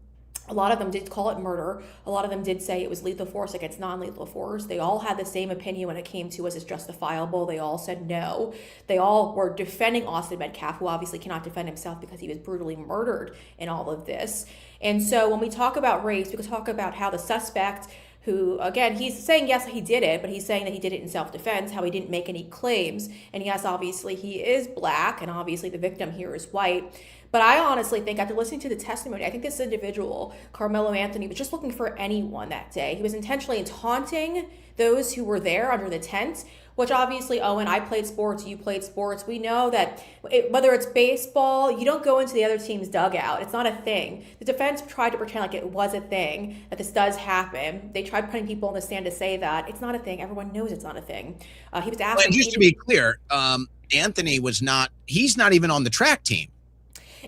A lot of them did call it murder. A lot of them did say it was lethal force against non-lethal force. They all had the same opinion when it came to was it justifiable. They all said no. They all were defending Austin Metcalf, who obviously cannot defend himself because he was brutally murdered in all of this. And so when we talk about race, we can talk about how the suspect, who, again, he's saying, yes, he did it, but he's saying that he did it in self-defense, how he didn't make any claims. And yes, obviously, he is black, and obviously the victim here is white. But I honestly think, after listening to the testimony, I think this individual, Carmelo Anthony, was just looking for anyone that day. He was intentionally taunting those who were there under the tent, which obviously, Owen, I played sports, you played sports. We know that whether it's baseball, you don't go into the other team's dugout. It's not a thing. The defense tried to pretend like it was a thing, that this does happen. They tried putting people on the stand to say that. It's not a thing. Everyone knows it's not a thing. He was asking. And just to be clear, Anthony he's not even on the track team.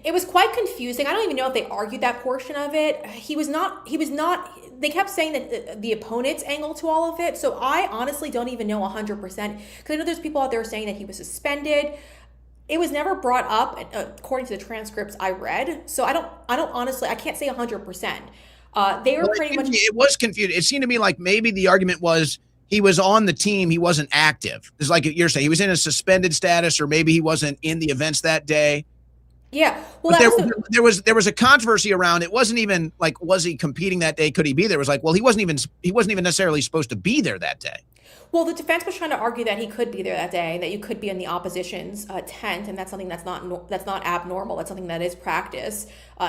It was quite confusing. I don't even know if they argued that portion of it. He was not, they kept saying that the opponent's angle to all of it. So I honestly don't even know 100%, because I know there's people out there saying that he was suspended. It was never brought up according to the transcripts I read. So I don't honestly, I can't say 100%. They were pretty much. It was confusing. It seemed to me like maybe the argument was he was on the team, he wasn't active. It's like you're saying, he was in a suspended status, or maybe he wasn't in the events that day. Yeah, well, there was a controversy around. It wasn't even like, was he competing that day? Could he be there? It was like, well, he wasn't even necessarily supposed to be there that day. Well, the defense was trying to argue that he could be there that day, that you could be in the opposition's tent, and that's something that's not abnormal. That's something that is practice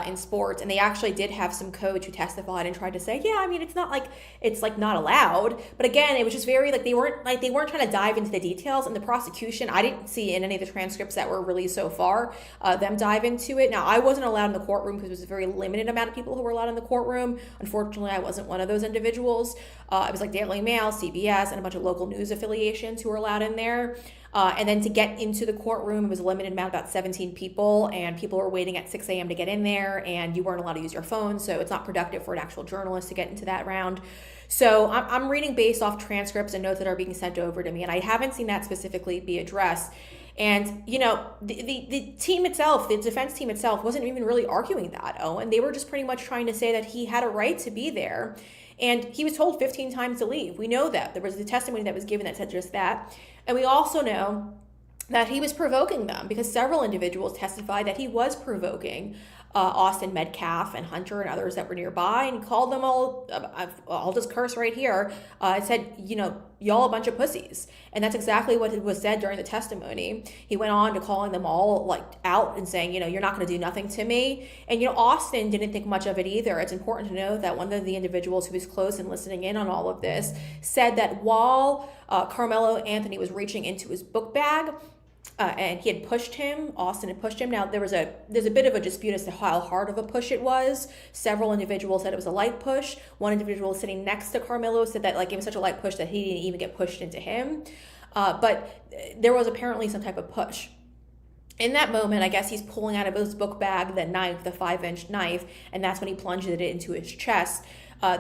in sports. And they actually did have some coach who testified and tried to say, yeah, I mean, it's not like it's like not allowed. But again, it was just very they weren't trying to dive into the details. And the prosecution, I didn't see in any of the transcripts that were released so far them dive into it. Now, I wasn't allowed in the courtroom because there was a very limited amount of people who were allowed in the courtroom. Unfortunately, I wasn't one of those individuals. It was like Daily Mail, CBS, and a bunch of local news affiliations who were allowed in there. And then to get into the courtroom, it was a limited amount, about 17 people, and people were waiting at 6 a.m. to get in there, and you weren't allowed to use your phone, so it's not productive for an actual journalist to get into that round. So I'm reading based off transcripts and notes that are being sent over to me, and I haven't seen that specifically be addressed. And, you know, the team itself, the defense team itself, wasn't even really arguing that, Owen. They were just pretty much trying to say that he had a right to be there. And he was told 15 times to leave. We know that. There was the testimony that was given that said just that. And we also know that he was provoking them, because several individuals testified that he was provoking Austin Metcalf and Hunter and others that were nearby, and called them all, I'll just curse right here, said, you know, y'all a bunch of pussies. And that's exactly what was said during the testimony. He went on to calling them all like out and saying, you know, you're not going to do nothing to me. And, you know, Austin didn't think much of it either. It's important to know that one of the individuals who was close and listening in on all of this said that while Carmelo Anthony was reaching into his book bag, and he had pushed him, Austin had pushed him. Now, there's a bit of a dispute as to how hard of a push it was. Several individuals said it was a light push. One individual sitting next to Carmelo said that like it was such a light push that he didn't even get pushed into him. But there was apparently some type of push. In that moment, I guess he's pulling out of his book bag the knife, the 5-inch knife, and that's when he plunged it into his chest.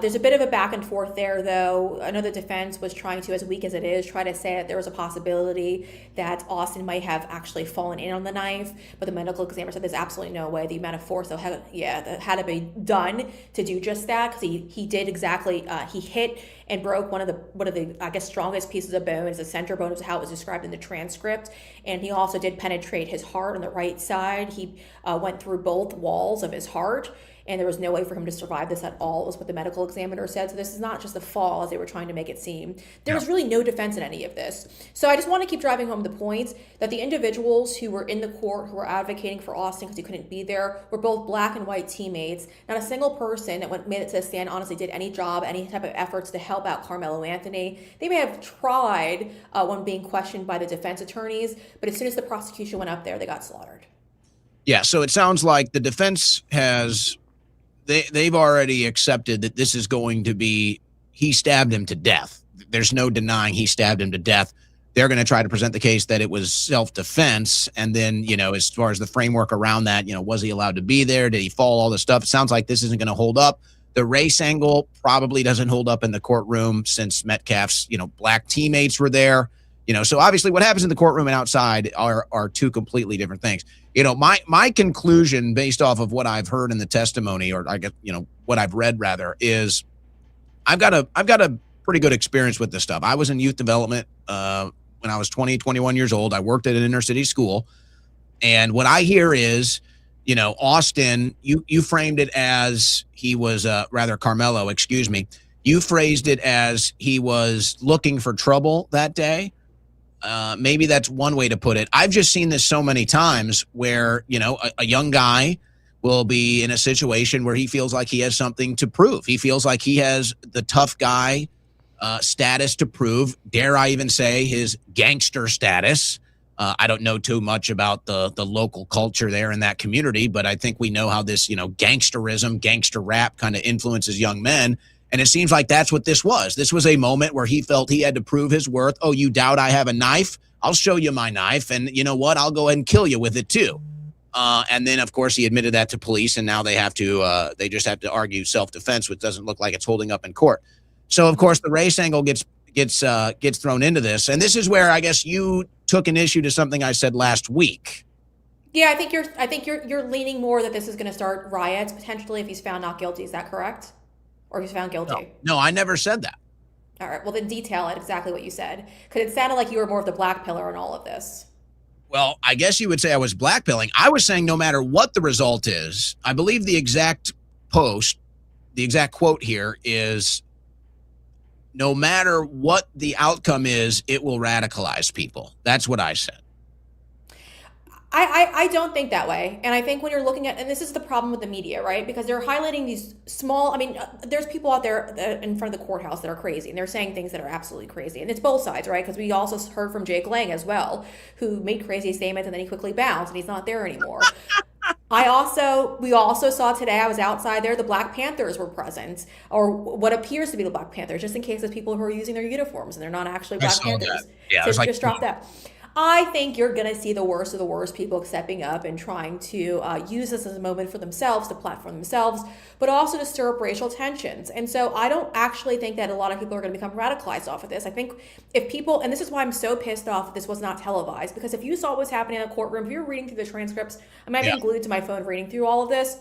There's a bit of a back and forth there, though. I know the defense was trying to, as weak as it is, try to say that there was a possibility that Austin might have actually fallen in on the knife, but the medical examiner said there's absolutely no way. The amount of force that had to be done to do just that, because he did exactly, he hit and broke one of the I guess strongest pieces of bone. Is the center bone, is how it was described in the transcript, and he also did penetrate his heart on the right side. He went through both walls of his heart, and there was no way for him to survive this at all, was what the medical examiner said. So this is not just a fall, as they were trying to make it seem. There was really no defense in any of this. So I just want to keep driving home the point that the individuals who were in the court, who were advocating for Austin because he couldn't be there, were both black and white teammates. Not a single person that made it to the stand honestly did any job, any type of efforts to help out Carmelo Anthony. They may have tried when being questioned by the defense attorneys, but as soon as the prosecution went up there, they got slaughtered. Yeah, so it sounds like the defense has... They've already accepted that this is going to be, he stabbed him to death. There's no denying he stabbed him to death. They're going to try to present the case that it was self-defense. And then, you know, as far as the framework around that, you know, was he allowed to be there? Did he fall? All this stuff. It sounds like this isn't going to hold up. The race angle probably doesn't hold up in the courtroom since Metcalf's, you know, black teammates were there. So obviously what happens in the courtroom and outside are two completely different things. My conclusion based off of what I've heard in the testimony, or I guess, what I've read rather, is I've got a pretty good experience with this stuff. I was in youth development when I was 20, 21 years old. I worked at an inner city school. And what I hear is, Austin, you framed it as he was, rather Carmelo, excuse me. You phrased it as he was looking for trouble that day. Maybe that's one way to put it. I've just seen this so many times where, a young guy will be in a situation where he feels like he has something to prove. He feels like he has the tough guy status to prove. Dare I even say his gangster status. I don't know too much about the local culture there in that community, but I think we know how this, gangsterism, gangster rap kind of influences young men. And it seems like that's what this was. This was a moment where he felt he had to prove his worth. Oh, you doubt I have a knife? I'll show you my knife. And you know what? I'll go ahead and kill you with it too. And then, of course, he admitted that to police. And now they just have to argue self-defense, which doesn't look like it's holding up in court. So, of course, the race angle gets thrown into this. And this is where I guess you took an issue to something I said last week. Yeah, I think you're leaning more that this is going to start riots potentially if he's found not guilty. Is that correct? Or he's found guilty? No, I never said that. All right. Well, then detail it exactly what you said, because it sounded like you were more of the black pillar in all of this. Well, I guess you would say I was blackpilling. I was saying no matter what the result is, I believe the exact quote here is, no matter what the outcome is, it will radicalize people. That's what I said. I don't think that way. And I think when you're looking at, and this is the problem with the media, right? Because they're highlighting these small, there's people out there in front of the courthouse that are crazy, and they're saying things that are absolutely crazy. And it's both sides, right? Because we also heard from Jake Lang as well, who made crazy statements and then he quickly bounced and he's not there anymore. We also saw today, I was outside there, the Black Panthers were present, or what appears to be the Black Panthers, just in case there's people who are using their uniforms and they're not actually Black Panthers. Yeah, so just drop that. I think you're going to see the worst of the worst people stepping up and trying to use this as a moment for themselves, to platform themselves, but also to stir up racial tensions. And so I don't actually think that a lot of people are going to become radicalized off of this. I think if people, and this is why I'm so pissed off that this was not televised, because if you saw what was happening in the courtroom, if you're reading through the transcripts, I've been glued to my phone reading through all of this.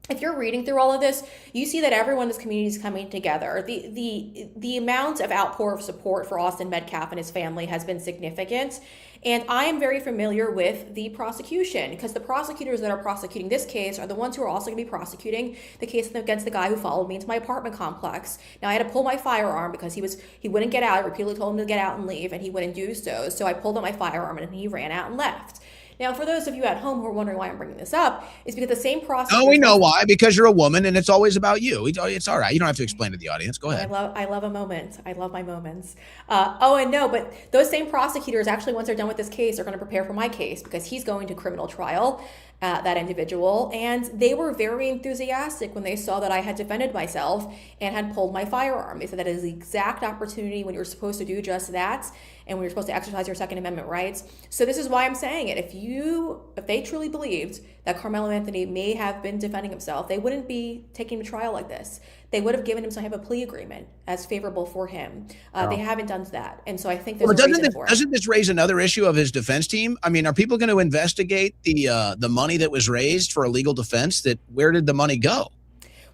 If you're reading through all of this, you see that everyone in this community is coming together. The amount of outpour of support for Austin Metcalf and his family has been significant. And I am very familiar with the prosecution, because the prosecutors that are prosecuting this case are the ones who are also going to be prosecuting the case against the guy who followed me into my apartment complex. Now, I had to pull my firearm because he wouldn't get out. I repeatedly told him to get out and leave, and he wouldn't do so. So I pulled out my firearm and he ran out and left. Now, for those of you at home who are wondering why I'm bringing this up, is because the same prosecutor... Oh, we know why. Because you're a woman and it's always about you. It's all right. You don't have to explain to the audience. Go ahead. I love a moment. I love my moments. But those same prosecutors, actually, once they're done with this case, are going to prepare for my case, because he's going to criminal trial, that individual. And they were very enthusiastic when they saw that I had defended myself and had pulled my firearm. They said that is the exact opportunity when you're supposed to do just that, and when you're supposed to exercise your Second Amendment rights. So this is why I'm saying it. If they truly believed that Carmelo Anthony may have been defending himself, they wouldn't be taking him to trial like this. They would have given him some type of plea agreement as favorable for him. They haven't done that. And so I think there's a reason for it. Doesn't this raise another issue of his defense team? I mean, are people going to investigate the money that was raised for a legal defense? Where did the money go?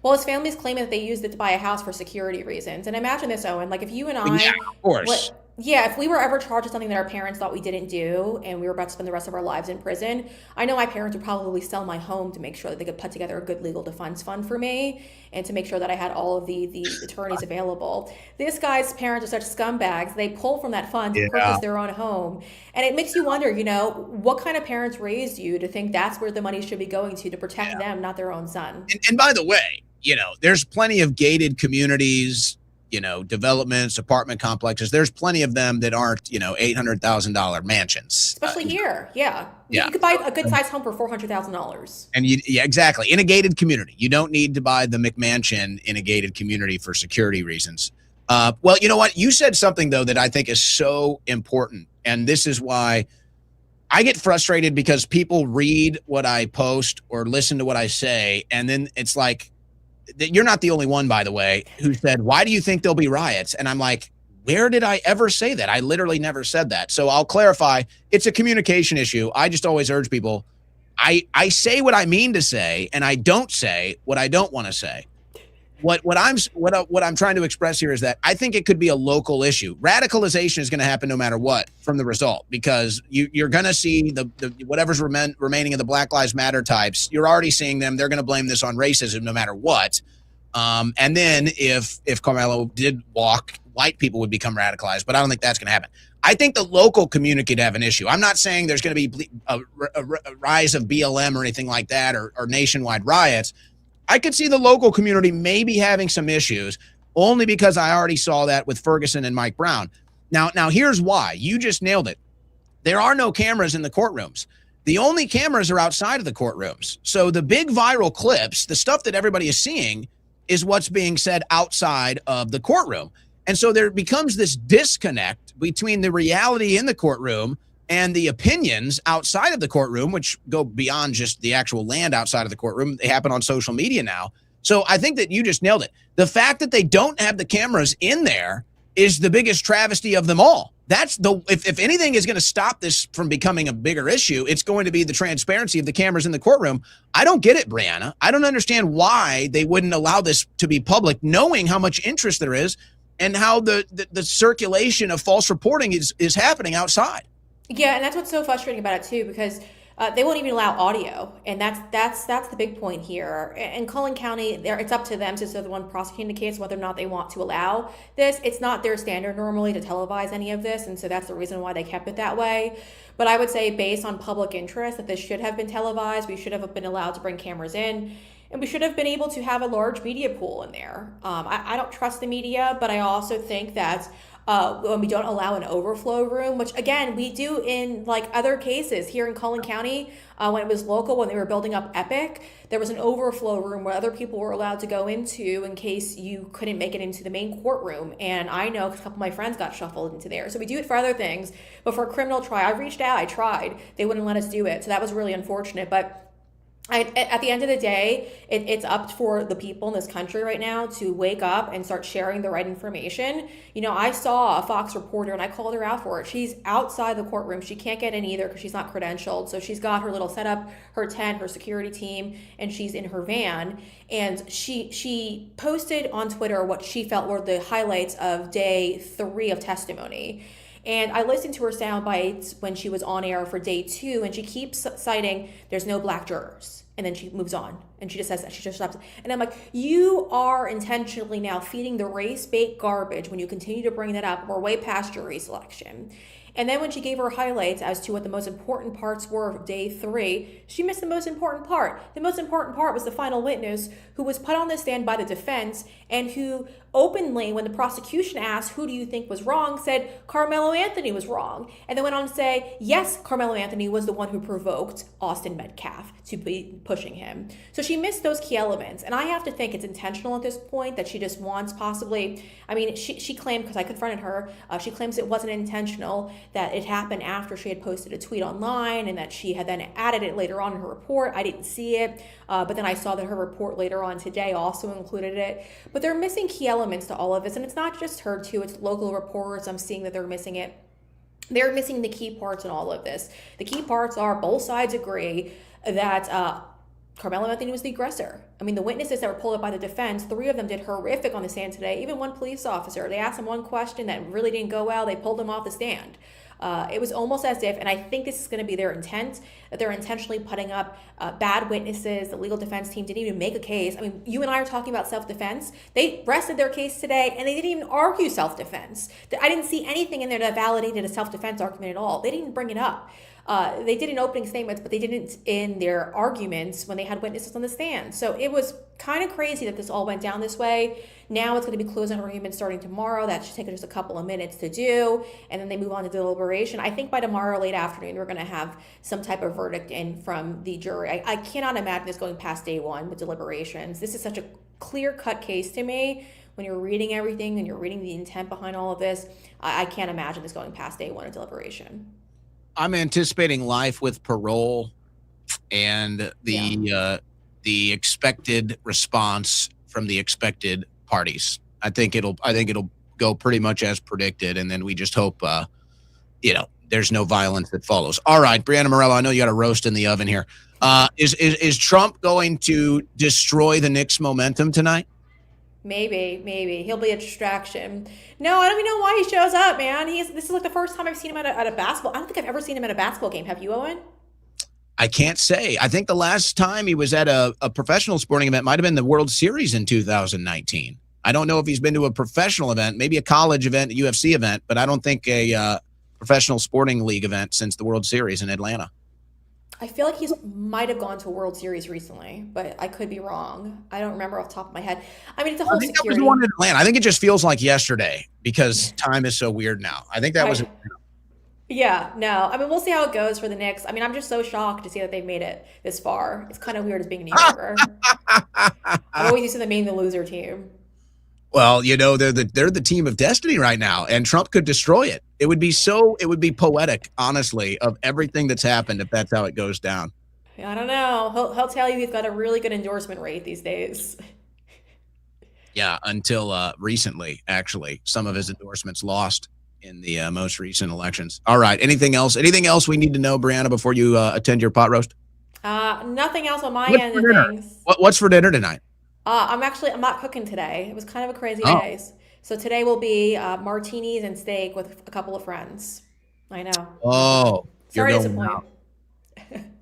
Well, his family's claiming that they used it to buy a house for security reasons. And imagine this, Owen, like if you and I... Yeah, of course. If we were ever charged with something that our parents thought we didn't do and we were about to spend the rest of our lives in prison, I know my parents would probably sell my home to make sure that they could put together a good legal defense fund for me and to make sure that I had all of the attorneys available. This guy's parents are such scumbags. They pull from that fund to purchase their own home. And it makes you wonder, what kind of parents raised you to think that's where the money should be going to protect them, not their own son? And by the way, there's plenty of gated communities, developments, apartment complexes. There's plenty of them that aren't, $800,000 mansions. Especially here. Yeah. You could buy a good sized home for $400,000. And exactly. In a gated community. You don't need to buy the McMansion in a gated community for security reasons. Well, you know what? You said something, though, that I think is so important. And this is why I get frustrated, because people read what I post or listen to what I say. And then it's like, you're not the only one, by the way, who said, why do you think there'll be riots? And I'm like, Where did I ever say that? I literally never said that. So I'll clarify. It's a communication issue. I just always urge people, I say what I mean to say, and I don't say what I don't want to say. What I'm trying to express here is that I think it could be a local issue. Radicalization is going to happen no matter what from the result, because you're going to see the whatever's remaining of the Black Lives Matter types. You're already seeing them. They're going to blame this on racism no matter what. And then if Carmelo did walk, white people would become radicalized, but I don't think that's going to happen. I think the local community could have an issue. I'm not saying there's going to be a rise of BLM or anything like that, or nationwide riots. I could see the local community maybe having some issues, only because I already saw that with Ferguson and Mike Brown. Now here's why. You just nailed it. There are no cameras in the courtrooms. The only cameras are outside of the courtrooms. So the big viral clips, the stuff that everybody is seeing, is what's being said outside of the courtroom. And so there becomes this disconnect between the reality in the courtroom and the opinions outside of the courtroom, which go beyond just the actual land outside of the courtroom. They happen on social media now. So I think that you just nailed it. The fact that they don't have the cameras in there is the biggest travesty of them all. That's if anything is going to stop this from becoming a bigger issue, it's going to be the transparency of the cameras in the courtroom. I don't get it, Brianna. I don't understand why they wouldn't allow this to be public, knowing how much interest there is and how the circulation of false reporting is happening outside. Yeah, and that's what's so frustrating about it too, because they won't even allow audio, and that's the big point here. In Cullen County, it's up to them, since they're the one prosecuting the case, whether or not they want to allow this. It's not their standard normally to televise any of this, and so that's the reason why they kept it that way. But I would say, based on public interest, that this should have been televised. We should have been allowed to bring cameras in, and we should have been able to have a large media pool in there. I don't trust the media, but I also think that when we don't allow an overflow room, which again, we do in like other cases here in Cullen County, when it was local, when they were building up Epic, there was an overflow room where other people were allowed to go into in case you couldn't make it into the main courtroom. And I know because a couple of my friends got shuffled into there. So we do it for other things, but for a criminal trial, I reached out, I tried, they wouldn't let us do it. So that was really unfortunate. But at the end of the day, it's up for the people in this country right now to wake up and start sharing the right information. You know, I saw a Fox reporter and I called her out for it. She's outside the courtroom. She can't get in either because she's not credentialed. So she's got her little setup, her tent, her security team, and she's in her van. And she posted on Twitter what she felt were the highlights of day 3 of testimony. And I listened to her sound bites when she was on air for day 2, and she keeps citing there's no black jurors. And then she moves on, and she just says that. She just stops. And I'm like, you are intentionally now feeding the race bait garbage when you continue to bring that up. We're way past jury selection. And then when she gave her highlights as to what the most important parts were of day 3, she missed the most important part. The most important part was the final witness, who was put on the stand by the defense and who openly, when the prosecution asked, who do you think was wrong, said Carmelo Anthony was wrong. And then went on to say, yes, Carmelo Anthony was the one who provoked Austin Metcalf to be pushing him. So she missed those key elements. And I have to think it's intentional at this point, that she just wants possibly, I mean, she claimed, because I confronted her, she claims it wasn't intentional, that it happened after she had posted a tweet online and that she had then added it later on in her report. I didn't see it, but then I saw that her report later on today also included it. But they're missing key elements to all of this, and it's not just her too, it's local reports. I'm seeing that they're missing it. They're missing the key parts in all of this. The key parts are both sides agree that Carmelo Anthony was the aggressor. I mean, the witnesses that were pulled up by the defense, 3 of them did horrific on the stand today. Even one police officer, they asked him one question that really didn't go well. They pulled him off the stand. It was almost as if, and I think this is going to be their intent, that they're intentionally putting up bad witnesses. The legal defense team didn't even make a case. I mean, you and I are talking about self-defense. They rested their case today, and they didn't even argue self-defense. I didn't see anything in there that validated a self-defense argument at all. They didn't bring it up. They did in opening statements, but they didn't in their arguments when they had witnesses on the stand. So it was kind of crazy that this all went down this way. Now it's going to be closing arguments starting tomorrow. That should take just a couple of minutes to do, and then they move on to deliberation. I think by tomorrow, late afternoon, we're going to have some type of verdict in from the jury. I cannot imagine this going past day 1 with deliberations. This is such a clear-cut case to me. When you're reading everything and you're reading the intent behind all of this, I can't imagine this going past day 1 of deliberation. I'm anticipating life with parole and the expected response from the expected parties. I think it'll go pretty much as predicted, and then we just hope, there's no violence that follows. All right, Brianna Morello, I know you got a roast in the oven here. Is Trump going to destroy the Knicks' momentum tonight? Maybe he'll be a distraction. No, I don't even know why he shows up, man. This is like the first time I've seen him at a basketball. I don't think I've ever seen him at a basketball game. Have you, Owen? I can't say. I think the last time he was at a professional sporting event might have been the World Series in 2019. I don't know if he's been to a professional event, maybe a college event, a UFC event, but I don't think a professional sporting league event since the World Series in Atlanta. I feel like he might have gone to a World Series recently, but I could be wrong. I don't remember off the top of my head. I mean, it's a whole security. That was the one in Atlanta. I think it just feels like yesterday because time is so weird now. I think that was. Yeah, no. I mean, we'll see how it goes for the Knicks. I mean, I'm just so shocked to see that they've made it this far. It's kind of weird as being a New Yorker. I always used to them being the loser team. Well, they're the team of destiny right now, and Trump could destroy it. It would be poetic, honestly, of everything that's happened if that's how it goes down. I don't know. He'll tell you he's got a really good endorsement rate these days. Yeah, until recently, actually, some of his endorsements lost in the most recent elections. All right. Anything else? Anything else we need to know, Brianna, before you attend your pot roast? Nothing else on my end of things. What's for dinner tonight? I'm not cooking today. It was kind of a crazy day. So today will be martinis and steak with a couple of friends. I know. Oh, sorry to disappoint.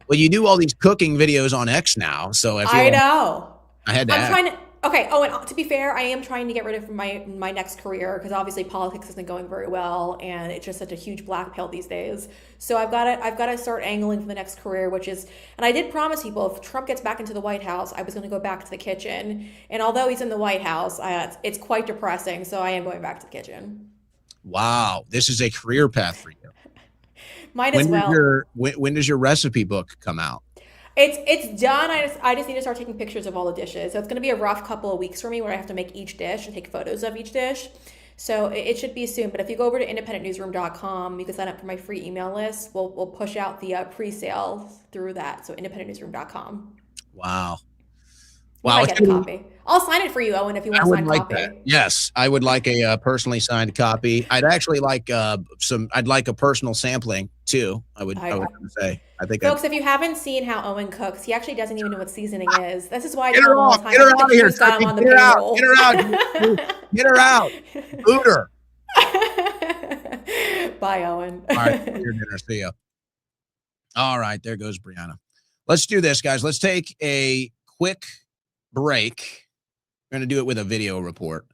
Well, you do all these cooking videos on X now, so I know. I had to ask. Okay. Oh, and to be fair, I am trying to get rid of my next career because obviously politics isn't going very well, and it's just such a huge black pill these days. So I've got to start angling for the next career, which is, and I did promise people if Trump gets back into the White House, I was going to go back to the kitchen. And although he's in the White House, it's quite depressing. So I am going back to the kitchen. Wow, this is a career path for you. Might as well. When does your recipe book come out? It's done. I just need to start taking pictures of all the dishes. So it's going to be a rough couple of weeks for me where I have to make each dish and take photos of each dish. So it should be soon. But if you go over to independentnewsroom.com, you can sign up for my free email list. We'll push out the pre-sale through that. So independentnewsroom.com. Wow. I get a copy. I'll sign it for you, Owen, if you want a signed copy. That. Yes, I would like a personally signed copy. I'd actually like I'd like a personal sampling too. I would say. I think folks, if you haven't seen how Owen cooks, he actually doesn't even know what seasoning is. This is why I get her off. Get her out of here. Get her out. Get her out. Get her out. Boot her. Bye, Owen. All right, your dinner. See ya. All right, there goes Brianna. Let's do this, guys. Let's take a quick break. We're going to do it with a video report.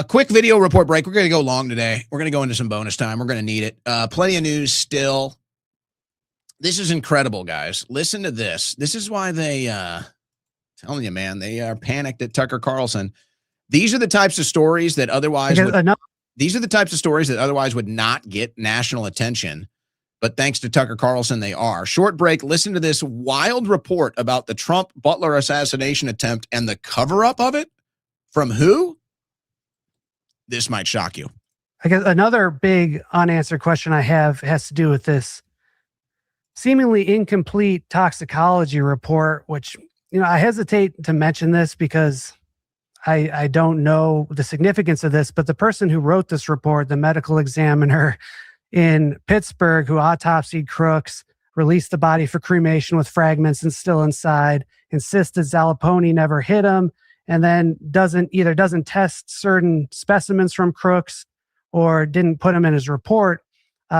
Quick video report break. We're going to go long today. We're going to go into some bonus time. We're going to need it. Plenty of news still. This is incredible, guys. Listen to this. This is why they, telling you, man, they are panicked at Tucker Carlson. These are the types of stories that otherwise would not get national attention. But thanks to Tucker Carlson, they are. Short break. Listen to this wild report about the Trump Butler assassination attempt and the cover-up of it. From who? This might shock you. I guess another big unanswered question I have has to do with this seemingly incomplete toxicology report, which, I hesitate to mention this because I don't know the significance of this, but the person who wrote this report, the medical examiner in Pittsburgh who autopsied Crooks, released the body for cremation with fragments and still inside, insisted Zalaponi never hit him, and then doesn't test certain specimens from Crooks or didn't put him in his report.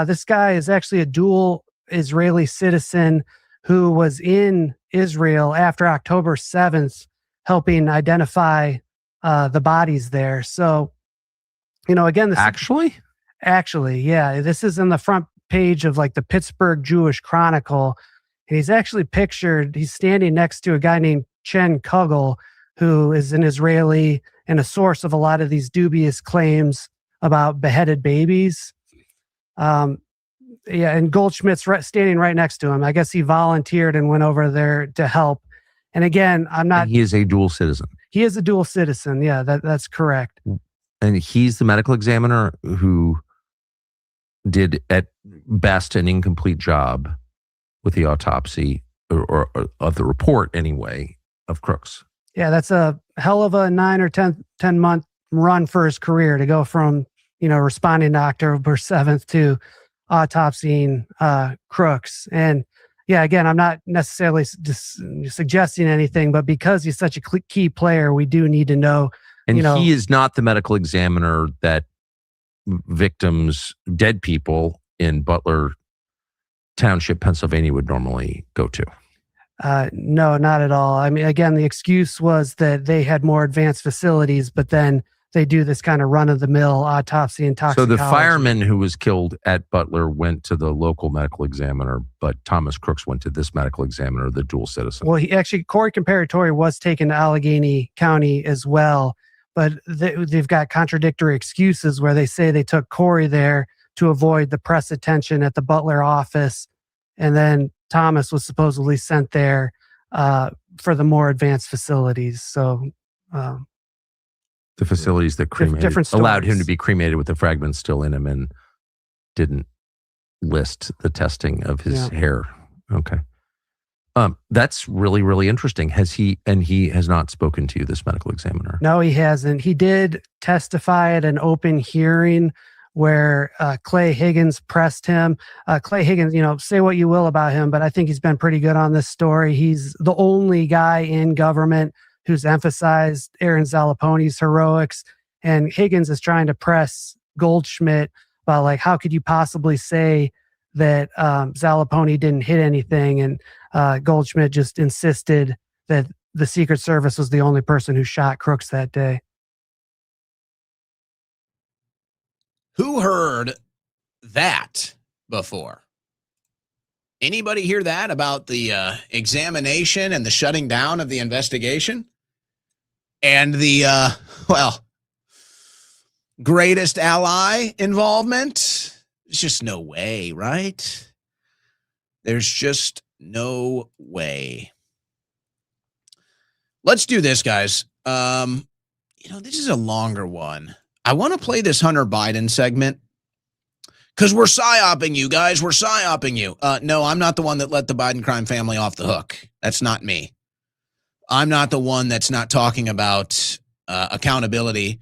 This guy is actually a dual Israeli citizen who was in Israel after October 7th, helping identify the bodies there. So, again, this Actually, yeah. This is in the front page of like the Pittsburgh Jewish Chronicle. And he's actually pictured, he's standing next to a guy named Chen Kugel, who is an Israeli and a source of a lot of these dubious claims about beheaded babies. And Goldschmidt's standing right next to him. I guess he volunteered and went over there to help. And again, He is a dual citizen. He is a dual citizen. Yeah, that's correct. And he's the medical examiner who did at best an incomplete job with the autopsy or of the report anyway of Crooks. Yeah, that's a hell of a 9 or 10 month run for his career to go from, responding to October 7th to autopsying crooks. And yeah, again, I'm not necessarily suggesting anything, but because he's such a key player, we do need to know. And he is not the medical examiner that victims, dead people in Butler Township, Pennsylvania would normally go to. No, not at all. I mean, again, the excuse was that they had more advanced facilities, but then they do this kind of run-of-the-mill autopsy and toxicology. So the fireman who was killed at Butler went to the local medical examiner, but Thomas Crooks went to this medical examiner, the dual citizen. Well, Corey Comparatori was taken to Allegheny County as well, but they've got contradictory excuses where they say they took Corey there to avoid the press attention at the Butler office, and then Thomas was supposedly sent there for the more advanced facilities. So the facilities that allowed him to be cremated with the fragments still in him and didn't list the testing of his hair. Okay. That's really, really interesting. He has not spoken to you, this medical examiner? No, he hasn't. He did testify at an open hearing where Clay Higgins pressed him. Clay Higgins, say what you will about him, but I think he's been pretty good on this story. He's the only guy in government who's emphasized Aaron Zalaponi's heroics. And Higgins is trying to press Goldschmidt about, like, how could you possibly say that Zalaponi didn't hit anything? And Goldschmidt just insisted that the Secret Service was the only person who shot Crooks that day. Who heard that before? Anybody hear that about the examination and the shutting down of the investigation? And the, greatest ally involvement? There's just no way, right? There's just no way. Let's do this, guys. This is a longer one. I want to play this Hunter Biden segment because we're psyoping you guys. We're psyoping you. No, I'm not the one that let the Biden crime family off the hook. That's not me. I'm not the one that's not talking about accountability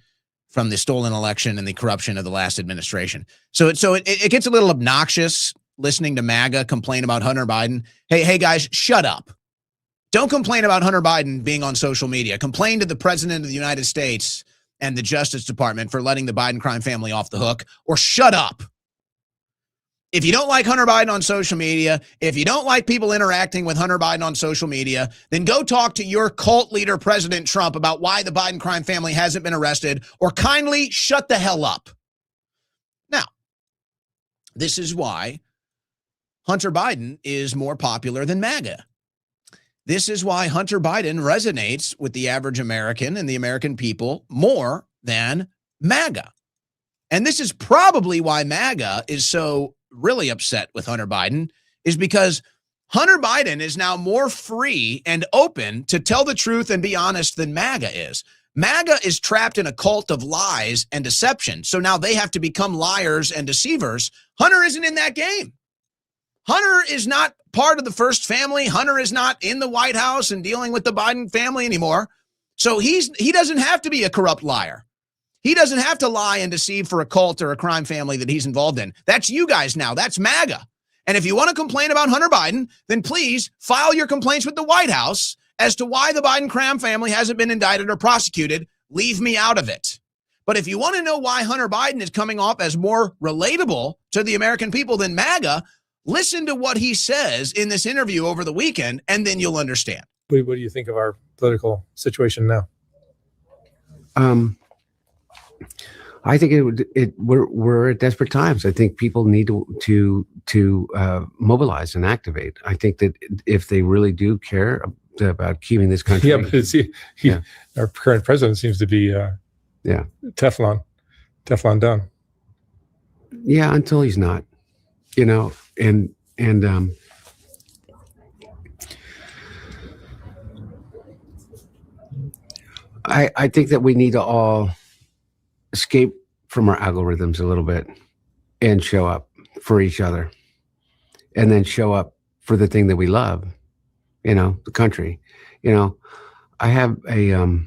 from the stolen election and the corruption of the last administration. So it gets a little obnoxious listening to MAGA complain about Hunter Biden. Hey guys, shut up. Don't complain about Hunter Biden being on social media. Complain to the president of the United States and the Justice Department for letting the Biden crime family off the hook, or shut up. If you don't like Hunter Biden on social media, if you don't like people interacting with Hunter Biden on social media, then go talk to your cult leader, President Trump, about why the Biden crime family hasn't been arrested, or kindly shut the hell up. Now, this is why Hunter Biden is more popular than MAGA. This is why Hunter Biden resonates with the average American and the American people more than MAGA. And this is probably why MAGA is so really upset with Hunter Biden, is because Hunter Biden is now more free and open to tell the truth and be honest than MAGA is. MAGA is trapped in a cult of lies and deception. So now they have to become liars and deceivers. Hunter isn't in that game. Hunter is not part of the first family. Hunter is not in the White House and dealing with the Biden family anymore. So he doesn't have to be a corrupt liar. He doesn't have to lie and deceive for a cult or a crime family that he's involved in. That's you guys now. That's MAGA. And if you want to complain about Hunter Biden, then please file your complaints with the White House as to why the Biden crime family hasn't been indicted or prosecuted. Leave me out of it. But if you want to know why Hunter Biden is coming off as more relatable to the American people than MAGA, listen to what he says in this interview over the weekend, and then you'll understand. What do you think of our political situation now? I think we're at desperate times. I think people need to mobilize and activate. I think that if they really do care about keeping this country, our current president seems to be Teflon down. Yeah, until he's not, and I think that we need to all escape from our algorithms a little bit and show up for each other, and then show up for the thing that we love, the country. I have a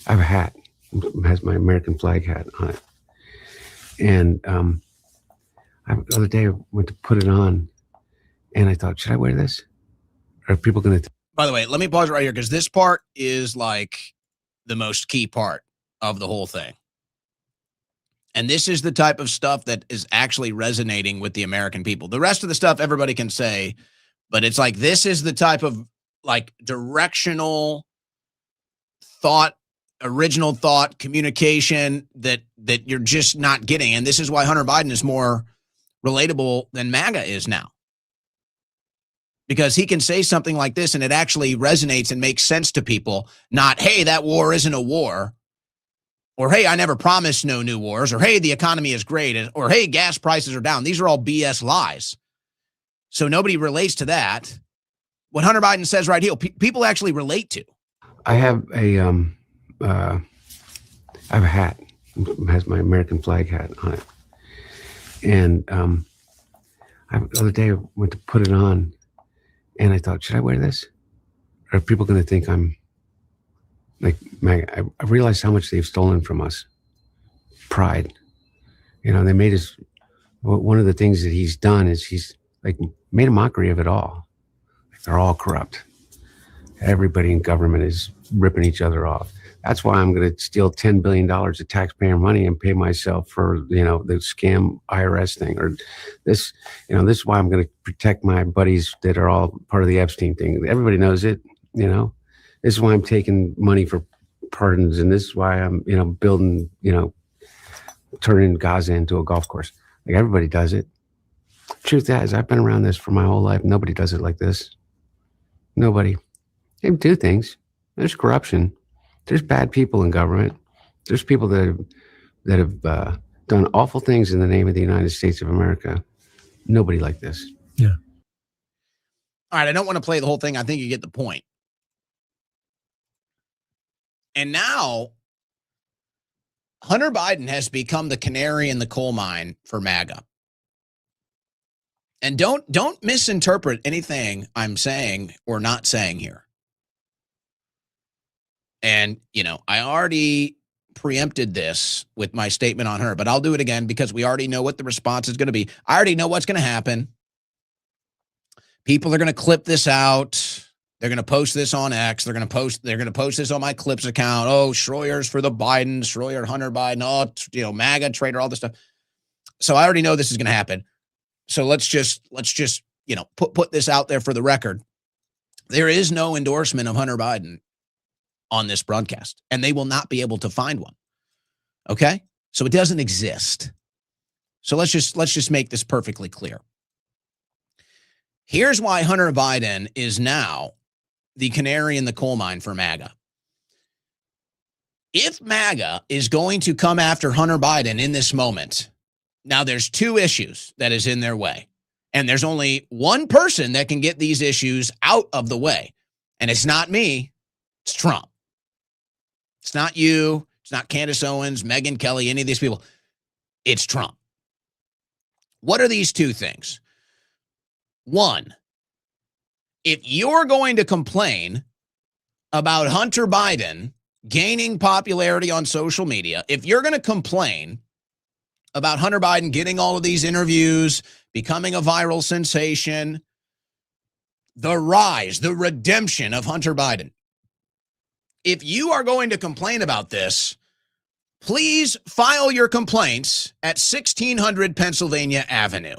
I have a hat. It has my American flag hat on it. And the other day I went to put it on, and I thought, should I wear this? Are people going to... By the way, let me pause right here because this part is like the most key part of the whole thing. And this is the type of stuff that is actually resonating with the American people. The rest of the stuff everybody can say, but it's like this is the type of like directional thought, original thought, communication that you're just not getting. And this is why Hunter Biden is more relatable than MAGA is now. Because he can say something like this and it actually resonates and makes sense to people. Not, hey, that war isn't a war. Or, hey, I never promised no new wars. Or, hey, the economy is great. Or, hey, gas prices are down. These are all BS lies. So nobody relates to that. What Hunter Biden says right here, people actually relate to. I have a hat. It has my American flag hat on it. And the other day I went to put it on, and I thought, should I wear this? Are people going to think I'm like, I realized how much they've stolen from us. Pride. You know, they made us, one of the things that he's done is he's like made a mockery of it all. Like they're all corrupt. Everybody in government is ripping each other off. That's why I'm going to steal $10 billion of taxpayer money and pay myself for, you know, the scam IRS thing, or this, you know, this is why I'm going to protect my buddies that are all part of the Epstein thing. Everybody knows it, you know. This is why I'm taking money for pardons, and this is why I'm, you know, building, you know, turning Gaza into a golf course. Like everybody does it. Truth is, I've been around this for my whole life. Nobody does it like this. Nobody. They do things. There's corruption. There's bad people in government. There's people that have done awful things in the name of the United States of America. Nobody like this. Yeah. All right, I don't want to play the whole thing. I think you get the point. And now Hunter Biden has become the canary in the coal mine for MAGA. And don't misinterpret anything I'm saying or not saying here. And, you know, I already preempted this with my statement on her, but I'll do it again because we already know what the response is going to be. I already know what's going to happen. People are going to clip this out. They're going to post this on X. They're going to post this on my Clips account. Oh, Schroyer's for the Biden, Schroyer, Hunter Biden, oh, you know, MAGA traitor, all this stuff. So I already know this is going to happen. So let's just, you know, put this out there for the record. There is no endorsement of Hunter Biden on this broadcast, and they will not be able to find one. Okay? So it doesn't exist. So let's just make this perfectly clear. Here's why Hunter Biden is now the canary in the coal mine for MAGA. If MAGA is going to come after Hunter Biden in this moment, now there's two issues that is in their way. And there's only one person that can get these issues out of the way. And it's not me, it's Trump. It's not you, it's not Candace Owens, Megyn Kelly, any of these people. It's Trump. What are these two things? One, if you're going to complain about Hunter Biden gaining popularity on social media, if you're going to complain about Hunter Biden getting all of these interviews, becoming a viral sensation, the rise, the redemption of Hunter Biden, if you are going to complain about this, please file your complaints at 1600 Pennsylvania Avenue.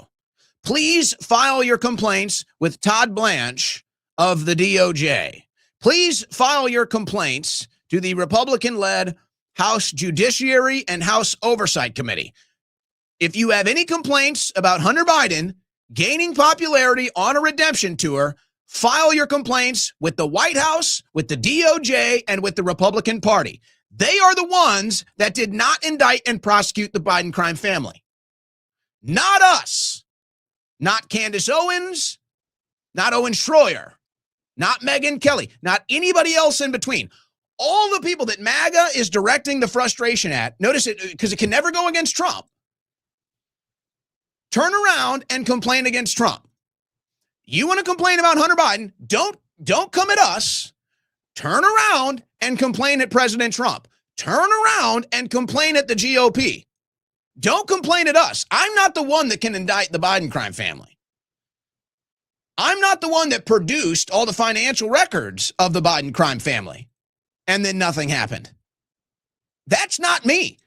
Please file your complaints with Todd Blanche of the DOJ. Please file your complaints to the Republican-led House Judiciary and House Oversight Committee. If you have any complaints about Hunter Biden gaining popularity on a redemption tour, file your complaints with the White House, with the DOJ, and with the Republican Party. They are the ones that did not indict and prosecute the Biden crime family. Not us. Not Candace Owens, not Owen Schroyer, not Megyn Kelly, not anybody else in between. All the people that MAGA is directing the frustration at, notice it, because it can never go against Trump. Turn around and complain against Trump. You want to complain about Hunter Biden, don't come at us. Turn around and complain at President Trump. turn around and complain at the GOP. Don't complain at us. I'm not the one that can indict the Biden crime family. I'm not the one that produced all the financial records of the Biden crime family, and then nothing happened. That's not me.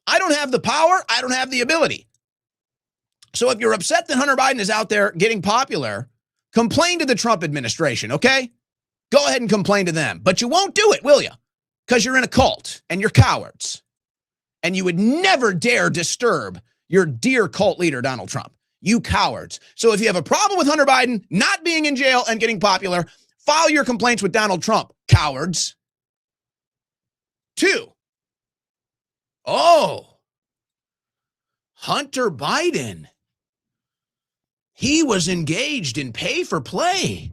I don't have the power. I don't have the ability. So if you're upset that Hunter Biden is out there getting popular, complain to the Trump administration, okay? Go ahead and complain to them. But you won't do it, will you? Because you're in a cult and you're cowards. And you would never dare disturb your dear cult leader, Donald Trump. You cowards. So if you have a problem with Hunter Biden not being in jail and getting popular, file your complaints with Donald Trump, cowards. 2. Oh, Hunter Biden. He was engaged in pay for play.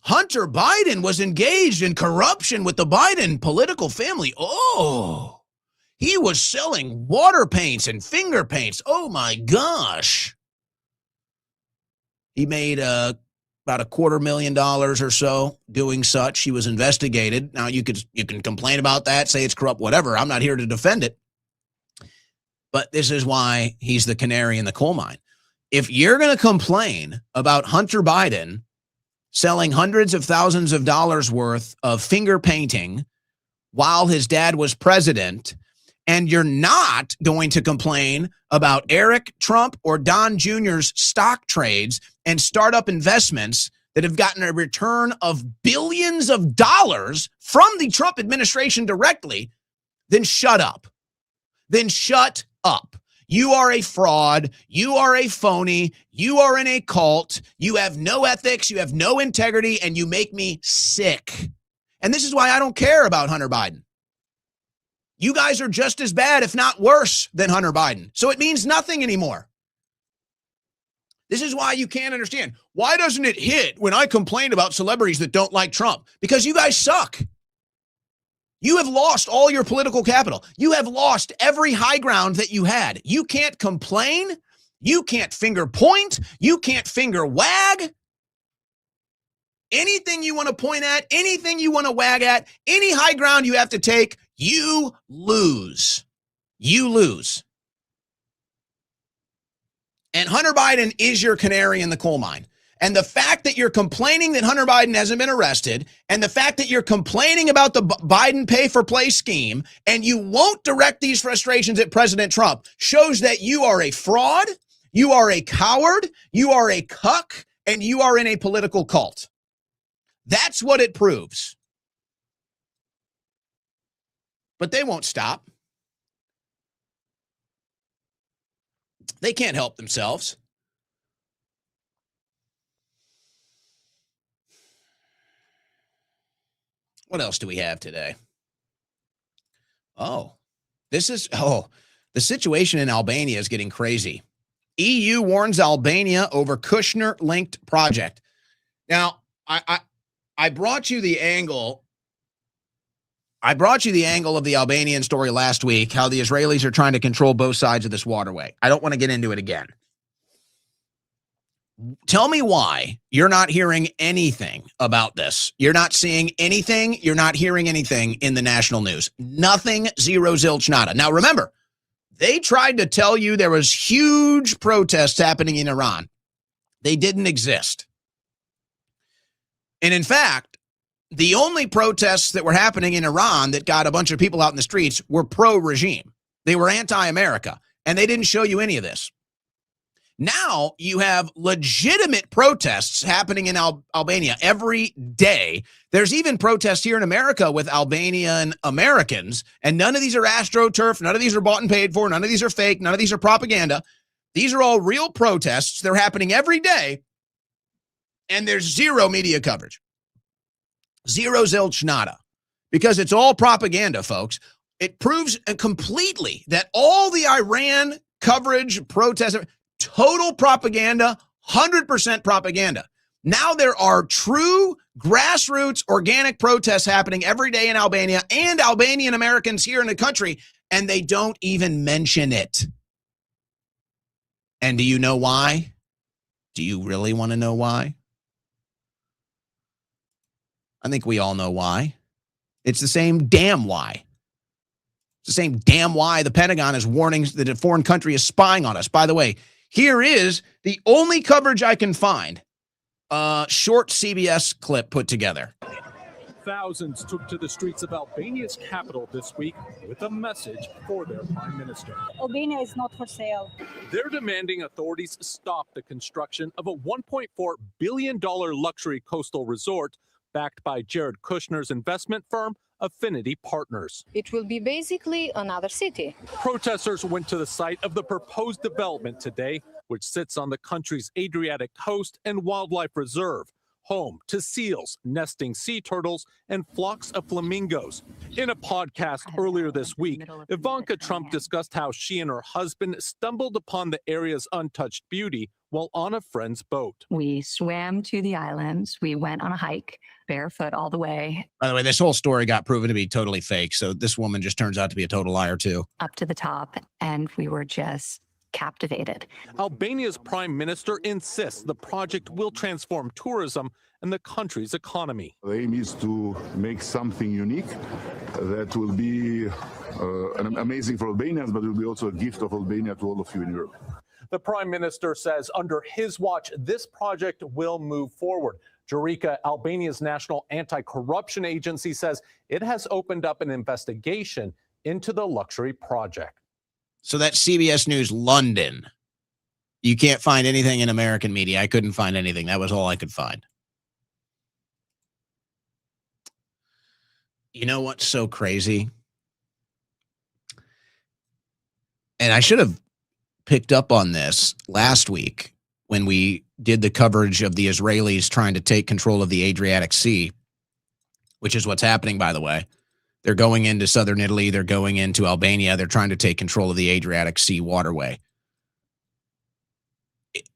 Hunter Biden was engaged in corruption with the Biden political family. Oh, he was selling water paints and finger paints. Oh my gosh. He made about $250,000 or so doing such. He was investigated. Now you can complain about that, say it's corrupt, whatever. I'm not here to defend it. But this is why he's the canary in the coal mine. If you're going to complain about Hunter Biden selling hundreds of thousands of dollars worth of finger painting while his dad was president, and you're not going to complain about Eric Trump or Don Jr.'s stock trades and startup investments that have gotten a return of billions of dollars from the Trump administration directly, then shut up. Then shut up. You are a fraud. You are a phony. You are in a cult. You have no ethics. You have no integrity, and you make me sick. And this is why I don't care about Hunter Biden. You guys are just as bad, if not worse, than Hunter Biden. So it means nothing anymore. This is why you can't understand. Why doesn't it hit when I complain about celebrities that don't like Trump? Because you guys suck. You have lost all your political capital. You have lost every high ground that you had. You can't complain. You can't finger point. You can't finger wag. Anything you want to point at, anything you want to wag at, any high ground you have to take, you lose. You lose. And Hunter Biden is your canary in the coal mine. And the fact that you're complaining that Hunter Biden hasn't been arrested, and the fact that you're complaining about the Biden pay-for-play scheme, and you won't direct these frustrations at President Trump, shows that you are a fraud, you are a coward, you are a cuck, and you are in a political cult. That's what it proves. But they won't stop. They can't help themselves. What else do we have today? The situation in Albania is getting crazy. EU warns Albania over Kushner-linked project. Now, I brought you the angle. I brought you the angle of the Albanian story last week, how the Israelis are trying to control both sides of this waterway. I don't want to get into it again. Tell me why you're not hearing anything about this. You're not seeing anything. You're not hearing anything in the national news. Nothing, zero, zilch, nada. Now, remember, they tried to tell you there was huge protests happening in Iran. They didn't exist. And in fact, the only protests that were happening in Iran that got a bunch of people out in the streets were pro-regime. They were anti-America, and they didn't show you any of this. Now you have legitimate protests happening in Albania every day. There's even protests here in America with Albanian Americans, and none of these are AstroTurf. None of these are bought and paid for. None of these are fake. None of these are propaganda. These are all real protests. They're happening every day, and there's zero media coverage. Zero, zilch, nada, because it's all propaganda, folks. It proves completely that all the Iran coverage, protests, total propaganda, 100% propaganda. Now there are true grassroots organic protests happening every day in Albania and Albanian Americans here in the country, and they don't even mention it. And do you know why? Do you really want to know why? I think we all know why. It's the same damn why. It's the same damn why the Pentagon is warning that a foreign country is spying on us. By the way, here is the only coverage I can find. Short CBS clip put together. Thousands took to the streets of Albania's capital this week with a message for their prime minister. Albania is not for sale. They're demanding authorities stop the construction of a $1.4 billion luxury coastal resort backed by Jared Kushner's investment firm, Affinity Partners. It will be basically another city. Protesters went to the site of the proposed development today, which sits on the country's Adriatic coast and wildlife reserve, home to seals, nesting sea turtles, and flocks of flamingos. In a podcast earlier this week, Ivanka Trump discussed how she and her husband stumbled upon the area's untouched beauty while on a friend's boat. We swam to the islands. We went on a hike, barefoot all the way. By the way, this whole story got proven to be totally fake, so this woman just turns out to be a total liar, too. Up to the top, and we were just captivated. Albania's prime minister insists the project will transform tourism and the country's economy. The aim is to make something unique that will be amazing for Albanians, but it will be also a gift of Albania to all of you in Europe. The prime minister says under his watch, this project will move forward. Jurica, Albania's national anti-corruption agency, says it has opened up an investigation into the luxury project. So that's CBS News London. You can't find anything in American media. I couldn't find anything. That was all I could find. You know what's so crazy? And I should have picked up on this last week when we did the coverage of the Israelis trying to take control of the Adriatic Sea, which is what's happening, by the way. They're going into southern Italy. They're going into Albania. They're trying to take control of the Adriatic Sea waterway.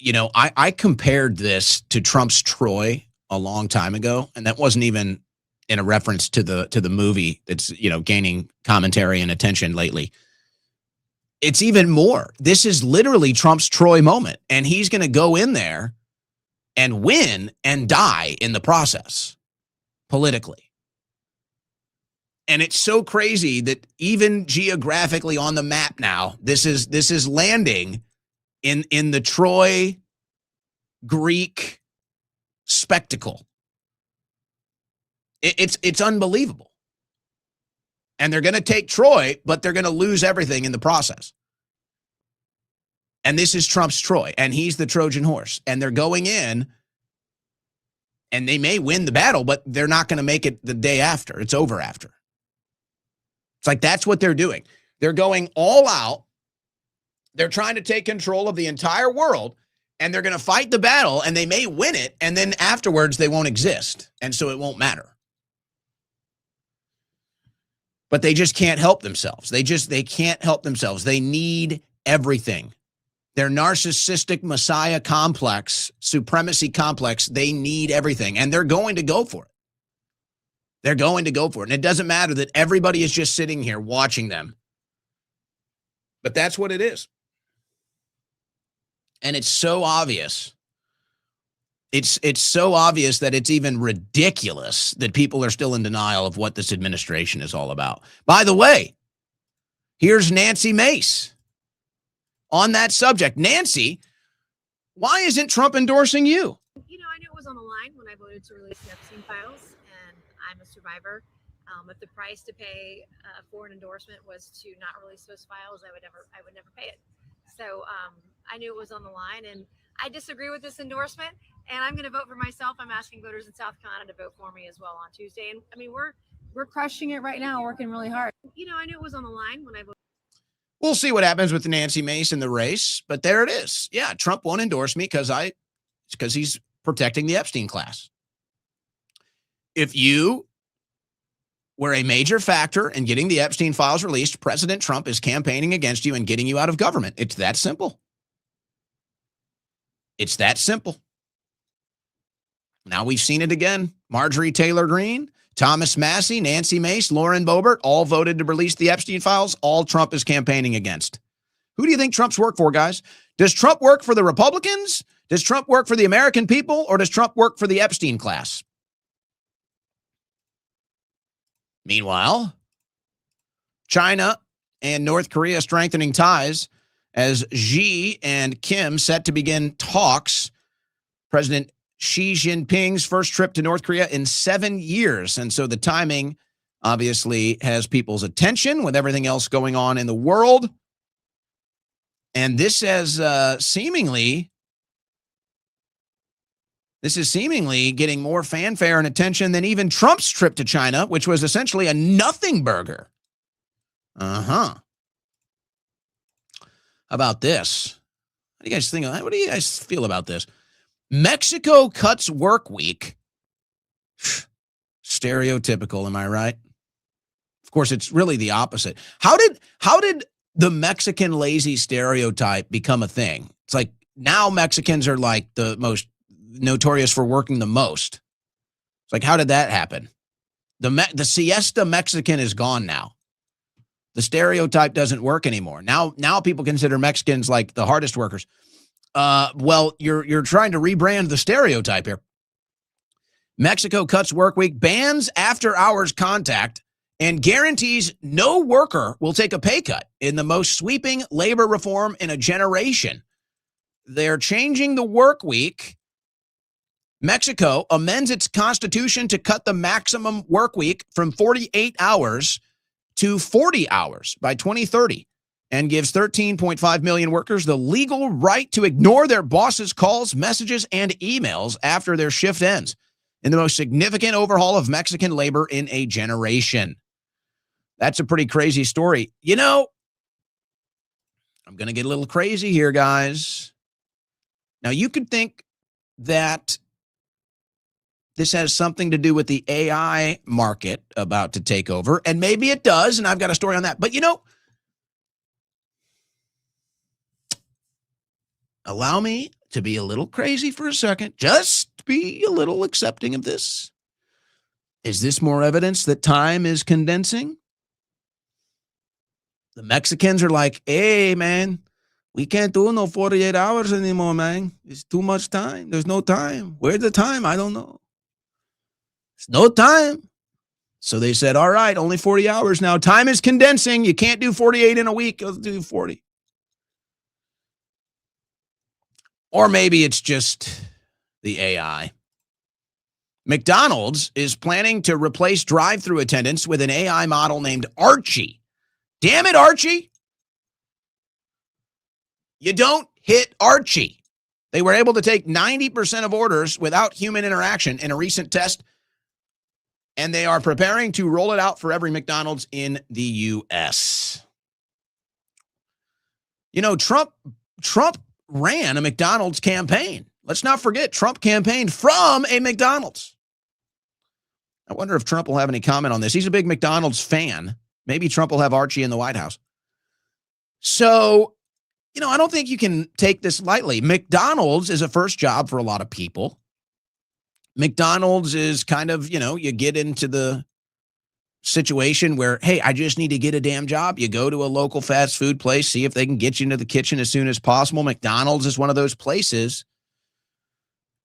You know, I compared this to Trump's Troy a long time ago, and that wasn't even in a reference to the movie that's, you know, gaining commentary and attention lately. It's even more. This is literally Trump's Troy moment, and he's going to go in there and win and die in the process politically. And it's so crazy that even geographically on the map now, this is landing in the Troy Greek spectacle. It's unbelievable. And they're going to take Troy, but they're going to lose everything in the process. And this is Trump's Troy, and he's the Trojan horse. And they're going in, and they may win the battle, but they're not going to make it the day after. It's over after. It's like that's what they're doing. They're going all out. They're trying to take control of the entire world, and they're going to fight the battle, and they may win it, and then afterwards they won't exist, and so it won't matter. But they just can't help themselves. They can't help themselves. They need everything. Their narcissistic messiah complex, supremacy complex, they need everything, and they're going to go for it. They're going to go for it. And it doesn't matter that everybody is just sitting here watching them. But that's what it is. And it's so obvious. It's so obvious that it's even ridiculous that people are still in denial of what this administration is all about. By the way, here's Nancy Mace on that subject. Nancy, why isn't Trump endorsing you? You know, I knew it was on the line when I voted to release the Epstein files, and I'm a survivor. If the price to pay for an endorsement was to not release those files, I would never pay it. So I knew it was on the line, and I disagree with this endorsement, and I'm going to vote for myself. I'm asking voters in South Carolina to vote for me as well on Tuesday. And I mean, we're crushing it right now, working really hard. You know, I knew it was on the line when I voted. We'll see what happens with Nancy Mace in the race, but there it is. Yeah, Trump won't endorse me because he's protecting the Epstein class. If you were a major factor in getting the Epstein files released, President Trump is campaigning against you and getting you out of government. It's that simple. It's that simple. Now we've seen it again. Marjorie Taylor Greene, Thomas Massie, Nancy Mace, Lauren Boebert, all voted to release the Epstein files. All Trump is campaigning against. Who do you think Trump's work for, guys? Does Trump work for the Republicans? Does Trump work for the American people? Or does Trump work for the Epstein class? Meanwhile, China and North Korea strengthening ties as Xi and Kim set to begin talks. President Xi Jinping's first trip to North Korea in 7 years. And so the timing obviously has people's attention with everything else going on in the world. And this is seemingly getting more fanfare and attention than even Trump's trip to China, which was essentially a nothing burger. How about this? What do you guys think? What do you guys feel about this? Mexico cuts work week. Stereotypical, am I right? Of course, it's really the opposite. How did the Mexican lazy stereotype become a thing? It's like now Mexicans are like the most notorious for working the most. It's like, how did that happen? The siesta Mexican is gone now. The stereotype doesn't work anymore. Now people consider Mexicans like the hardest workers. Well, you're trying to rebrand the stereotype here. Mexico cuts work week, bans after-hours contact, and guarantees no worker will take a pay cut in the most sweeping labor reform in a generation. They're changing the work week. Mexico amends its constitution to cut the maximum work week from 48 hours to 40 hours by 2030 and gives 13.5 million workers the legal right to ignore their bosses' calls, messages, and emails after their shift ends in the most significant overhaul of Mexican labor in a generation. That's a pretty crazy story. You know, I'm going to get a little crazy here, guys. Now, you could think that this has something to do with the AI market about to take over, and maybe it does, and I've got a story on that. But, you know, allow me to be a little crazy for a second. Just be a little accepting of this. Is this more evidence that time is condensing? The Mexicans are like, hey, man, we can't do no 48 hours anymore, man. It's too much time. There's no time. Where's the time? I don't know. There's no time. So they said, all right, only 40 hours now. Time is condensing. You can't do 48 in a week. Let's do 40. Or maybe it's just the AI. McDonald's is planning to replace drive-thru attendants with an AI model named Archie. Damn it, Archie. You don't hit Archie. They were able to take 90% of orders without human interaction in a recent test, and they are preparing to roll it out for every McDonald's in the U.S. You know, Trump ran a McDonald's campaign. Let's not forget, Trump campaigned from a McDonald's. I wonder if Trump will have any comment on this. He's a big McDonald's fan. Maybe Trump will have Archie in the White House. So, you know, I don't think you can take this lightly. McDonald's is a first job for a lot of people. McDonald's is kind of, you know, you get into the situation where, hey, I just need to get a damn job. You go to a local fast food place, see if they can get you into the kitchen as soon as possible. McDonald's is one of those places.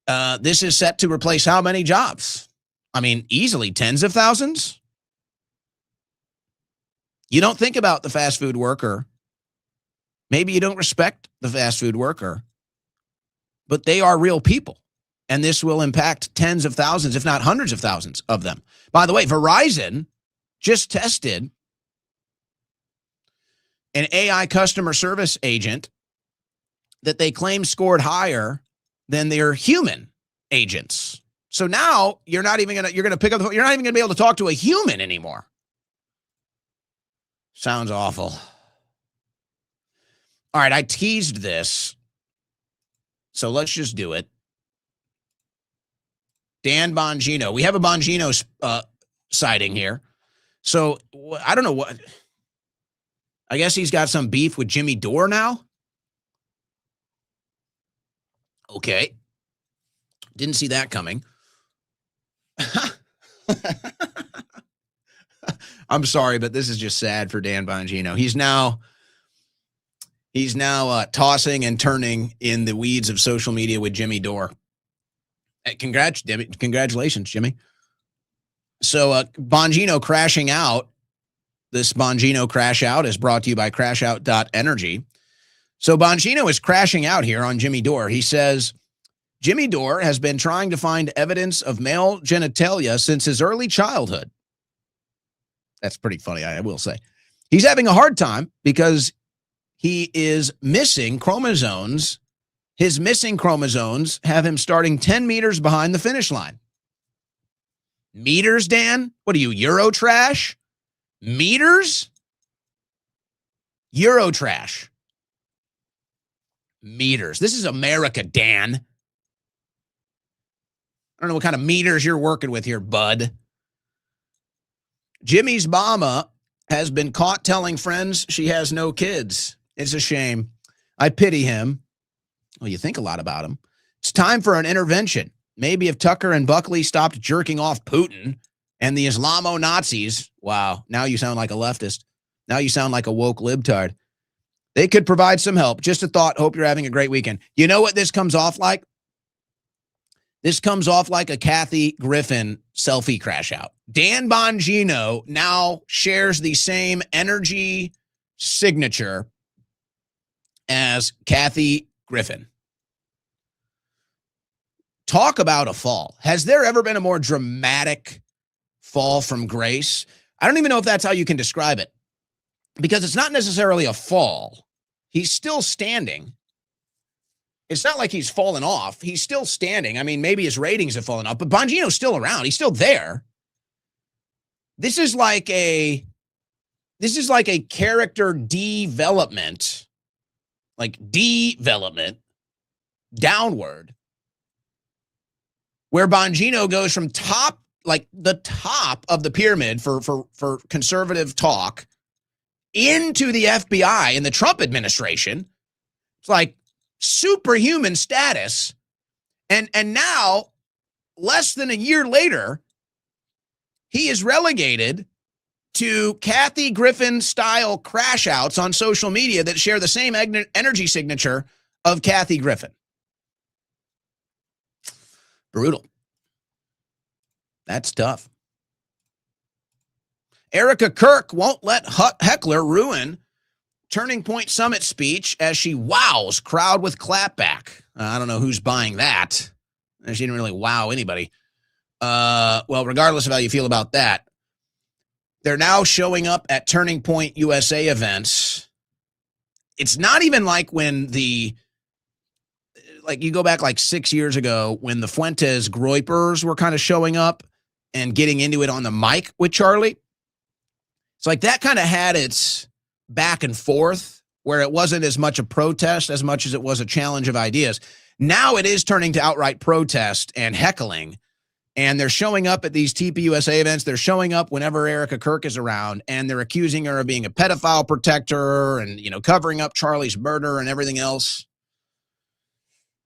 This is set to replace how many jobs? I mean, easily tens of thousands. You don't think about the fast food worker. Maybe you don't respect the fast food worker, but they are real people. And this will impact tens of thousands, if not hundreds of thousands of them. By the way, Verizon just tested an AI customer service agent that they claim scored higher than their human agents. So now you're not even going to pick up the phone. You're not even going to be able to talk to a human anymore. Sounds awful. All right, I teased this, so let's just do it. Dan Bongino. We have a Bongino sighting here. So I don't know what. I guess he's got some beef with Jimmy Dore now. Okay. Didn't see that coming. I'm sorry, but this is just sad for Dan Bongino. He's now tossing and turning in the weeds of social media with Jimmy Dore. Congratulations, Jimmy. So Bongino crashing out This Bongino crash out is brought to you by crashout.energy. So Bongino is crashing out here on Jimmy Dore. He says, Jimmy Dore has been trying to find evidence of male genitalia since his early childhood. That's pretty funny, I will say. He's having a hard time because he is missing chromosomes. His missing chromosomes have him starting 10 meters behind the finish line. Meters, Dan? What are you, Eurotrash? Meters? Eurotrash. Meters. This is America, Dan. I don't know what kind of meters you're working with here, bud. Jimmy's mama has been caught telling friends she has no kids. It's a shame. I pity him. Well, you think a lot about him. It's time for an intervention. Maybe if Tucker and Buckley stopped jerking off Putin and the Islamo-Nazis, wow, now you sound like a leftist. Now you sound like a woke libtard. They could provide some help. Just a thought. Hope you're having a great weekend. You know what this comes off like? This comes off like a Kathy Griffin selfie crash out. Dan Bongino now shares the same energy signature as Kathy Griffin. Talk about a fall. Has there ever been a more dramatic fall from grace? I don't even know if that's how you can describe it, because it's not necessarily a fall. He's still standing. It's not like he's fallen off. He's still standing. I mean, maybe his ratings have fallen off, but Bongino's still around. He's still there. This is like a character development, downward, where Bongino goes from top, like the top of the pyramid for conservative talk, into the FBI and the Trump administration. It's like superhuman status. And now, less than a year later, he is relegated to Kathy Griffin style crash outs on social media that share the same energy signature of Kathy Griffin. Brutal. That's tough. Erica Kirk won't let heckler ruin Turning Point Summit speech as she wows crowd with clapback. I don't know who's buying that. She didn't really wow anybody. Well, regardless of how you feel about that, they're now showing up at Turning Point USA events. It's not even like when you go back like 6 years ago when the Fuentes Groypers were kind of showing up and getting into it on the mic with Charlie. It's like that kind of had its back and forth where it wasn't as much a protest as much as it was a challenge of ideas. Now it is turning to outright protest and heckling. And they're showing up at these TPUSA events. They're showing up whenever Erica Kirk is around, and they're accusing her of being a pedophile protector and, covering up Charlie's murder and everything else.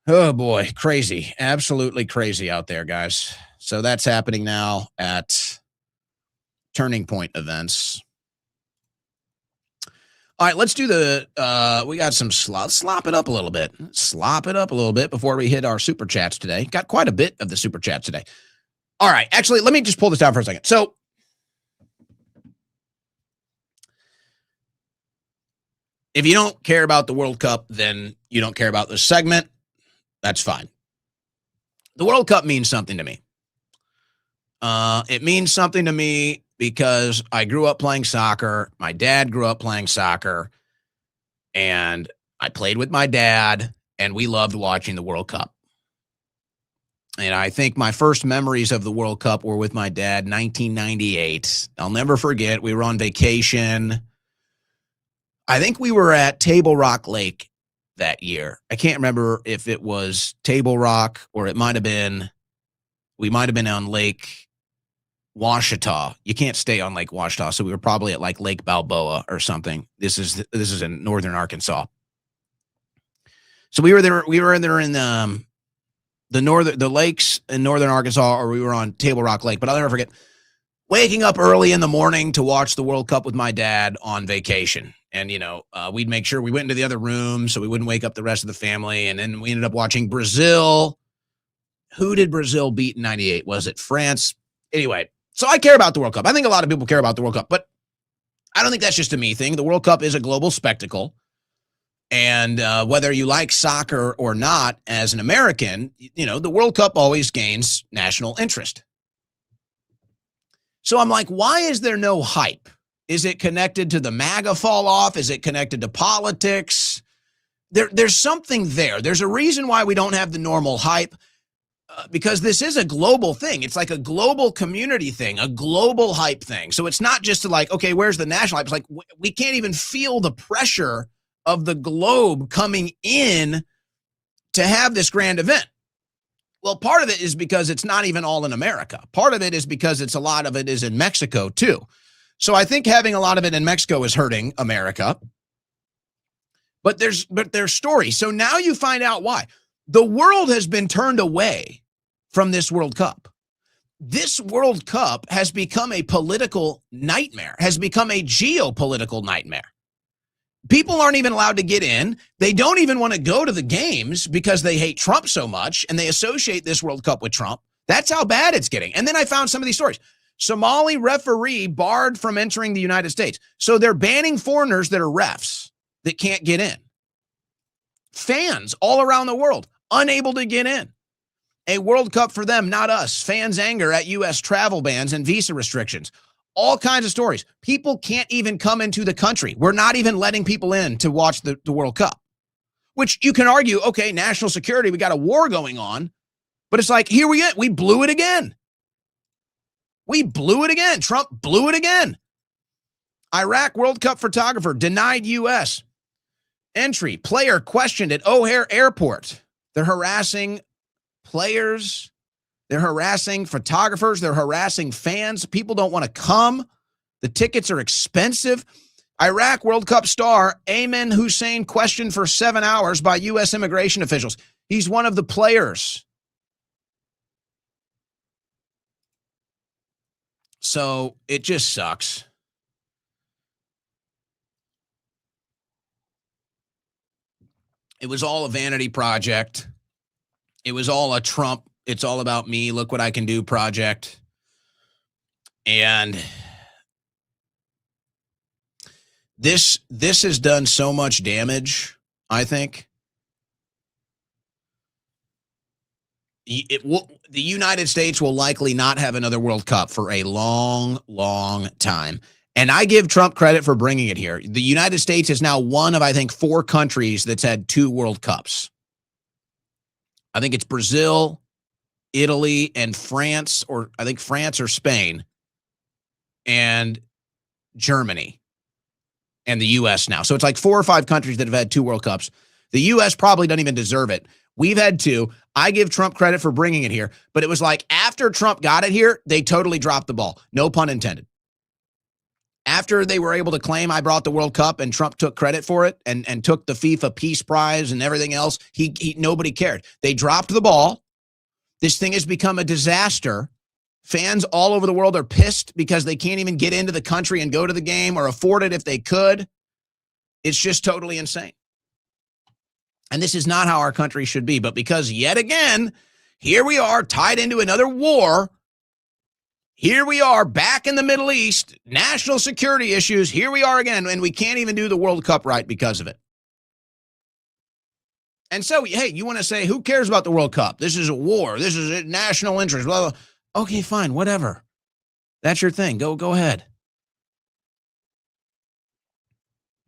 Oh, boy. Crazy. Absolutely crazy out there, guys. So that's happening now at Turning Point events. All right, let's do we got some slop it up a little bit. Slop it up a little bit before we hit our super chats today. Got quite a bit of the super chats today. All right, actually, let me just pull this down for a second. So, if you don't care about the World Cup, then you don't care about this segment. That's fine. The World Cup means something to me. It means something to me because I grew up playing soccer. My dad grew up playing soccer. And I played with my dad, and we loved watching the World Cup. And I think my first memories of the World Cup were with my dad, 1998. I'll never forget. We were on vacation. I think we were at Table Rock Lake that year. I can't remember if it was Table Rock or we might have been on Lake Washita. You can't stay on Lake Washita, so we were probably at like Lake Balboa or something. This is in northern Arkansas. So we were there in the lakes in northern Arkansas, or we were on Table Rock Lake. But I'll never forget waking up early in the morning to watch the World Cup with my dad on vacation. And, we'd make sure we went into the other room so we wouldn't wake up the rest of the family. And then we ended up watching Brazil. Who did Brazil beat in 98? Was it France? Anyway, so I care about the World Cup. I think a lot of people care about the World Cup. But I don't think that's just a me thing. The World Cup is a global spectacle. And whether you like soccer or not, as an American, the World Cup always gains national interest. So I'm like, why is there no hype? Is it connected to the MAGA fall off? Is it connected to politics? There's something there. There's a reason why we don't have the normal hype, because this is a global thing. It's like a global community thing, a global hype thing. So it's not just like, okay, where's the national hype? It's like we can't even feel the pressure of the globe coming in to have this grand event. Well, part of it is because it's not even all in America. Part of it is because a lot of it is in Mexico too. So I think having a lot of it in Mexico is hurting America. But there's stories. So now you find out why. The world has been turned away from this World Cup. This World Cup has become a political nightmare, has become a geopolitical nightmare. People aren't even allowed to get in. They don't even want to go to the games because they hate Trump so much, and they associate this World Cup with Trump. That's how bad it's getting. And then I found some of these stories. Somali referee barred from entering the United States. So they're banning foreigners that are refs that can't get in. Fans all around the world unable to get in. A World Cup for them, not us. Fans' anger at U.S. travel bans and visa restrictions. All kinds of stories. People can't even come into the country. We're not even letting people in to watch the World Cup, which you can argue, okay, national security, we got a war going on. But it's like, here we blew it again. We blew it again. Trump blew it again. Iraq World Cup photographer denied U.S. entry. Player questioned at O'Hare Airport. They're harassing players. They're harassing photographers. They're harassing fans. People don't want to come. The tickets are expensive. Iraq World Cup star Ayman Hussein questioned for 7 hours by U.S. immigration officials. He's one of the players. So it just sucks. It was all a vanity project. It was all a Trump, it's all about me, look what I can do project. And this has done so much damage, I think. The United States will likely not have another World Cup for a long, long time. And I give Trump credit for bringing it here. The United States is now one of, I think, 4 countries that's had 2 World Cups. I think it's Brazil, Italy, and France, or I think France or Spain, and Germany, and the U.S. now. So it's like 4 or 5 countries that have had 2 World Cups. The U.S. probably doesn't even deserve it. We've had 2. I give Trump credit for bringing it here, but it was like after Trump got it here, they totally dropped the ball. No pun intended. After they were able to claim I brought the World Cup and Trump took credit for it and took the FIFA Peace Prize and everything else, nobody cared. They dropped the ball. This thing has become a disaster. Fans all over the world are pissed because they can't even get into the country and go to the game or afford it if they could. It's just totally insane. And this is not how our country should be. But because yet again, here we are tied into another war. Here we are back in the Middle East, national security issues. Here we are again, and we can't even do the World Cup right because of it. And so, hey, you want to say, who cares about the World Cup? This is a war. This is a national interest. Blah, blah. Okay, fine, whatever. That's your thing. Go ahead.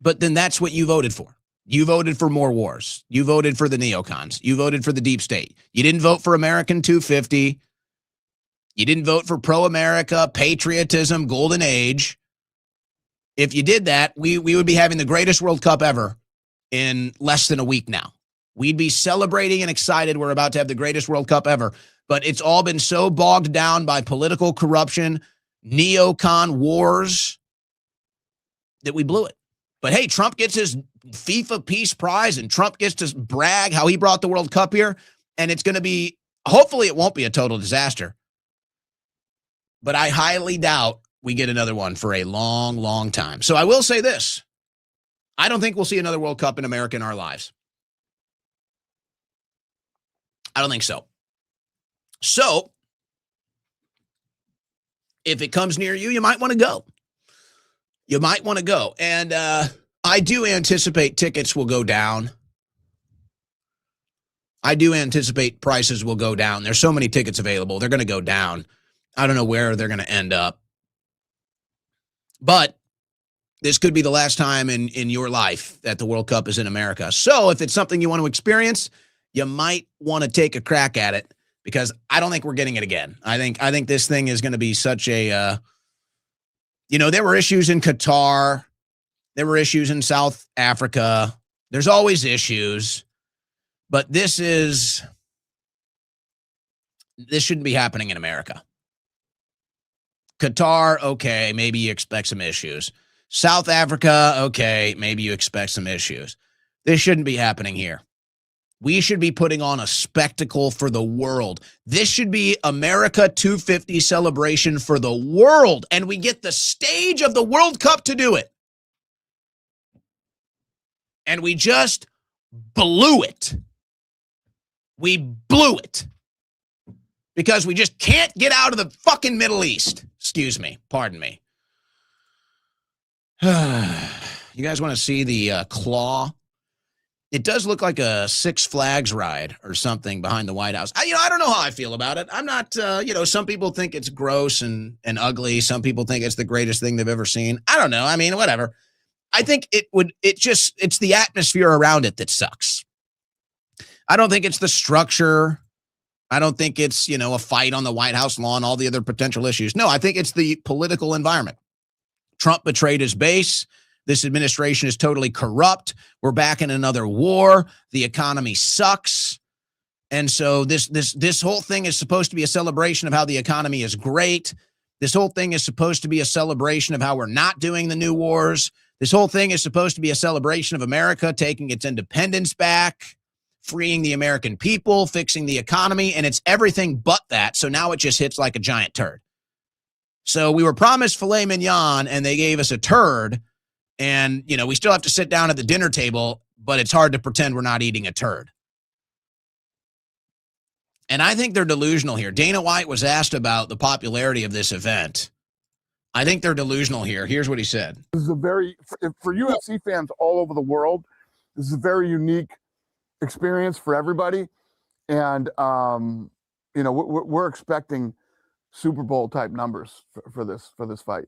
But then that's what you voted for. You voted for more wars. You voted for the neocons. You voted for the deep state. You didn't vote for American 250. You didn't vote for pro-America, patriotism, golden age. If you did that, we would be having the greatest World Cup ever in less than a week now. We'd be celebrating and excited. We're about to have the greatest World Cup ever. But it's all been so bogged down by political corruption, neocon wars, that we blew it. But hey, Trump gets his FIFA Peace Prize, and Trump gets to brag how he brought the World Cup here. And it's going to be, hopefully it won't be a total disaster. But I highly doubt we get another one for a long, long time. So I will say this. I don't think we'll see another World Cup in America in our lives. I don't think so. So if it comes near you, you might want to go. you might want to go. And I do anticipate tickets will go down. I do anticipate prices will go down. There's so many tickets available. They're going to go down. I don't know where they're going to end up. But this could be the last time in your life that the World Cup is in America. So if it's something you want to experience, you might want to take a crack at it, because I don't think we're getting it again. I think this thing is going to be such a, there were issues in Qatar. There were issues in South Africa. There's always issues. But this shouldn't be happening in America. Qatar, okay, maybe you expect some issues. South Africa, okay, maybe you expect some issues. This shouldn't be happening here. We should be putting on a spectacle for the world. This should be America 250 celebration for the world, and we get the stage of the World Cup to do it. And we just blew it. We blew it because we just can't get out of the fucking Middle East. Excuse me. Pardon me. You guys want to see the claw? It does look like a Six Flags ride or something behind the White House. I don't know how I feel about it. I'm not, some people think it's gross and ugly. Some people think it's the greatest thing they've ever seen. I don't know. I mean, whatever. I think it's the atmosphere around it that sucks. I don't think it's the structure. I don't think it's, a fight on the White House lawn, all the other potential issues. No, I think it's the political environment. Trump betrayed his base. This administration is totally corrupt. We're back in another war. The economy sucks. And so this whole thing is supposed to be a celebration of how the economy is great. This whole thing is supposed to be a celebration of how we're not doing the new wars. This whole thing is supposed to be a celebration of America taking its independence back, freeing the American people, fixing the economy, and it's everything but that. So now it just hits like a giant turd. So we were promised filet mignon, and they gave us a turd, and, we still have to sit down at the dinner table, but it's hard to pretend we're not eating a turd. And I think they're delusional here. Dana White was asked about the popularity of this event. I think they're delusional here. Here's what he said. This is for UFC fans all over the world, this is a very unique experience for everybody. And, we're expecting Super Bowl type numbers for this fight.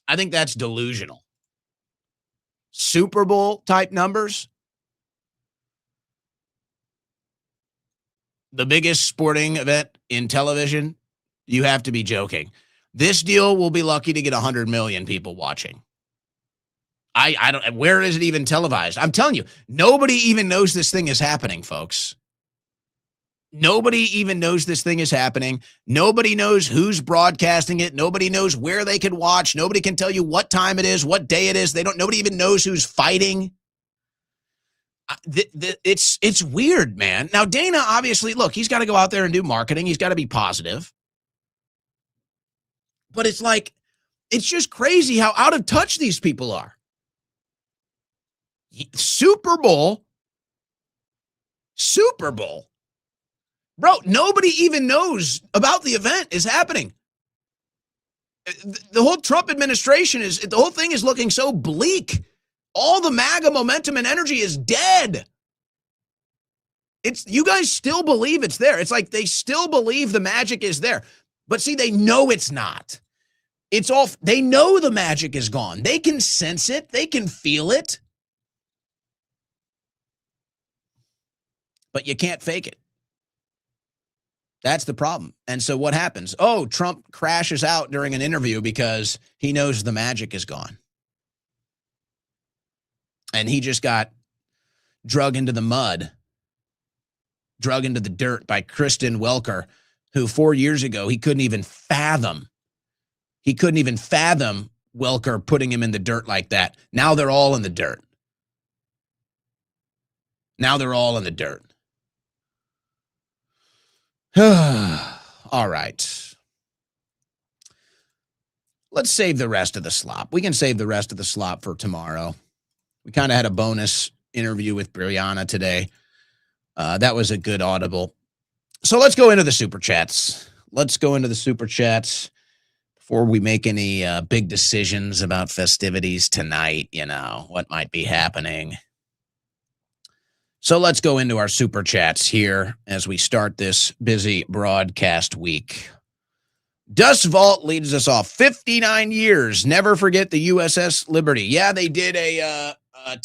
I think that's delusional. Super Bowl type numbers. The biggest sporting event in television. You have to be joking. This deal will be lucky to get 100 million people watching. I don't, where is it even televised? I'm telling you, nobody even knows this thing is happening, folks. Nobody even knows this thing is happening. Nobody knows who's broadcasting it. Nobody knows where they can watch. Nobody can tell you what time it is, what day it is. Nobody even knows who's fighting. It's weird, man. Now, Dana, obviously, look, he's got to go out there and do marketing. He's got to be positive. But it's just crazy how out of touch these people are. Super Bowl. Bro, nobody even knows about the event is happening. The whole Trump administration the whole thing is looking so bleak. All the MAGA momentum and energy is dead. You guys still believe it's there. It's like they still believe the magic is there. But see, they know it's not. They know the magic is gone. They can sense it. They can feel it. But you can't fake it. That's the problem. And so what happens? Oh, Trump crashes out during an interview because he knows the magic is gone. And he just got drug into the mud, drug into the dirt by Kristen Welker, who 4 years ago, he couldn't even fathom Welker putting him in the dirt like that. Now they're all in the dirt. All right. Let's save the rest of the slop. We can save the rest of the slop for tomorrow. We kind of had a bonus interview with Brianna today. That was a good audible. So let's go into the super chats. before we make any big decisions about festivities tonight, what might be happening. So let's go into our super chats here as we start this busy broadcast week. Dust Vault leads us off. 59 years. Never forget the USS Liberty. Yeah, they did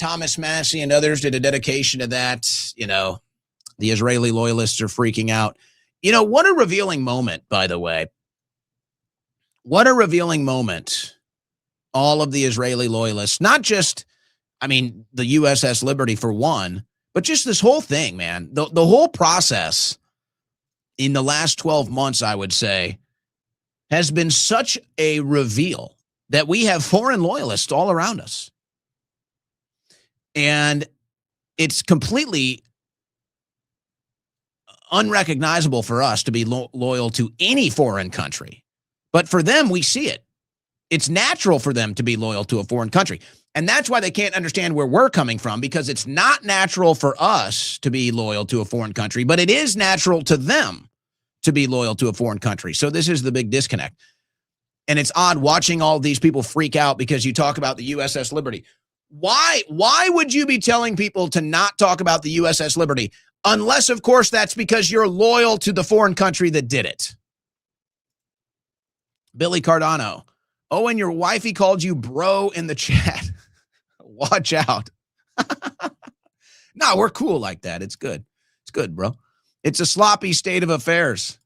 Thomas Massey and others did a dedication to that. The Israeli loyalists are freaking out. What a revealing moment, by the way. What a revealing moment. All of the Israeli loyalists, not just, the USS Liberty for one, but just this whole thing, man. The whole process in the last 12 months, I would say, has been such a reveal that we have foreign loyalists all around us. And it's completely unrecognizable for us to be loyal to any foreign country. But for them, we see it. It's natural for them to be loyal to a foreign country. And that's why they can't understand where we're coming from, because it's not natural for us to be loyal to a foreign country, but it is natural to them to be loyal to a foreign country. So this is the big disconnect. And it's odd watching all these people freak out because you talk about the USS Liberty. Why would you be telling people to not talk about the USS Liberty? Unless, of course, that's because you're loyal to the foreign country that did it. Billy Cardano. Oh, and your wifey called you bro in the chat. Watch out. No, we're cool like that. It's good. It's good, bro. It's a sloppy state of affairs.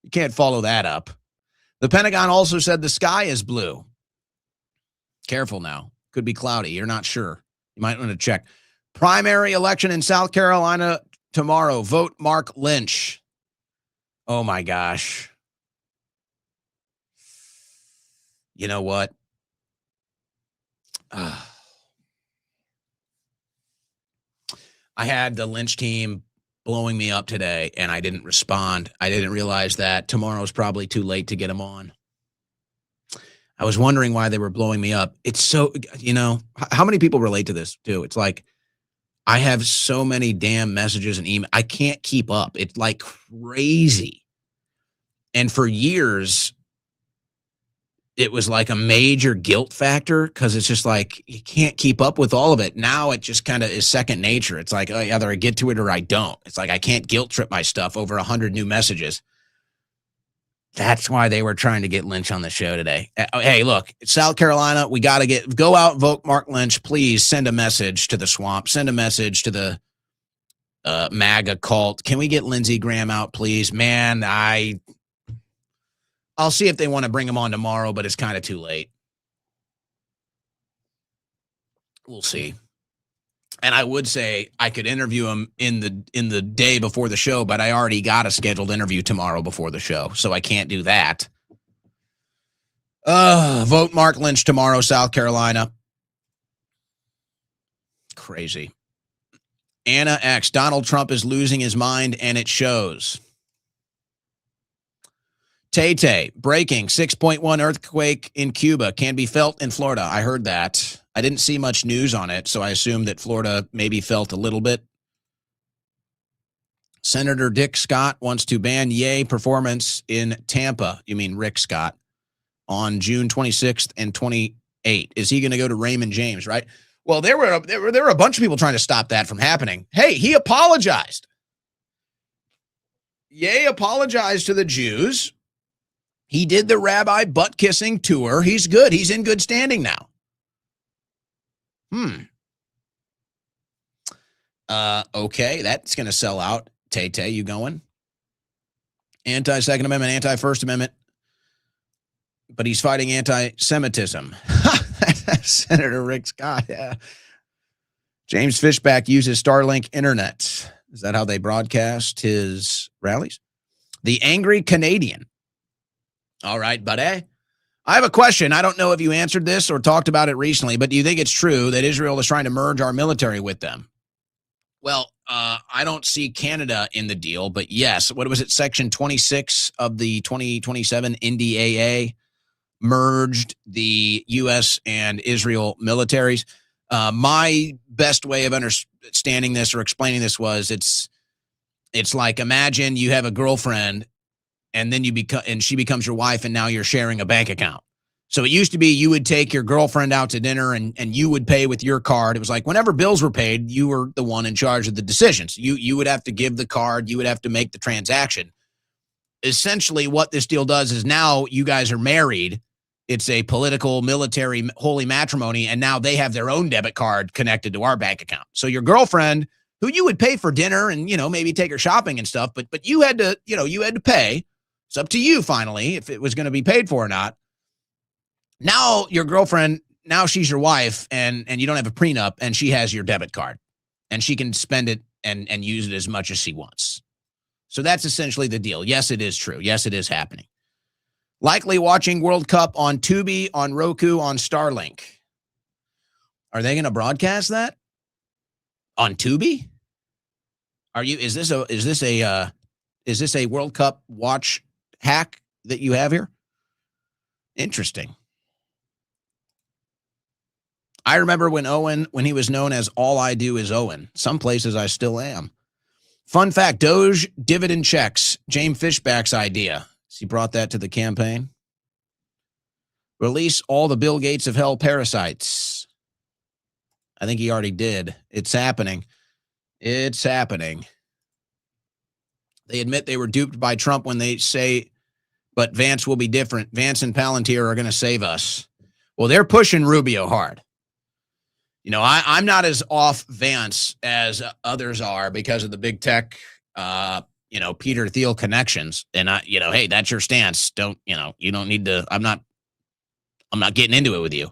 You can't follow that up. The Pentagon also said the sky is blue. Careful now. Could be cloudy. You're not sure. You might want to check. Primary election in South Carolina tomorrow. Vote Mark Lynch. Oh, my gosh. You know what? I had the Lynch team blowing me up today, and I didn't respond. I didn't realize that tomorrow's probably too late to get them on. I was wondering why they were blowing me up. It's so, how many people relate to this too? It's like, I have so many damn messages and emails. I can't keep up. It's like crazy. And for years, it was like a major guilt factor because it's just like you can't keep up with all of it. Now it just kind of is second nature. It's like either I get to it or I don't. It's like I can't guilt trip my stuff over 100 new messages. That's why they were trying to get Lynch on the show today. Hey, look, South Carolina, we got to go out and vote Mark Lynch. Please send a message to the swamp. Send a message to the MAGA cult. Can we get Lindsey Graham out, please? Man, I'll see if they want to bring him on tomorrow, but it's kind of too late. We'll see. And I would say I could interview him in the day before the show, but I already got a scheduled interview tomorrow before the show, so I can't do that. Vote Mark Lynch tomorrow, South Carolina. Crazy. Anna X. Donald Trump is losing his mind, and it shows. Tay-Tay, breaking 6.1 earthquake in Cuba can be felt in Florida. I heard that. I didn't see much news on it, so I assumed that Florida maybe felt a little bit. Senator Dick Scott wants to ban Ye performance in Tampa. You mean Rick Scott on June 26th and 28th. Is he going to go to Raymond James, right? Well, there were a bunch of people trying to stop that from happening. Hey, he apologized. Ye apologized to the Jews. He did the rabbi butt-kissing tour. He's good. He's in good standing now. Okay, that's going to sell out. Tay-Tay, you going? Anti-Second Amendment, anti-First Amendment. But he's fighting anti-Semitism. Senator Rick Scott, yeah. James Fishback uses Starlink Internet. Is that how they broadcast his rallies? The Angry Canadian. All right, buddy. I have a question. I don't know if you answered this or talked about it recently, but do you think it's true that Israel is trying to merge our military with them? Well, I don't see Canada in the deal, but yes. What was it? Section 26 of the 2027 NDAA merged the U.S. and Israel militaries. My best way of understanding this or explaining this was it's like, imagine you have a girlfriend and then she becomes your wife, and now you're sharing a bank account. So it used to be you would take your girlfriend out to dinner and you would pay with your card. It was like whenever bills were paid, you were the one in charge of the decisions. You would have to give the card. You would have to make the transaction. Essentially, what this deal does is now you guys are married. It's a political, military, holy matrimony, and now they have their own debit card connected to our bank account. So your girlfriend, who you would pay for dinner and, maybe take her shopping and stuff, but you had to, you had to pay. It's up to you finally if it was going to be paid for or not. Now your girlfriend, now she's your wife and you don't have a prenup and she has your debit card and she can spend it and use it as much as she wants. So that's essentially the deal. Yes, it is true. Yes, it is happening. Likely watching World Cup on Tubi, on Roku, on Starlink. Are they going to broadcast that on Tubi? Is this a World Cup watch hack that you have here? Interesting. I remember when he was known as All I Do Is Owen. Some places I still am. Fun fact, Doge dividend checks, James Fishback's idea. He brought that to the campaign. Release all the Bill Gates of hell parasites. I think he already did. It's happening. It's happening. They admit they were duped by Trump when they say, but Vance will be different. Vance and Palantir are going to save us. Well, they're pushing Rubio hard. I'm not as off Vance as others are because of the big tech, Peter Thiel connections. And hey, that's your stance. You don't need to, I'm not getting into it with you.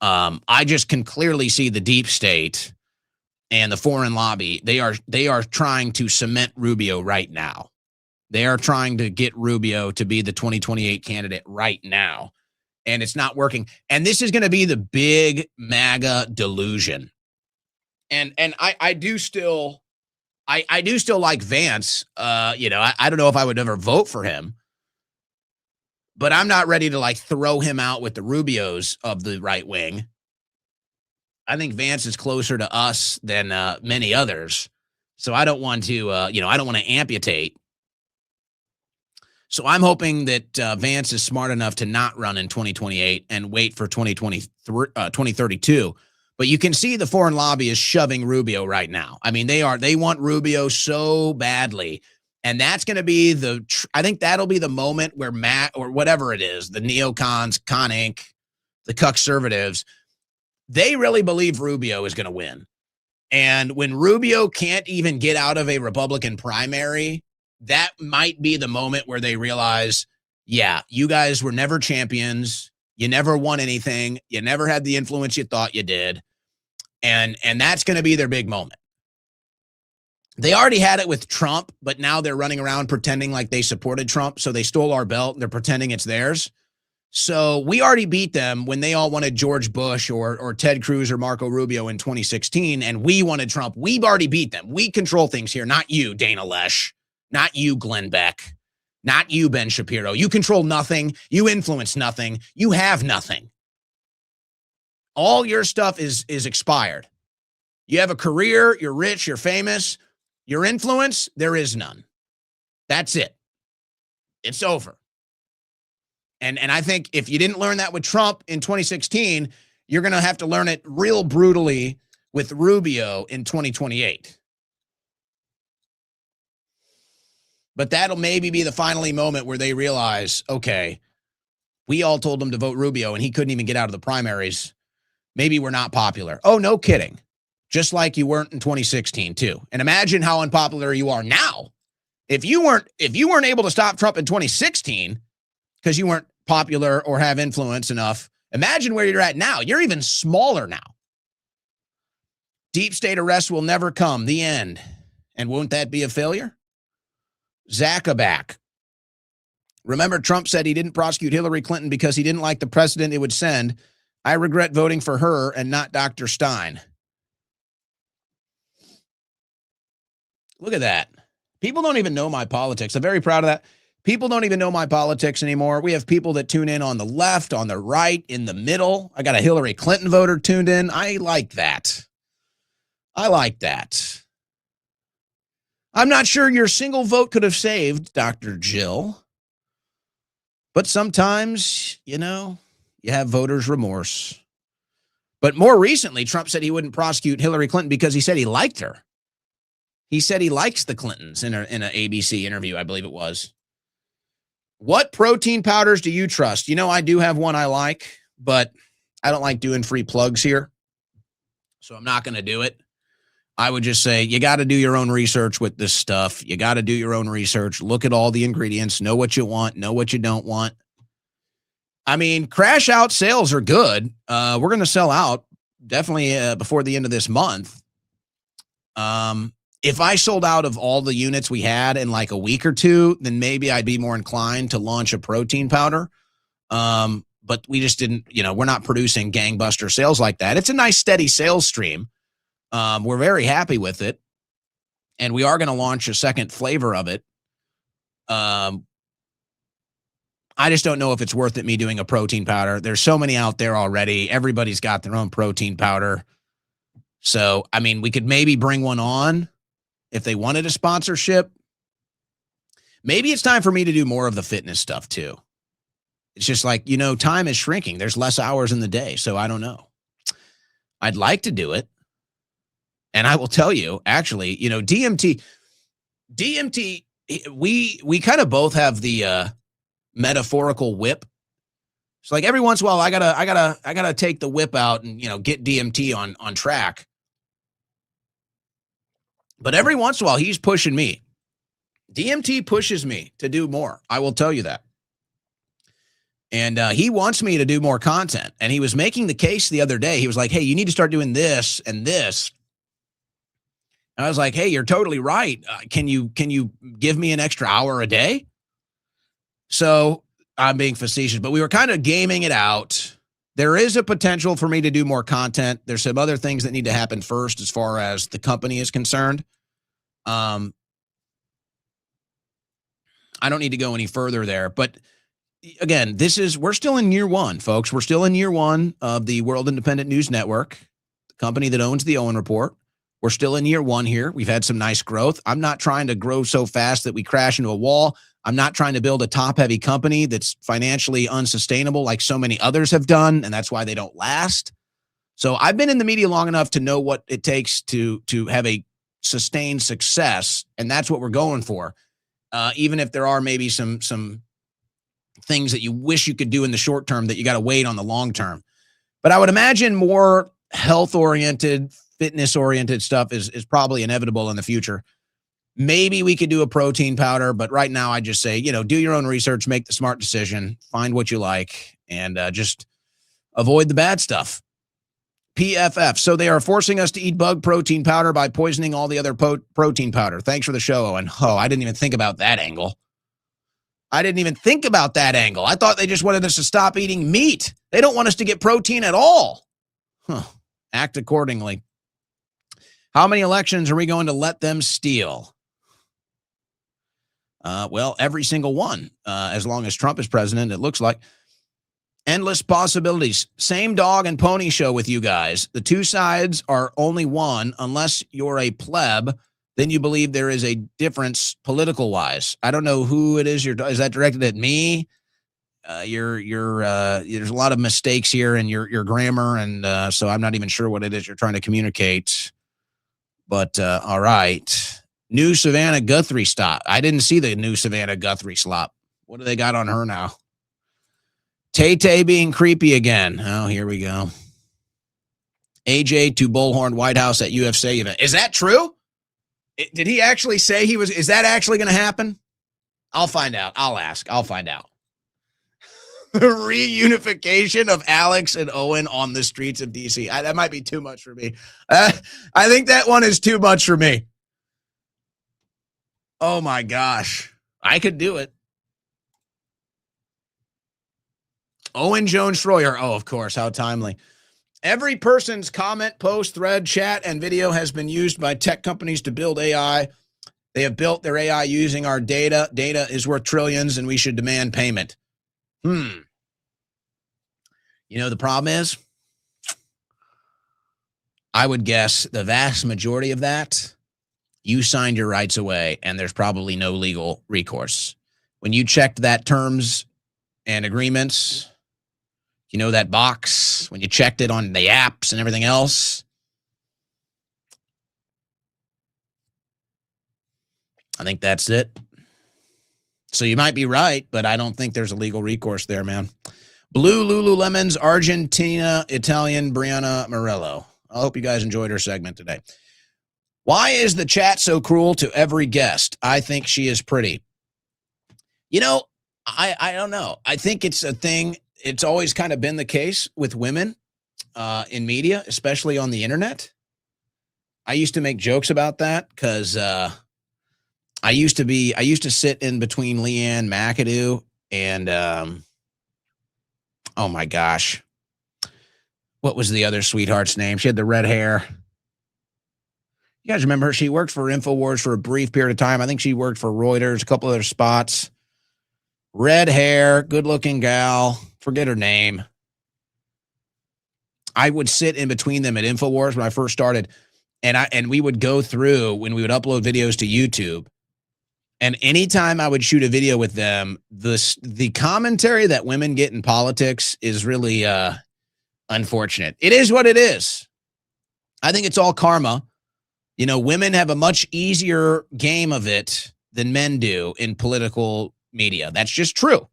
I just can clearly see the deep state and the foreign lobby. They are trying to cement Rubio right now. They are trying to get Rubio to be the 2028 candidate right now. And it's not working. And this is going to be the big MAGA delusion. And I do still like Vance. I don't know if I would ever vote for him, but I'm not ready to throw him out with the Rubios of the right wing. I think Vance is closer to us than many others. So I don't want to, I don't want to amputate. So I'm hoping that Vance is smart enough to not run in 2028 and wait for 2032. But you can see the foreign lobby is shoving Rubio right now. I mean, they want Rubio so badly. And that's going to be I think that'll be the moment where Matt or whatever it is, the neocons, Con Inc., the conservatives, they really believe Rubio is going to win. And when Rubio can't even get out of a Republican primary, that might be the moment where they realize, yeah, you guys were never champions. You never won anything. You never had the influence you thought you did. And that's going to be their big moment. They already had it with Trump, but now they're running around pretending like they supported Trump. So they stole our belt. They're pretending it's theirs. So we already beat them when they all wanted George Bush or Ted Cruz or Marco Rubio in 2016. And we wanted Trump. We've already beat them. We control things here. Not you, Dana Lesh. Not you, Glenn Beck. Not you, Ben Shapiro. You control nothing. You influence nothing. You have nothing. All your stuff is expired. You have a career. You're rich. You're famous. Your influence, there is none. That's it. It's over. And I think if you didn't learn that with Trump in 2016, you're going to have to learn it real brutally with Rubio in 2028. But that'll maybe be the finally moment where they realize, okay, we all told him to vote Rubio and he couldn't even get out of the primaries. Maybe we're not popular. Oh, no kidding. Just like you weren't in 2016 too. And imagine how unpopular you are now. If you weren't able to stop Trump in 2016 because you weren't popular or have influence enough, imagine where you're at now. You're even smaller now. Deep state arrest will never come. The end. And won't that be a failure? Zackaback. Remember, Trump said he didn't prosecute Hillary Clinton because he didn't like the precedent it would send. I regret voting for her and not Dr. Stein. Look at that. People don't even know my politics. I'm very proud of that. People don't even know my politics anymore. We have people that tune in on the left, on the right, in the middle. I got a Hillary Clinton voter tuned in. I like that. I like that. I'm not sure your single vote could have saved Dr. Jill. But sometimes, you have voters' remorse. But more recently, Trump said he wouldn't prosecute Hillary Clinton because he said he liked her. He said he likes the Clintons in an ABC interview, I believe it was. What protein powders do you trust? I do have one I like, but I don't like doing free plugs here. So I'm not going to do it. I would just say you got to do your own research with this stuff. You got to do your own research. Look at all the ingredients. Know what you want. Know what you don't want. I mean, crash out sales are good. We're going to sell out definitely before the end of this month. If I sold out of all the units we had in like a week or two, then maybe I'd be more inclined to launch a protein powder. But we just didn't, we're not producing gangbuster sales like that. It's a nice steady sales stream. We're very happy with it. And we are going to launch a second flavor of it. I just don't know if it's worth it me doing a protein powder. There's so many out there already. Everybody's got their own protein powder. So, I mean, we could maybe bring one on if they wanted a sponsorship. Maybe it's time for me to do more of the fitness stuff too. It's just like, time is shrinking. There's less hours in the day. So I don't know. I'd like to do it. And I will tell you, actually, DMT, we kind of both have the metaphorical whip. It's like every once in a while I gotta take the whip out and get DMT on track. But every once in a while he's pushing me. DMT pushes me to do more. I will tell you that. And he wants me to do more content. And he was making the case the other day. He was like, hey, you need to start doing this and this. And I was like, hey, you're totally right. Can you give me an extra hour a day? So I'm being facetious, but we were kind of gaming it out. There is a potential for me to do more content. There's some other things that need to happen first as far as the company is concerned. I don't need to go any further there, but again, we're still in year one, folks. We're still in year one of the World Independent News Network, the company that owns the Owen Report. We're still in year one here. We've had some nice growth. I'm not trying to grow so fast that we crash into a wall. I'm not trying to build a top-heavy company that's financially unsustainable like so many others have done, and that's why they don't last. So I've been in the media long enough to know what it takes to have a sustained success, and that's what we're going for. Even if there are maybe some things that you wish you could do in the short term that you got to wait on the long term. But I would imagine more health-oriented, fitness-oriented stuff is probably inevitable in the future. Maybe we could do a protein powder, but right now I just say, do your own research, make the smart decision, find what you like, and just avoid the bad stuff. PFF. So they are forcing us to eat bug protein powder by poisoning all the other protein powder. Thanks for the show, Owen. Oh, I didn't even think about that angle. I thought they just wanted us to stop eating meat. They don't want us to get protein at all. Act accordingly. How many elections are we going to let them steal? Well, every single one, as long as Trump is president, it looks like. Endless possibilities. Same dog and pony show with you guys. The two sides are only one. Unless you're a pleb, then you believe there is a difference political wise. I don't know who it is. Is that directed at me? There's a lot of mistakes here in your grammar, and so I'm not even sure what it is you're trying to communicate. But all right. New Savannah Guthrie stop. I didn't see the new Savannah Guthrie slop. What do they got on her now? Tay-Tay being creepy again. Oh, here we go. AJ to Bullhorn White House at UFC event. Is that true? Did he actually say he was? Is that actually going to happen? I'll find out. I'll ask. I'll find out. The reunification of Alex and Owen on the streets of DC. That might be too much for me. I think that one is too much for me. Oh my gosh. I could do it. Owen Jones Schroyer. Oh, of course. How timely. Every person's comment, post, thread, chat, and video has been used by tech companies to build AI. They have built their AI using our data. Data is worth trillions, and we should demand payment. The problem is, I would guess the vast majority of that you signed your rights away, and there's probably no legal recourse. When you checked that terms and agreements, you know, that box, when you checked it on the apps and everything else, I think that's it. So you might be right, but I don't think there's a legal recourse there, man. Blue Lululemons, Argentina, Italian, Brianna Morello. I hope you guys enjoyed her segment today. Why is the chat so cruel to every guest? I think she is pretty. You know, I don't know. I think it's a thing. It's always kind of been the case with women in media, especially on the internet. I used to make jokes about that because I used to sit in between Leanne McAdoo and oh my gosh, what was the other sweetheart's name? She had the red hair. You guys remember her? She worked for InfoWars for a brief period of time. I think she worked for Reuters, a couple other spots. Red hair, good-looking gal. Forget her name. I would sit in between them at InfoWars when I first started, and we would go through when we would upload videos to YouTube. And anytime I would shoot a video with them, the commentary that women get in politics is really unfortunate. It is what it is. I think it's all karma. You know, women have a much easier game of it than men do in political media. That's just true.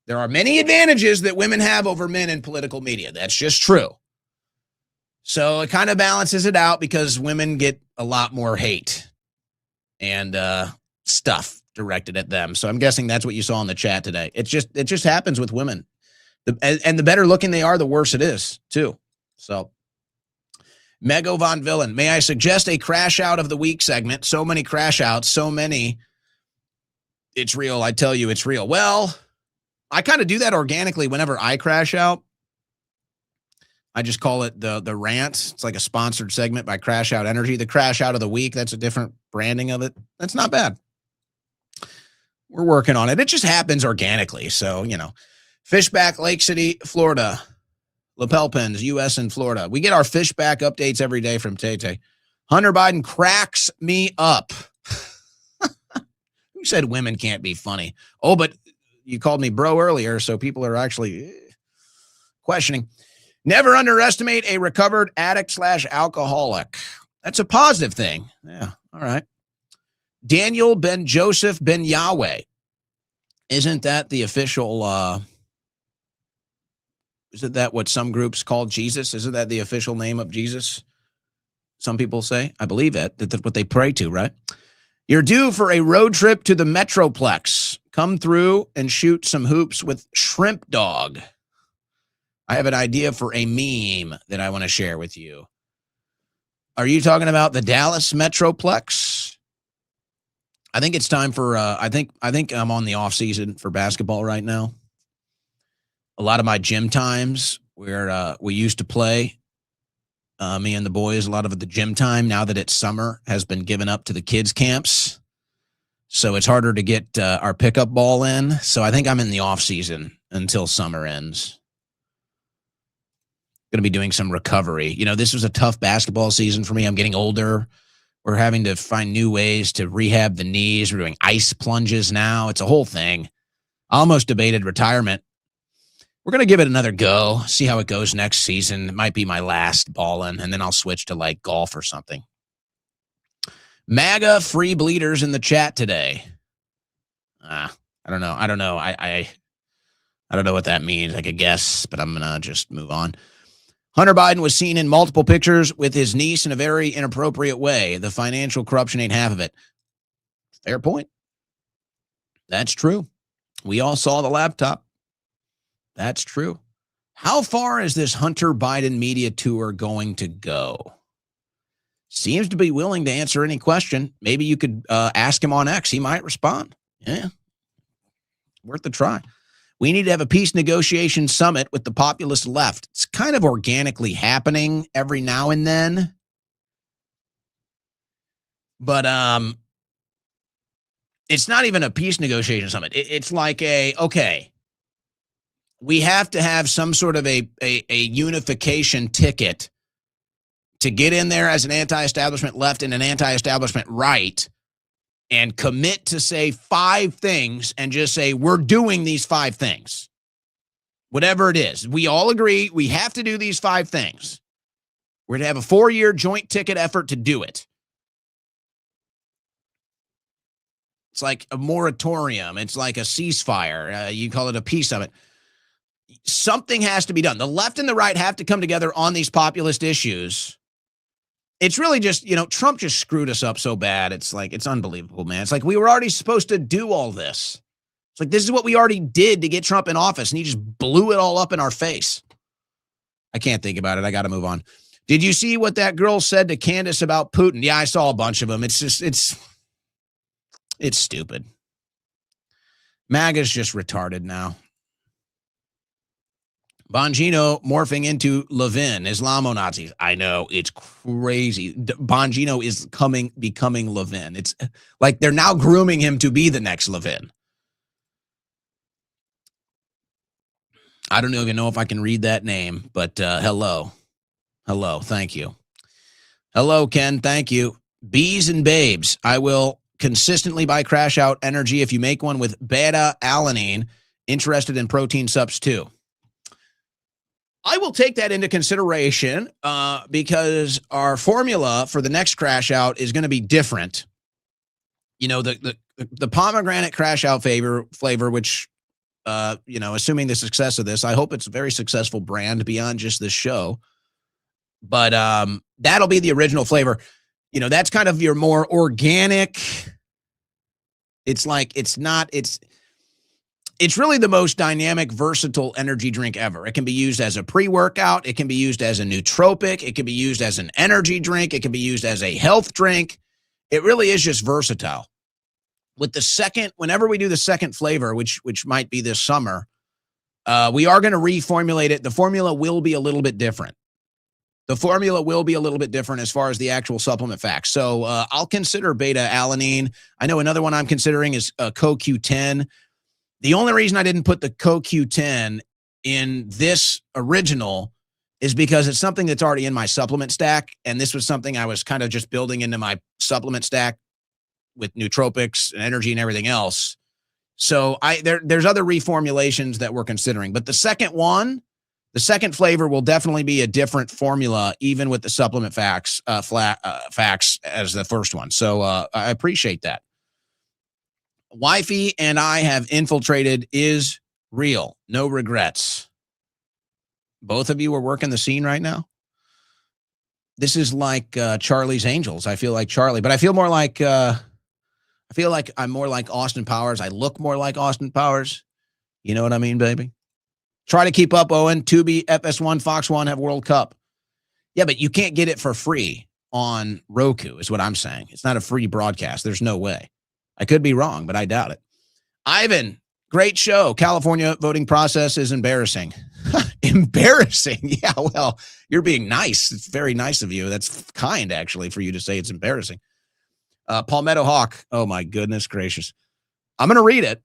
There are many advantages that women have over men in political media. That's just true. So it kind of balances it out because women get a lot more hate and stuff directed at them. So I'm guessing that's what you saw in the chat today. It just happens with women. And the better looking they are, the worse it is, too. So Mego Von Villain, may I suggest a crash out of the week segment? So many crash outs, so many. It's real. I tell you, it's real. Well, I kind of do that organically whenever I crash out. I just call it the rant. It's like a sponsored segment by Crash Out Energy. The crash out of the week, that's a different branding of it. That's not bad. We're working on it. It just happens organically. So, you know, Fishback, Lake City, Florida. Lapel Pins, U.S. and Florida. We get our Fishback updates every day from Tay-Tay. Hunter Biden cracks me up. Who said women can't be funny? Oh, but you called me bro earlier, so people are actually questioning. Never underestimate a recovered addict/alcoholic. That's a positive thing. Yeah, all right. Daniel Ben Joseph Ben Yahweh. Isn't that the official, isn't that what some groups call Jesus? Isn't that the official name of Jesus? Some people say. I believe it. That's what they pray to, right? You're due for a road trip to the Metroplex. Come through and shoot some hoops with Shrimp Dog. I have an idea for a meme that I want to share with you. Are you talking about the Dallas Metroplex? I think it's time for, I think I'm on the off season for basketball right now. A lot of my gym times where we used to play, me and the boys, a lot of the gym time, now that it's summer, has been given up to the kids' camps. So it's harder to get our pickup ball in. So I think I'm in the off season until summer ends. Going to be doing some recovery. You know, this was a tough basketball season for me. I'm getting older. We're having to find new ways to rehab the knees. We're doing ice plunges now. It's a whole thing. I almost debated retirement. We're going to give it another go, see how it goes next season. It might be my last ballin', and then I'll switch to, like, golf or something. MAGA free bleeders in the chat today. I don't know. I don't know. I don't know what that means. I could guess, but I'm going to just move on. Hunter Biden was seen in multiple pictures with his niece in a very inappropriate way. The financial corruption ain't half of it. Fair point. That's true. We all saw the laptop. That's true. How far is this Hunter Biden media tour going to go? Seems to be willing to answer any question. Maybe you could ask him on X. He might respond. Yeah. Worth a try. We need to have a peace negotiation summit with the populist left. It's kind of organically happening every now and then. But it's not even a peace negotiation summit. It's like okay, we have to have some sort of a unification ticket to get in there as an anti-establishment left and an anti-establishment right and commit to say 5 things and just say, we're doing these 5 things. Whatever it is. We all agree we have to do these 5 things. We're going to have a 4-year joint ticket effort to do it. It's like a moratorium. It's like a ceasefire. You call it a peace summit. Something has to be done. The left and the right have to come together on these populist issues. It's really just, Trump just screwed us up so bad. It's like, it's unbelievable, man. It's like we were already supposed to do all this. It's like, this is what we already did to get Trump in office, and he just blew it all up in our face. I can't think about it. I got to move on. Did you see what that girl said to Candace about Putin? Yeah, I saw a bunch of them. It's just, it's stupid. MAGA's just retarded now. Bongino morphing into Levin, Islamo-Nazis. I know, it's crazy. Bongino is becoming Levin. It's like they're now grooming him to be the next Levin. I don't even know if I can read that name, but hello. Hello, thank you. Hello, Ken, thank you. Bees and babes, I will consistently buy Crash Out Energy if you make one with beta-alanine. Interested in protein subs too. I will take that into consideration because our formula for the next Crash Out is going to be different. The pomegranate Crash Out flavor, which, assuming the success of this, I hope it's a very successful brand beyond just this show. But that'll be the original flavor. That's kind of your more organic. It's like, it's really the most dynamic, versatile energy drink ever. It can be used as a pre-workout. It can be used as a nootropic. It can be used as an energy drink. It can be used as a health drink. It really is just versatile. With whenever we do the second flavor, which might be this summer, we are going to reformulate it. The formula will be a little bit different. As far as the actual supplement facts. So I'll consider beta-alanine. I know another one I'm considering is CoQ10. The only reason I didn't put the CoQ10 in this original is because it's something that's already in my supplement stack, and this was something I was kind of just building into my supplement stack with nootropics and energy and everything else. So there's other reformulations that we're considering. But the second flavor will definitely be a different formula, even with the supplement facts as the first one. So I appreciate that. Wifey and I have infiltrated is real. No regrets. Both of you are working the scene right now. This is like Charlie's Angels. I feel like Charlie, but I feel more like I'm more like Austin Powers. I look more like Austin Powers. You know what I mean, baby? Try to keep up, Owen. Tubi, FS1, Fox 1 have World Cup. Yeah, but you can't get it for free on Roku is what I'm saying. It's not a free broadcast. There's no way. I could be wrong, but I doubt it. Ivan, great show. California voting process is embarrassing. Embarrassing? Yeah, well, you're being nice. It's very nice of you. That's kind, actually, for you to say it's embarrassing. Palmetto Hawk. Oh, my goodness gracious. I'm going to read it.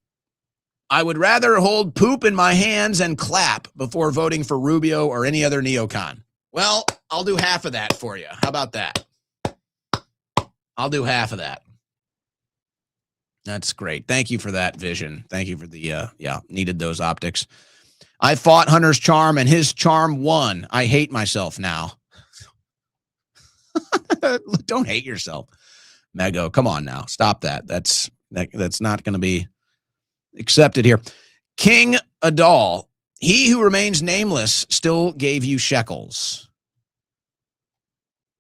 I would rather hold poop in my hands and clap before voting for Rubio or any other neocon. Well, I'll do half of that for you. How about that? I'll do half of that. That's great. Thank you for that vision. Thank you for the, needed those optics. I fought Hunter's charm and his charm won. I hate myself now. Don't hate yourself. Mego, come on now. Stop that. That's not going to be accepted here. King Adal, he who remains nameless still gave you shekels.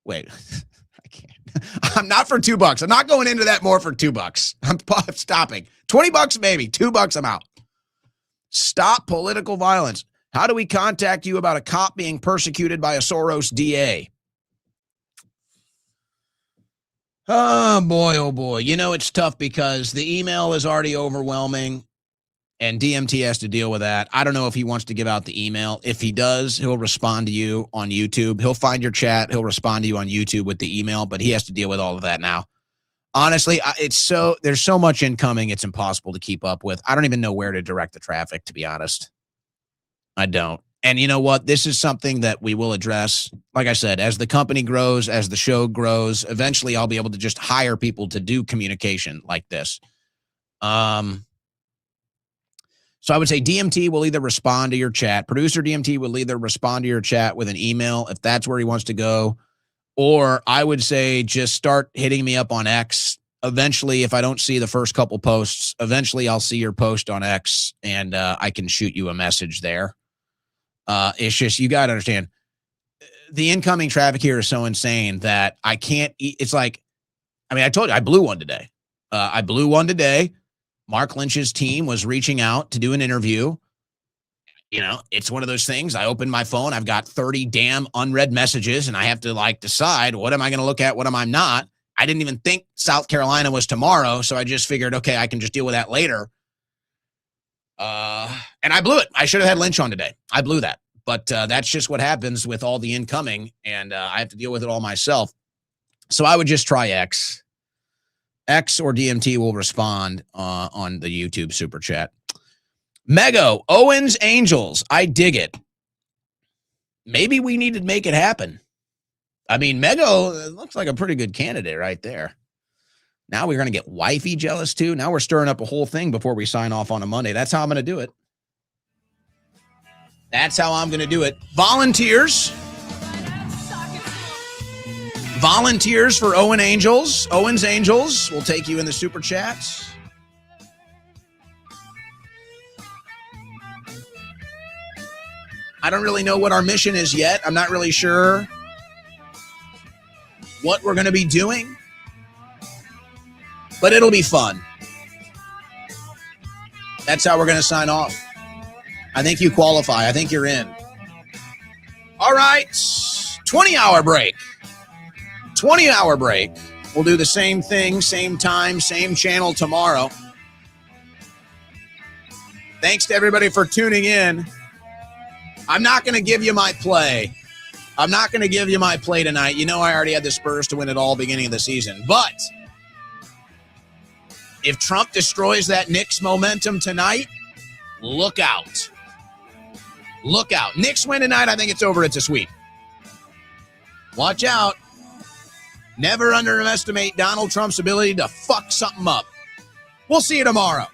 Wait, I can't. I'm not for $2. I'm not going into that more for $2. I'm stopping. $20 maybe. $2 I'm out. Stop political violence. How do we contact you about a cop being persecuted by a Soros DA? Oh, boy, oh, boy. You know, it's tough because the email is already overwhelming and DMT has to deal with that. I don't know if he wants to give out the email. If he does, he'll respond to you on YouTube. He'll find your chat. He'll respond to you on YouTube with the email, but he has to deal with all of that now. Honestly, there's so much incoming, it's impossible to keep up with. I don't even know where to direct the traffic, to be honest. I don't. And you know what? This is something that we will address. Like I said, as the company grows, as the show grows, eventually I'll be able to just hire people to do communication like this. So I would say DMT will either respond to your chat. Producer DMT will either respond to your chat with an email if that's where he wants to go. Or I would say just start hitting me up on X. Eventually, if I don't see the first couple posts, eventually I'll see your post on X and I can shoot you a message there. It's just, you got to understand, the incoming traffic here is so insane that I can't, it's like, I mean, I told you, I blew one today. Mark Lynch's team was reaching out to do an interview. You know, it's one of those things. I open my phone. I've got 30 damn unread messages and I have to like decide what am I going to look at? What am I not? I didn't even think South Carolina was tomorrow. So I just figured, okay, I can just deal with that later. And I blew it. I should have had Lynch on today. I blew that. But that's just what happens with all the incoming. And I have to deal with it all myself. So I would just try X. X or DMT will respond on the YouTube super chat. Mego, Owens Angels. I dig it. Maybe we need to make it happen. I mean, Mego looks like a pretty good candidate right there. Now we're going to get wifey jealous too. Now we're stirring up a whole thing before we sign off on a Monday. That's how I'm going to do it. That's how I'm going to do it. Volunteers. Volunteers for Owens Angels. We'll take you in the super chats. I don't really know what our mission is yet. I'm not really sure what we're going to be doing, but it'll be fun. That's how we're going to sign off. I think you qualify. I think you're in. All right. 20-hour break. 20-hour break. We'll do the same thing, same time, same channel tomorrow. Thanks to everybody for tuning in. I'm not going to give you my play. Tonight. You know I already had the Spurs to win it all beginning of the season. But if Trump destroys that Knicks momentum tonight, look out. Look out. Knicks win tonight. I think it's over. It's a sweep. Watch out. Never underestimate Donald Trump's ability to fuck something up. We'll see you tomorrow.